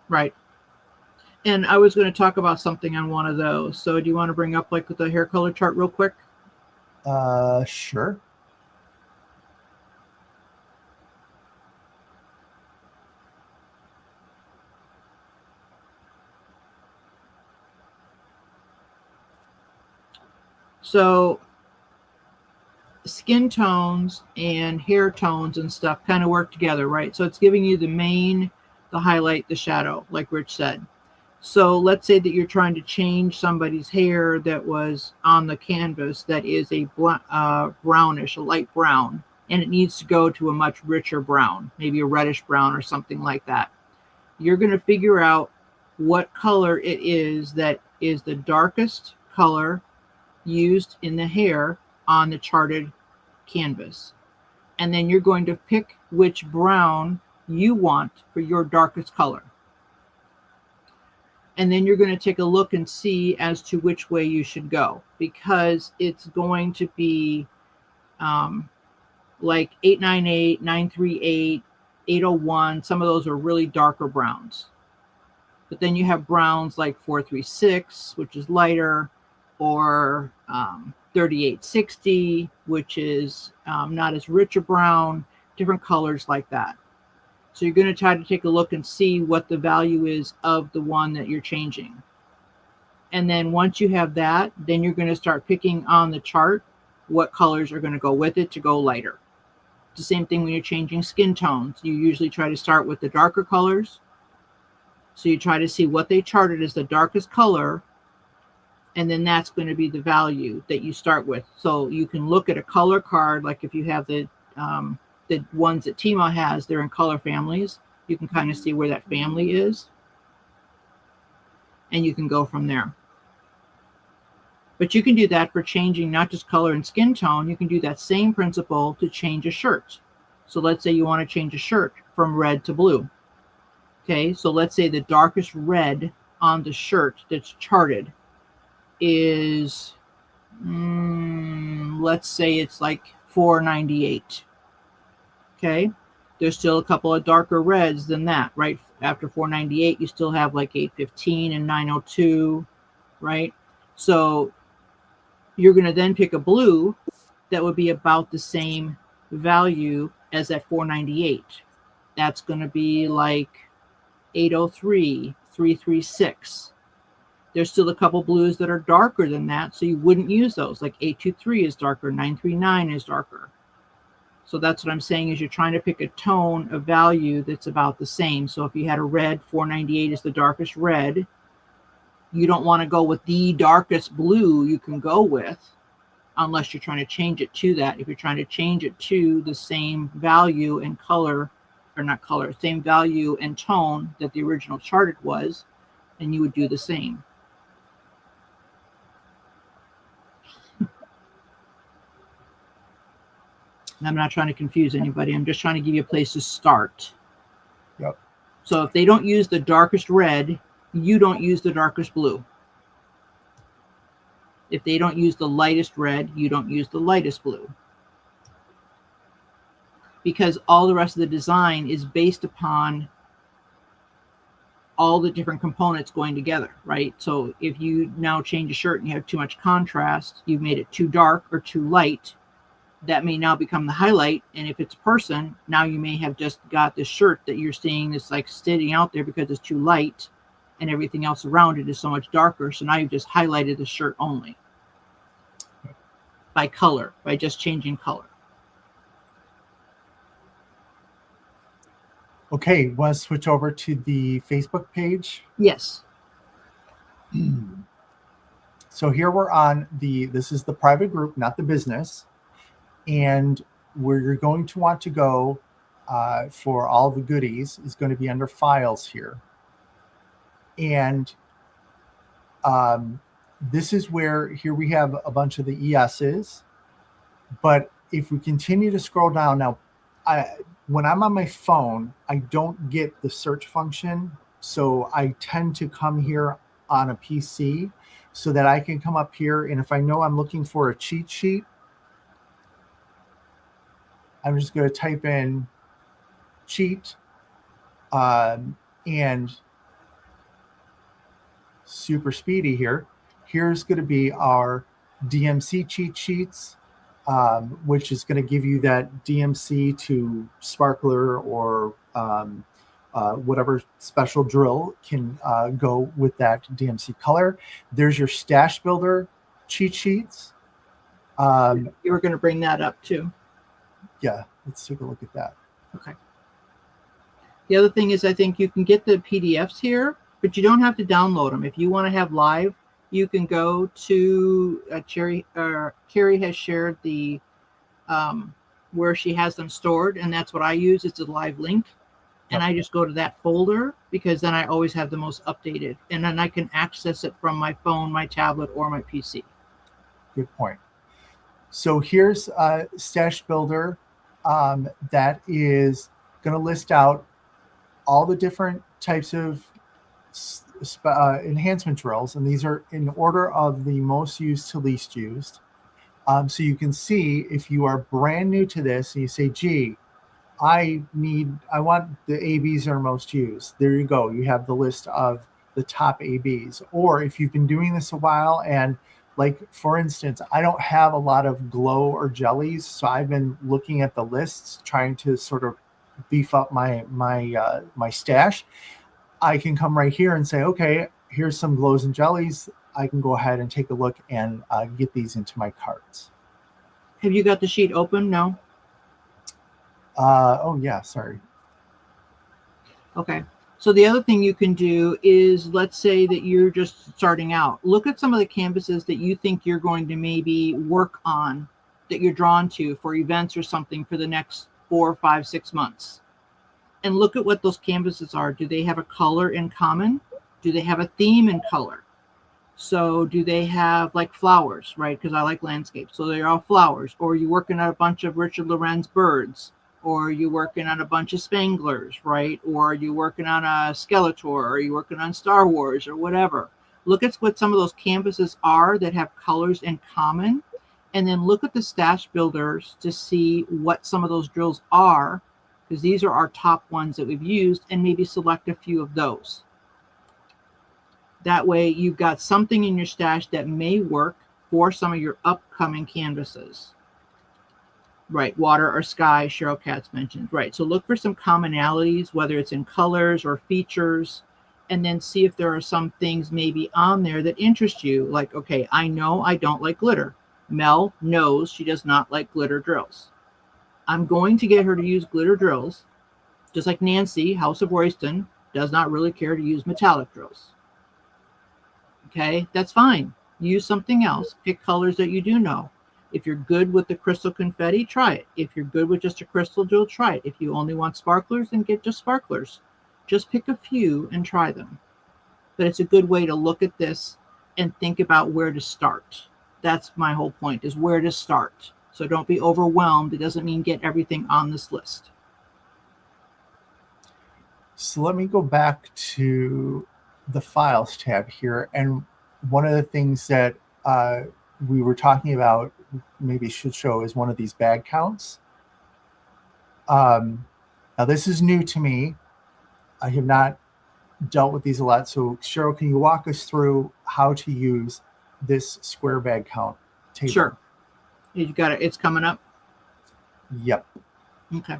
Speaker 3: Right. And I was going to talk about something on one of those. So do you want to bring up like the hair color chart real quick?
Speaker 2: Sure.
Speaker 3: So skin tones and hair tones and stuff kind of work together, right? So it's giving you the main, the highlight, the shadow, like Rich said. So let's say that you're trying to change somebody's hair that was on the canvas that is a brownish, a light brown, and it needs to go to a much richer brown, maybe a reddish brown or something like that. You're going to figure out what color it is that is the darkest color used in the hair on the charted canvas. And then you're going to pick which brown you want for your darkest color. And then you're going to take a look and see as to which way you should go, because it's going to be like 898, 938, 801. Some of those are really darker browns. But then you have browns like 436, which is lighter, or 3860, which is not as rich a brown, different colors like that. So you're going to try to take a look and see what the value is of the one that you're changing. And then once you have that, then you're going to start picking on the chart what colors are going to go with it to go lighter. It's the same thing when you're changing skin tones. You usually try to start with the darker colors. So you try to see what they charted as the darkest color, and then that's going to be the value that you start with. So you can look at a color card, like if you have the ones that Timo has, they're in color families. You can kind of see where that family is, and you can go from there. But you can do that for changing not just color and skin tone. You can do that same principle to change a shirt. So let's say you want to change a shirt from red to blue. Okay, so let's say the darkest red on the shirt that's charted is, let's say it's like 498. Okay, there's still a couple of darker reds than that, right? After 498, you still have like 815 and 902, right? So you're going to then pick a blue that would be about the same value as that 498. That's going to be like 803, 336. There's still a couple blues that are darker than that, so you wouldn't use those. Like 823 is darker, 939 is darker. So that's what I'm saying, is you're trying to pick a tone, a value that's about the same. So if you had a red, 498 is the darkest red. You don't want to go with the darkest blue you can go with, unless you're trying to change it to that. If you're trying to change it to the same value and color, or not color, same value and tone that the original charted was, then you would do the same. And I'm not trying to confuse anybody. I'm just trying to give you a place to start.
Speaker 2: Yep.
Speaker 3: So if they don't use the darkest red, you don't use the darkest blue. If they don't use the lightest red, you don't use the lightest blue. Because all the rest of the design is based upon all the different components going together, right? So if you now change a shirt and you have too much contrast, you've made it too dark or too light, that may now become the highlight. And if it's a person, now you may have just got this shirt that you're seeing that's like sitting out there because it's too light and everything else around it is so much darker. So now you've just highlighted the shirt only by color, by just changing color.
Speaker 2: Okay, want to switch over to the Facebook page?
Speaker 3: Yes.
Speaker 2: So here we're on this is the private group, not the business. And where you're going to want to go for all the goodies is going to be under files here. And this is where, here we have a bunch of the ESs. But if we continue to scroll down now, when I'm on my phone, I don't get the search function So I tend to come here on a PC so that I can come up here, and if I know I'm looking for a cheat sheet, I'm just going to type in cheat, and super speedy here. Here's going to be our DMC cheat sheets, which is going to give you that DMC to sparkler or whatever special drill can go with that DMC color. There's your stash builder cheat sheets.
Speaker 3: You were going to bring that up too.
Speaker 2: Yeah, let's take a look at that.
Speaker 3: Okay. The other thing is I think you can get the PDFs here, but you don't have to download them. If you want to have live, you can go to Carrie has shared the where she has them stored, and that's what I use. It's a live link. And I just go to that folder because then I always have the most updated. And then I can access it from my phone, my tablet, or my PC.
Speaker 2: Good point. So here's a Stash Builder that is going to list out all the different types of enhancement drills. And these are in order of the most used to least used. So you can see if you are brand new to this and you say, gee, I want the ABs that are most used. There you go. You have the list of the top ABs. Or if you've been doing this a while and like, for instance, I don't have a lot of glow or jellies. So I've been looking at the lists, trying to sort of beef up my stash. I can come right here and say, okay, here's some glows and jellies. I can go ahead and take a look and get these into my carts.
Speaker 3: Have you got the sheet open? No?
Speaker 2: Oh yeah, sorry.
Speaker 3: Okay. So the other thing you can do is, let's say that you're just starting out. Look at some of the canvases that you think you're going to maybe work on, that you're drawn to for events or something for the next 4, 5, 6 months. And look at what those canvases are. Do they have a color in common? Do they have a theme in color? So do they have like flowers, right? Because I like landscapes. So they're all flowers. Or you're working on a bunch of Richard Lorenz birds. Or you're working on a bunch of Spanglers, right? Or you're working on a Skeletor, or you're working on Star Wars, or whatever. Look at what some of those canvases are that have colors in common, and then look at the stash builders to see what some of those drills are, because these are our top ones that we've used, and maybe select a few of those. That way you've got something in your stash that may work for some of your upcoming canvases. Right, water or sky, Cheryl Katz mentioned. Right, so look for some commonalities, whether it's in colors or features, and then see if there are some things maybe on there that interest you. Like, okay, I know I don't like glitter. Mel knows she does not like glitter drills. I'm going to get her to use glitter drills, just like Nancy, House of Royston, does not really care to use metallic drills. Okay, that's fine. Use something else. Pick colors that you do know. If you're good with the crystal confetti, try it. If you're good with just a crystal drill, try it. If you only want sparklers, then get just sparklers. Just pick a few and try them. But it's a good way to look at this and think about where to start. That's my whole point, is where to start. So don't be overwhelmed. It doesn't mean get everything on this list.
Speaker 2: So let me go back to the Files tab here. And one of the things that we were talking about, maybe should show, is one of these bag counts. Now this is new to me. I have not dealt with these a lot. So Cheryl, can you walk us through how to use this square bag count table?
Speaker 3: Sure. You got it. It's coming up.
Speaker 2: Yep.
Speaker 3: Okay.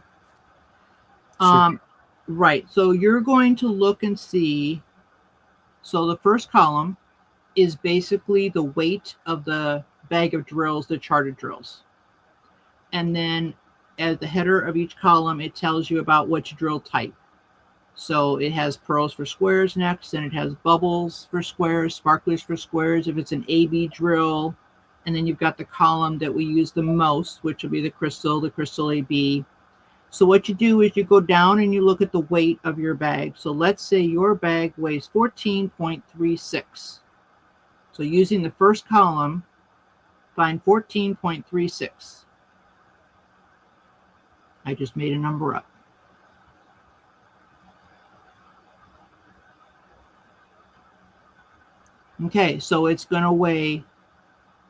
Speaker 3: Right. So you're going to look and see. So the first column is basically the weight of the bag of drills, the charted drills. And then at the header of each column, it tells you about which drill type. So it has pearls for squares next, and it has bubbles for squares, sparklers for squares if it's an AB drill. And then you've got the column that we use the most, which will be the crystal AB. So what you do is you go down and you look at the weight of your bag. So let's say your bag weighs 14.36. So using the first column, find 14.36. I just made a number up. Okay, so it's going to weigh,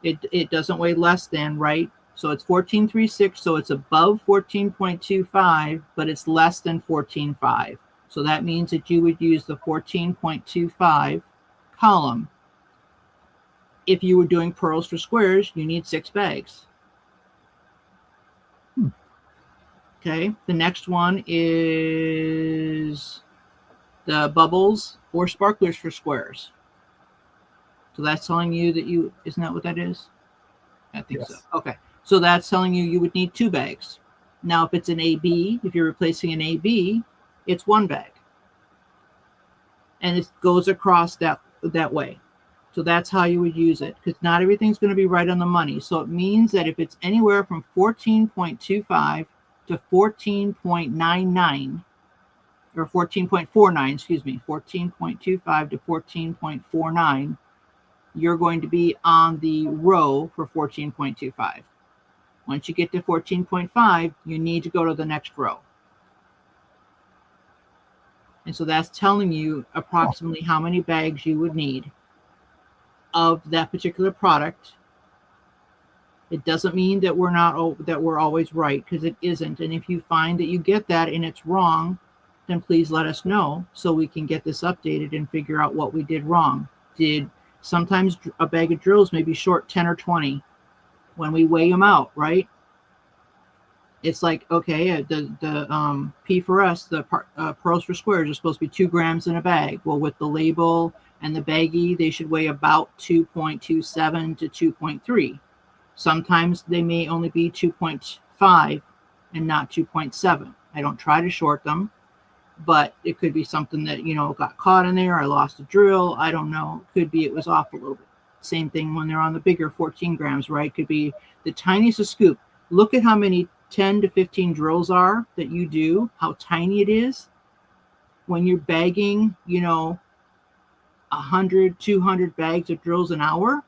Speaker 3: it doesn't weigh less than, right? So it's 14.36, so it's above 14.25, but it's less than 14.5. So that means that you would use the 14.25 column. If you were doing pearls for squares, you need 6 bags. Okay, the next one is the bubbles or sparklers for squares. So that's telling you that you, isn't that what that is? I think so.
Speaker 2: Yes.
Speaker 3: Okay, so that's telling you you would need 2 bags. Now, if it's an AB, if you're replacing an AB, it's 1 bag. And it goes across that way. So that's how you would use it, because not everything's going to be right on the money. So it means that if it's anywhere from 14.25 to 14.99, or 14.49, excuse me, 14.25 to 14.49, you're going to be on the row for 14.25. Once you get to 14.5, you need to go to the next row. And so that's telling you approximately how many bags you would need of that particular product. It doesn't mean that we're always right, because it isn't. And if you find that you get that and it's wrong, then please let us know so we can get this updated and figure out what we did wrong. Sometimes a bag of drills may be short 10 or 20 when we weigh them out, right? It's like, okay, the P for us, the pearls for squares are supposed to be 2 grams in a bag. Well, with the label and the baggie, they should weigh about 2.27 to 2.3. Sometimes they may only be 2.5 and not 2.7. I don't try to short them, but it could be something that, got caught in there. I lost a drill. I don't know. Could be it was off a little bit. Same thing when they're on the bigger 14 grams, right? Could be the tiniest scoop. Look at how many 10 to 15 drills are that you do, how tiny it is. When you're bagging, 100, 200 bags of drills an hour,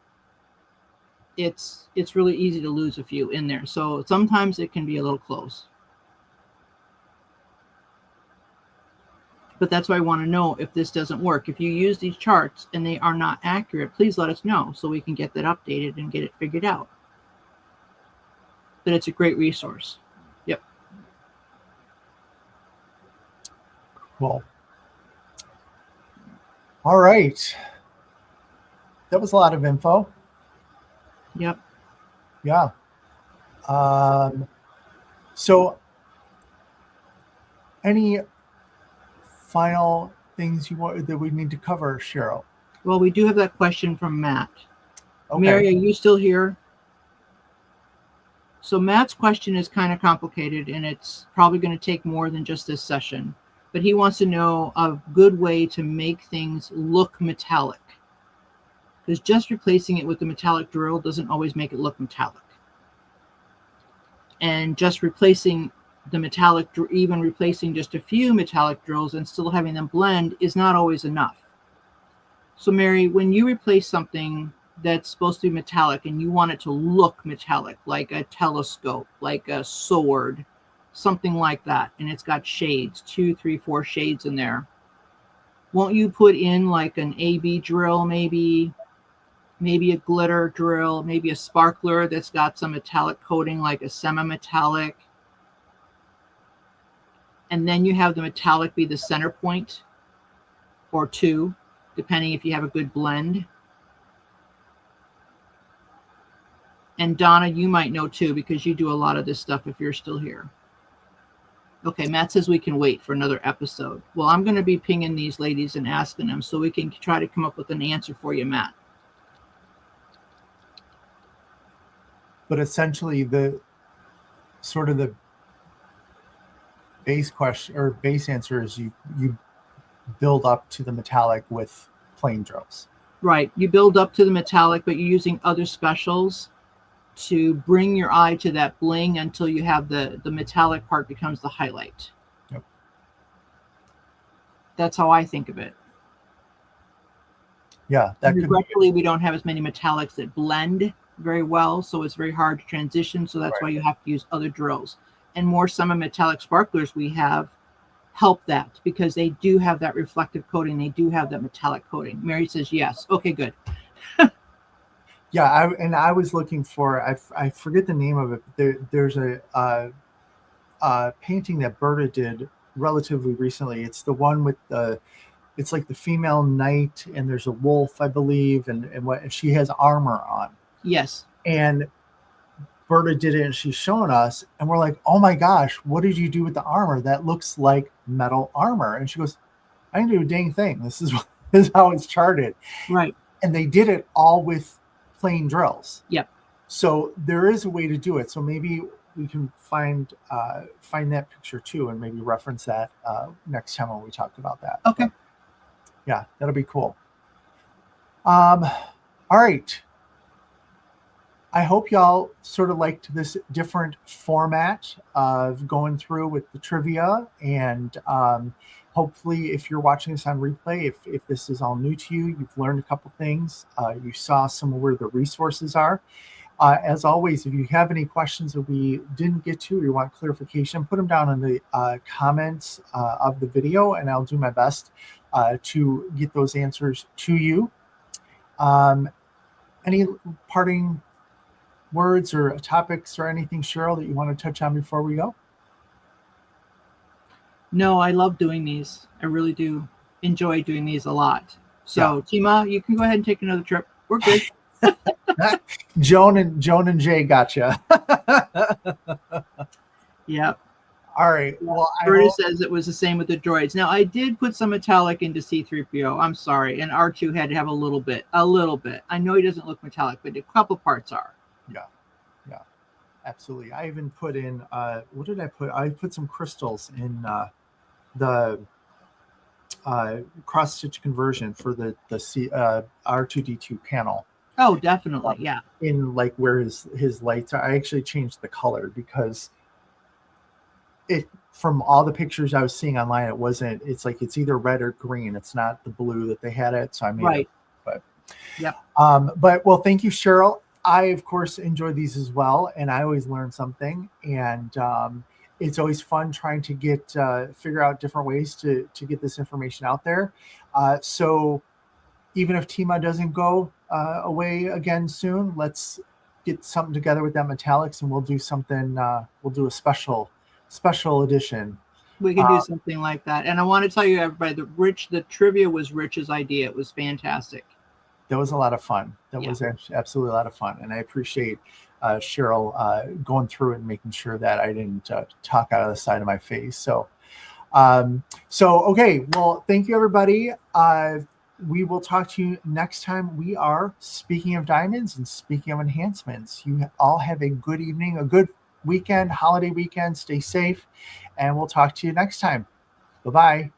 Speaker 3: it's really easy to lose a few in there. So sometimes it can be a little close. But that's why I want to know if this doesn't work. If you use these charts and they are not accurate, please let us know so we can get that updated and get it figured out. But it's a great resource. Yep.
Speaker 2: Cool. All right. That was a lot of info.
Speaker 3: Yep.
Speaker 2: Yeah. So any final things that we need to cover, Cheryl?
Speaker 3: Well, we do have that question from Matt.
Speaker 2: Okay.
Speaker 3: Mary, are you still here? So Matt's question is kind of complicated, and it's probably going to take more than just this session. But he wants to know a good way to make things look metallic. Because just replacing it with the metallic drill doesn't always make it look metallic. And just replacing the metallic, even replacing just a few metallic drills and still having them blend is not always enough. So Mary, when you replace something that's supposed to be metallic and you want it to look metallic, like a telescope, like a sword, something like that, and it's got shades, 2, 3, 4 shades in there, won't you put in like an AB drill, maybe a glitter drill, maybe a sparkler that's got some metallic coating, like a semi-metallic, and then you have the metallic be the center point, or 2, depending if you have a good blend. And Donna, you might know too, because you do a lot of this stuff if you're still here. Okay, Matt says we can wait for another episode. Well, I'm going to be pinging these ladies and asking them so we can try to come up with an answer for you, Matt.
Speaker 2: But essentially the base question or base answer is you build up to the metallic with plain drills.
Speaker 3: Right. You build up to the metallic, but you're using other specials to bring your eye to that bling until you have the metallic part becomes the highlight.
Speaker 2: Yep.
Speaker 3: That's how I think of it.
Speaker 2: Yeah.
Speaker 3: Regretfully, we don't have as many metallics that blend very well, so it's very hard to transition. So that's why you have to use other drills. And more semi-metallic sparklers we have help that because they do have that reflective coating. They do have that metallic coating. Mary says yes. Okay, good.
Speaker 2: Yeah, I was looking for, I forget the name of it. There's a painting that Berta did relatively recently. It's the one with it's like the female knight, and there's a wolf, I believe, and she has armor on.
Speaker 3: Yes.
Speaker 2: And Berta did it, and she's showing us, and we're like, oh my gosh, what did you do with the armor? That looks like metal armor. And she goes, I didn't do a dang thing. This is how it's charted.
Speaker 3: Right.
Speaker 2: And they did it all with plain drills.
Speaker 3: Yep.
Speaker 2: So there is a way to do it. So maybe we can find that picture too, and maybe reference that next time when we talk about that.
Speaker 3: Okay.
Speaker 2: But yeah, that'll be cool. All right. I hope y'all sort of liked this different format of going through with the trivia, and hopefully if you're watching this on replay, if this is all new to you, you've learned a couple things, you saw some of where the resources are. As always, if you have any questions that we didn't get to or you want clarification, put them down in the comments of the video, and I'll do my best to get those answers to you. Any parting words or topics or anything, Cheryl, that you want to touch on before we go?
Speaker 3: No, I love doing these. I really do enjoy doing these a lot. So,
Speaker 2: Yeah.
Speaker 3: Tima, you can go ahead and take another trip. We're good.
Speaker 2: Joan and Jay gotcha.
Speaker 3: Yep.
Speaker 2: All right. Well,
Speaker 3: Berta says it was the same with the droids. Now, I did put some metallic into C-3PO. I'm sorry. And R2 had to have a little bit. I know he doesn't look metallic, but a couple parts are.
Speaker 2: Yeah, absolutely. I even put in, what did I put? I put some crystals in the cross-stitch conversion for the R2D2 panel.
Speaker 3: Oh, definitely. Yeah.
Speaker 2: In like where his lights are. I actually changed the color because from all the pictures I was seeing online, it's like it's either red or green. It's not the blue that they had it. So I made it. But
Speaker 3: yep.
Speaker 2: But well, thank you, Cheryl. I of course enjoy these as well, and I always learn something. And it's always fun trying to figure out different ways to get this information out there. So even if Tima doesn't go away again soon, let's get something together with that metallics, and we'll do something. We'll do a special edition.
Speaker 3: We can do something like that. And I want to tell you, everybody, the trivia was Rich's idea. It was fantastic.
Speaker 2: That was a lot of fun. That was absolutely a lot of fun, and I appreciate Cheryl going through it and making sure that I didn't talk out of the side of my face. So okay. Well, thank you, everybody. We will talk to you next time. We are speaking of diamonds and speaking of enhancements. You all have a good evening, a good weekend, holiday weekend. Stay safe, and we'll talk to you next time. Bye-bye.